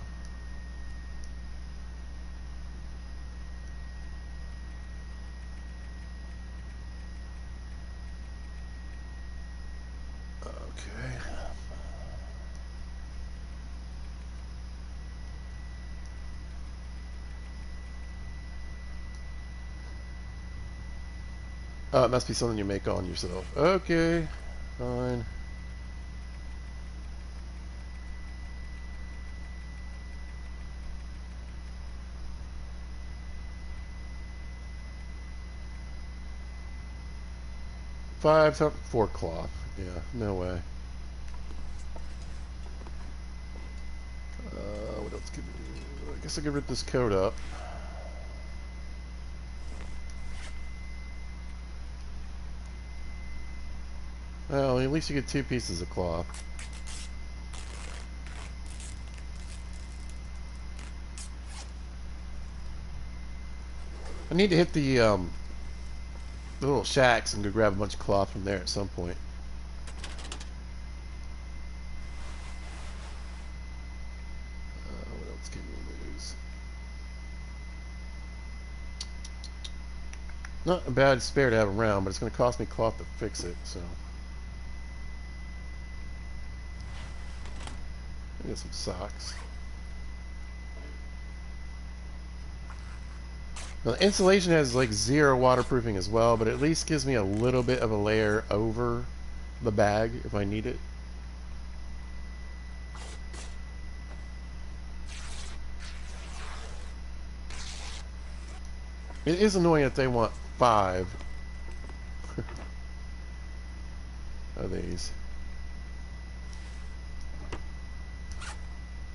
Oh, it must be something you make on yourself. Okay, fine. Four cloth. Yeah, no way. What else can we do? I guess I could rip this coat up. Well, at least you get 2 pieces of cloth. I need to hit the little shacks and go grab a bunch of cloth from there at some point. What else can we lose? Not a bad spare to have around, but it's going to cost me cloth to fix it, so. I get some socks. Now, the insulation has like 0 waterproofing as well, but at least gives me a little bit of a layer over the bag if I need it. It is annoying that they want 5 of these.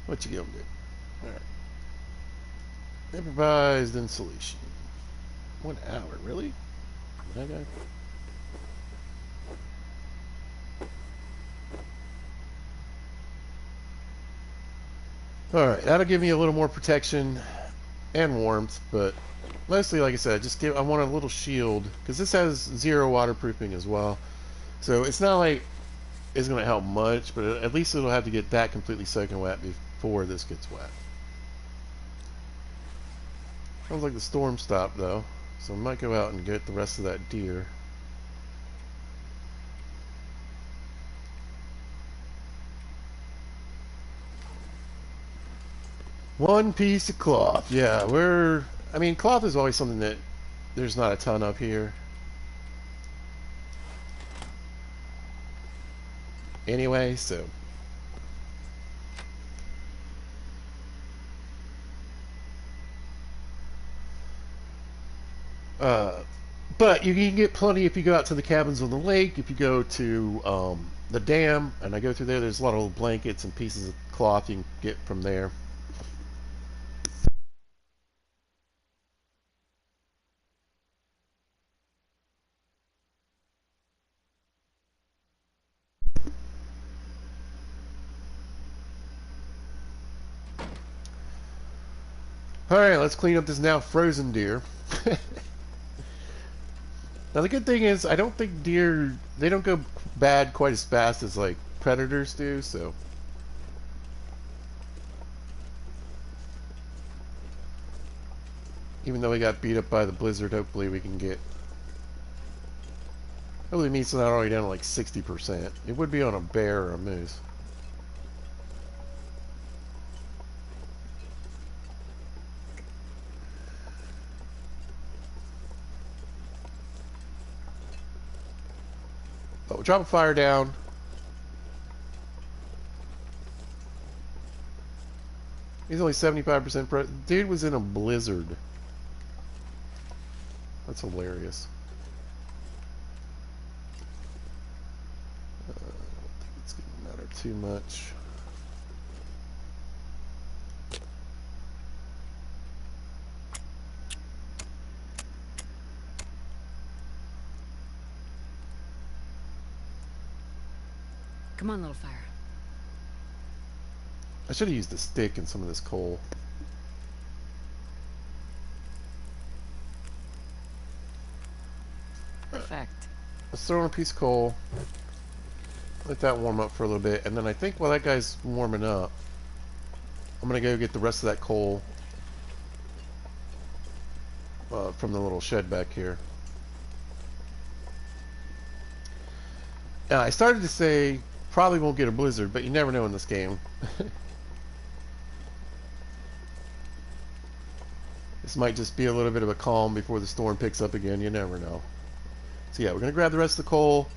What you gonna do? Alright. Improvised insulation. 1 hour, really? Okay. Alright, that'll give me a little more protection and warmth, but mostly, like I said, I want a little shield, because this has 0 waterproofing as well. So it's not like it's going to help much, but at least it'll have to get that completely soaking wet before this gets wet. Sounds like the storm stopped though, so I might go out and get the rest of that deer. One piece of cloth. Yeah, I mean, cloth is always something that there's not a ton of here. Anyway, so. But you can get plenty if you go out to the cabins on the lake, if you go to the dam, and I go through there, there's a lot of blankets and pieces of cloth you can get from there. Alright, let's clean up this now frozen deer. Now the good thing is, I don't think deer, they don't go bad quite as fast as like predators do, so. Even though we got beat up by the blizzard, hopefully we can get, hopefully meat's not already down to like 60%. It would be on a bear or a moose. But we'll drop a fire down. He's only 75% dude was in a blizzard. That's hilarious. I don't think it's going to matter too much. Come on, little fire. I should have used the stick in some of this coal. Perfect. Let's throw in a piece of coal. Let that warm up for a little bit. And then I think while that guy's warming up, I'm going to go get the rest of that coal from the little shed back here. Now, I started to say probably won't get a blizzard, but you never know in this game. This might just be a little bit of a calm before the storm picks up again. You never know. So yeah, we're gonna grab the rest of the coal,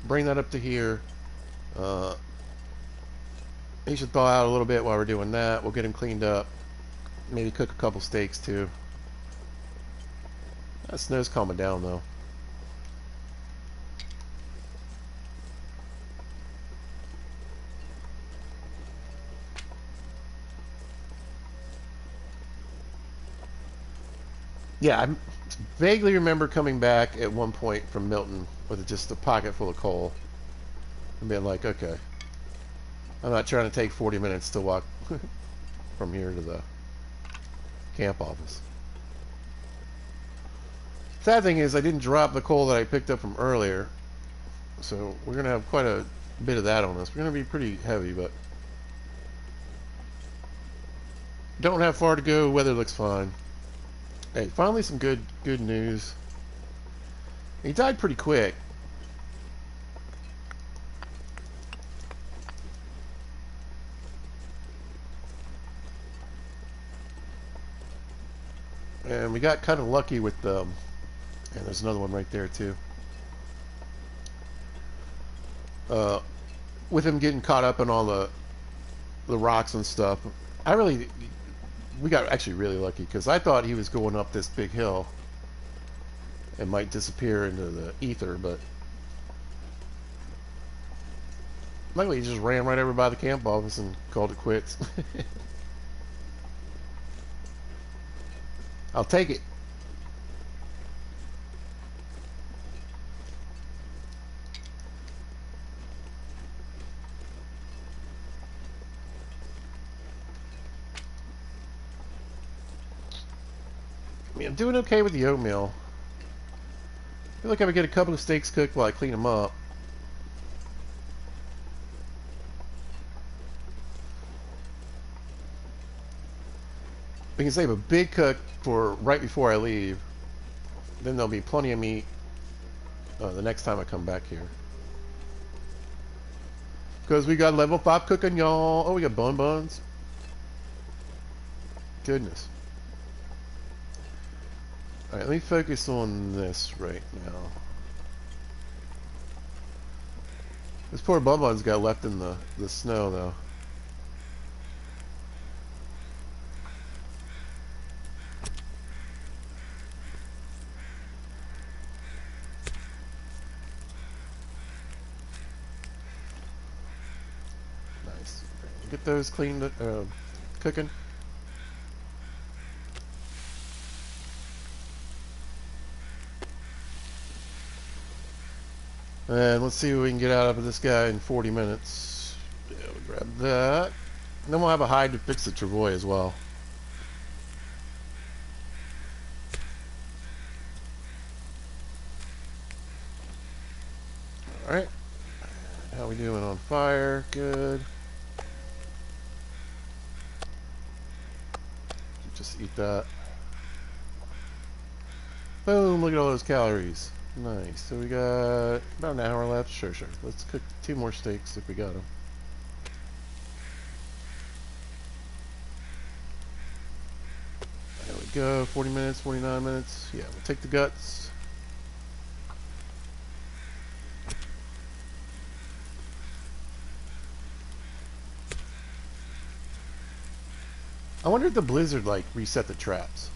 bring that up to here. He should thaw out a little bit while we're doing that. We'll get him cleaned up. Maybe cook a couple steaks too. That snow's calming down though. Yeah, I vaguely remember coming back at one point from Milton with just a pocket full of coal and being like, okay, I'm not trying to take 40 minutes to walk from here to the camp office. Sad thing is I didn't drop the coal that I picked up from earlier, so we're going to have quite a bit of that on us. We're going to be pretty heavy, but don't have far to go. Weather looks fine. Hey, finally some good news. He died pretty quick. And we got kind of lucky with and there's another one right there too. With him getting caught up in all the rocks and stuff. We got actually really lucky because I thought he was going up this big hill and might disappear into the ether, but luckily he just ran right over by the camp office and called it quits. I'll take it. I mean, I'm doing okay with the oatmeal. I feel like I would get a couple of steaks cooked while I clean them up. We can save a big cook for right before I leave. Then there'll be plenty of meat the next time I come back here. Because we got level 5 cooking, y'all. Oh, we got buns. Goodness. Alright, let me focus on this right now. This poor Bun's got left in the snow, though. Nice. Get those cleaned, cooking. And let's see what we can get out of this guy in 40 minutes. Yeah, we'll grab that. And then we'll have a hide to fix the travois as well. Alright. How we doing on fire? Good. Just eat that. Boom, look at all those calories. Nice. So we got about an hour left. Sure. Let's cook 2 more steaks if we got them. There we go. 40 minutes, 49 minutes. Yeah, we'll take the guts. I wonder if the blizzard like reset the traps.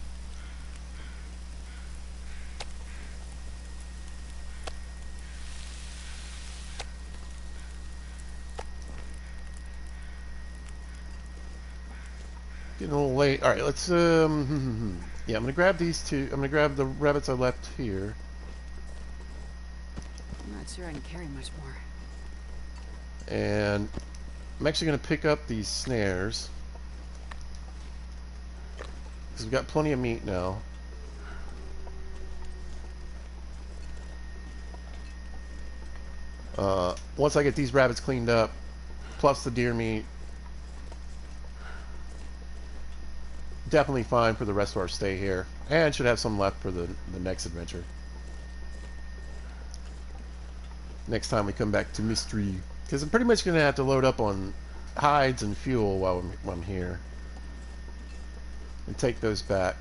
Getting a little late. Alright, let's yeah, I'm gonna grab these 2. I'm gonna grab the rabbits I left here. I'm not sure I can carry much more. And I'm actually gonna pick up these snares. Because we've got plenty of meat now. Once I get these rabbits cleaned up, plus the deer meat, definitely fine for the rest of our stay here. And should have some left for the next adventure. Next time we come back to Mystery. Because I'm pretty much going to have to load up on hides and fuel while I'm here. And take those back.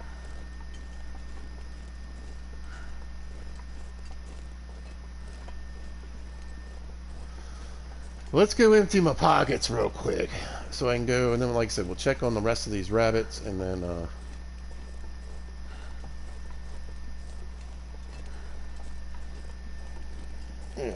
Let's go empty my pockets real quick so I can go, and then like I said, we'll check on the rest of these rabbits, and then yeah.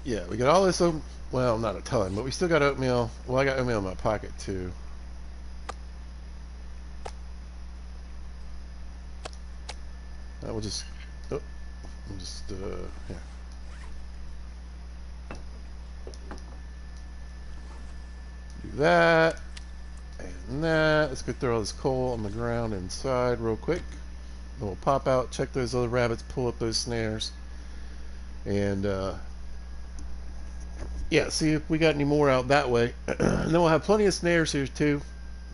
Yeah, we got all this open. Well, not a ton, but we still got oatmeal. Well, I got oatmeal in my pocket too. We'll just, oh, we'll just, yeah. Do that, and that. Let's go throw all this coal on the ground inside real quick. Then we'll pop out, check those other rabbits, pull up those snares, and yeah, see if we got any more out that way. And then we'll have plenty of snares here too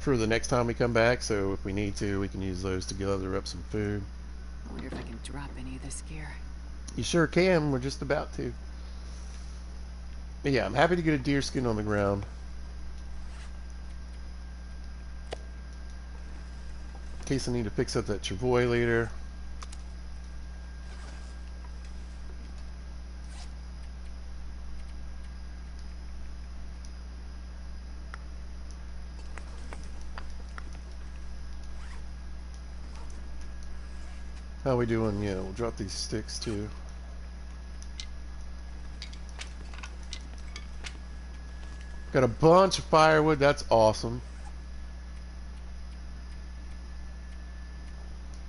for the next time we come back, so if we need to, we can use those to gather up some food. I wonder if I can drop any of this gear. You sure can. We're just about to. But yeah, I'm happy to get a deer skin on the ground. In case I need to fix up that travois later. How we doing? Yeah, we'll drop these sticks too. Got a bunch of firewood. That's awesome.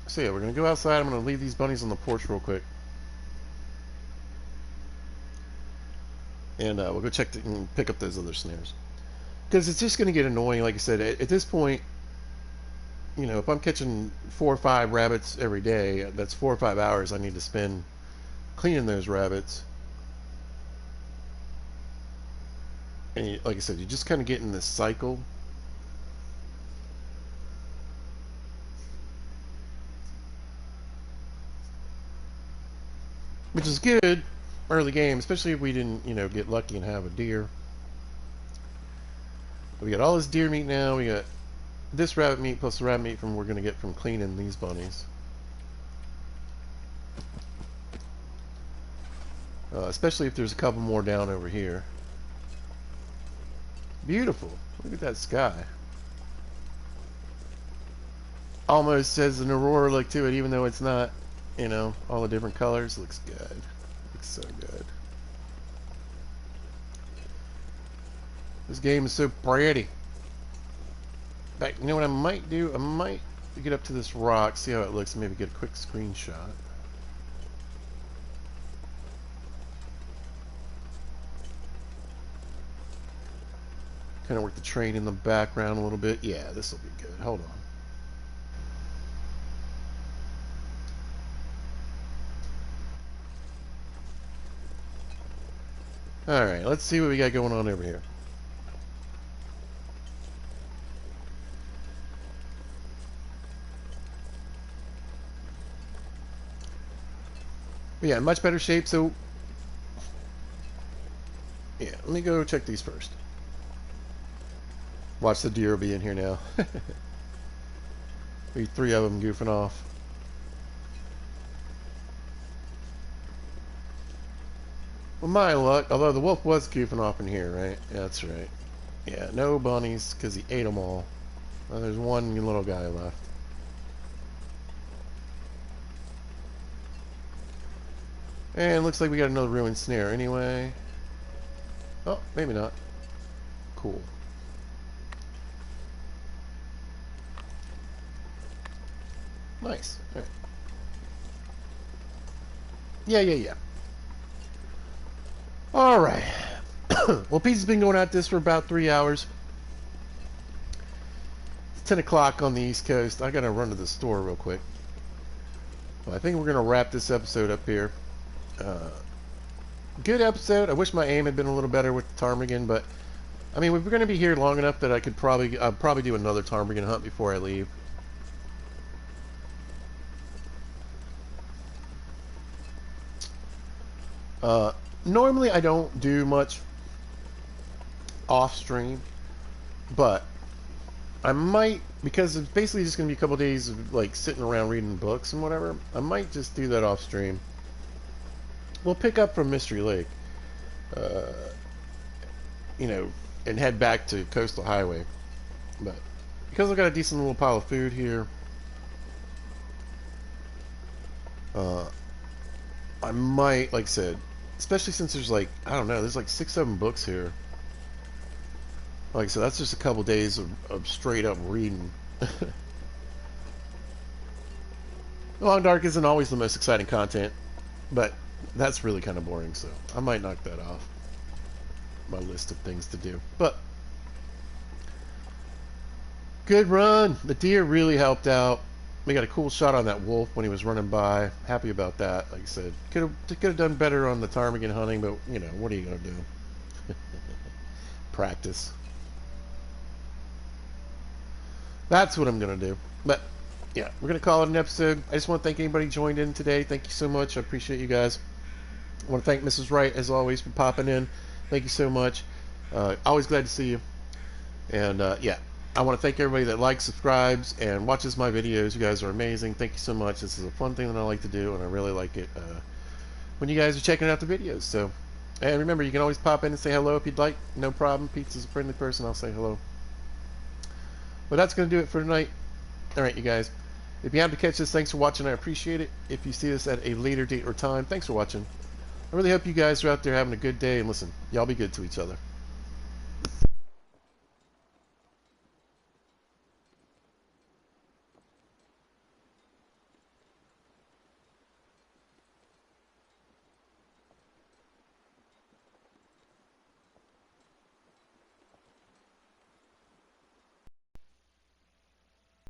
So yeah, we're gonna go outside. I'm gonna leave these bunnies on the porch real quick, and we'll go check and pick up those other snares. Because it's just gonna get annoying. Like I said, at this point, you know, if I'm catching 4 or 5 rabbits every day, that's 4 or 5 hours I need to spend cleaning those rabbits. And like I said, you just kind of get in this cycle. Which is good early game, especially if we didn't, you know, get lucky and have a deer. But we got all this deer meat now. We got this rabbit meat plus the rabbit meat from we're going to get from cleaning these bunnies. Especially if there's a couple more down over here. Beautiful. Look at that sky. Almost says an aurora look to it, even though it's not, you know, all the different colors. Looks good. Looks so good. This game is so pretty. In fact, you know what I might do? I might get up to this rock, see how it looks, and maybe get a quick screenshot. Kind of work the train in the background a little bit. Yeah, this will be good. Hold on. Alright, let's see what we got going on over here. But yeah, much better shape, so yeah, let me go check these first. Watch the deer be in here now. Be 3 of them goofing off. Well, my luck, although the wolf was goofing off in here, right? Yeah, that's right. Yeah, no bunnies, because he ate them all. Well, there's one little guy left. And looks like we got another ruined snare anyway. Oh, maybe not. Cool. Nice. All right. Yeah. All right. Well, Pete's been going at this for about 3 hours. It's 10 o'clock on the East Coast. I gotta run to the store real quick. Well, I think we're gonna wrap this episode up here. Good episode. I wish my aim had been a little better with the ptarmigan, but I mean, we're gonna be here long enough that I could probably do another ptarmigan hunt before I leave. Normally I don't do much off stream, but I might, because it's basically just going to be a couple days of like sitting around reading books and whatever. I might just do that off stream. We'll pick up from Mystery Lake, uh, you know, and head back to Coastal Highway. But because I've got a decent little pile of food here, I might, like I said, especially since there's like, I don't know, there's like 6-7 books here. Like I said, that's just a couple days of straight up reading. Long Dark isn't always the most exciting content, but that's really kind of boring, so I might knock that off my list of things to do. But good run. The deer really helped out. We got a cool shot on that wolf when he was running by. Happy about that. Like I said, could have done better on the ptarmigan hunting, but you know, what are you gonna do? Practice. That's what I'm gonna do. But yeah, we're gonna call it an episode. I just want to thank anybody who joined in today. Thank you so much. I appreciate you guys. I want to thank Mrs. Wright as always for popping in. Thank you so much. Always glad to see you. And yeah, I want to thank everybody that likes, subscribes, and watches my videos. You guys are amazing. Thank you so much. This is a fun thing that I like to do, and I really like it when you guys are checking out the videos. So, and remember, you can always pop in and say hello if you'd like. No problem. Pizza's a friendly person. I'll say hello. But that's going to do it for tonight. All right, you guys. If you happen to catch this, thanks for watching. I appreciate it. If you see this at a later date or time, thanks for watching. I really hope you guys are out there having a good day. And listen, y'all be good to each other.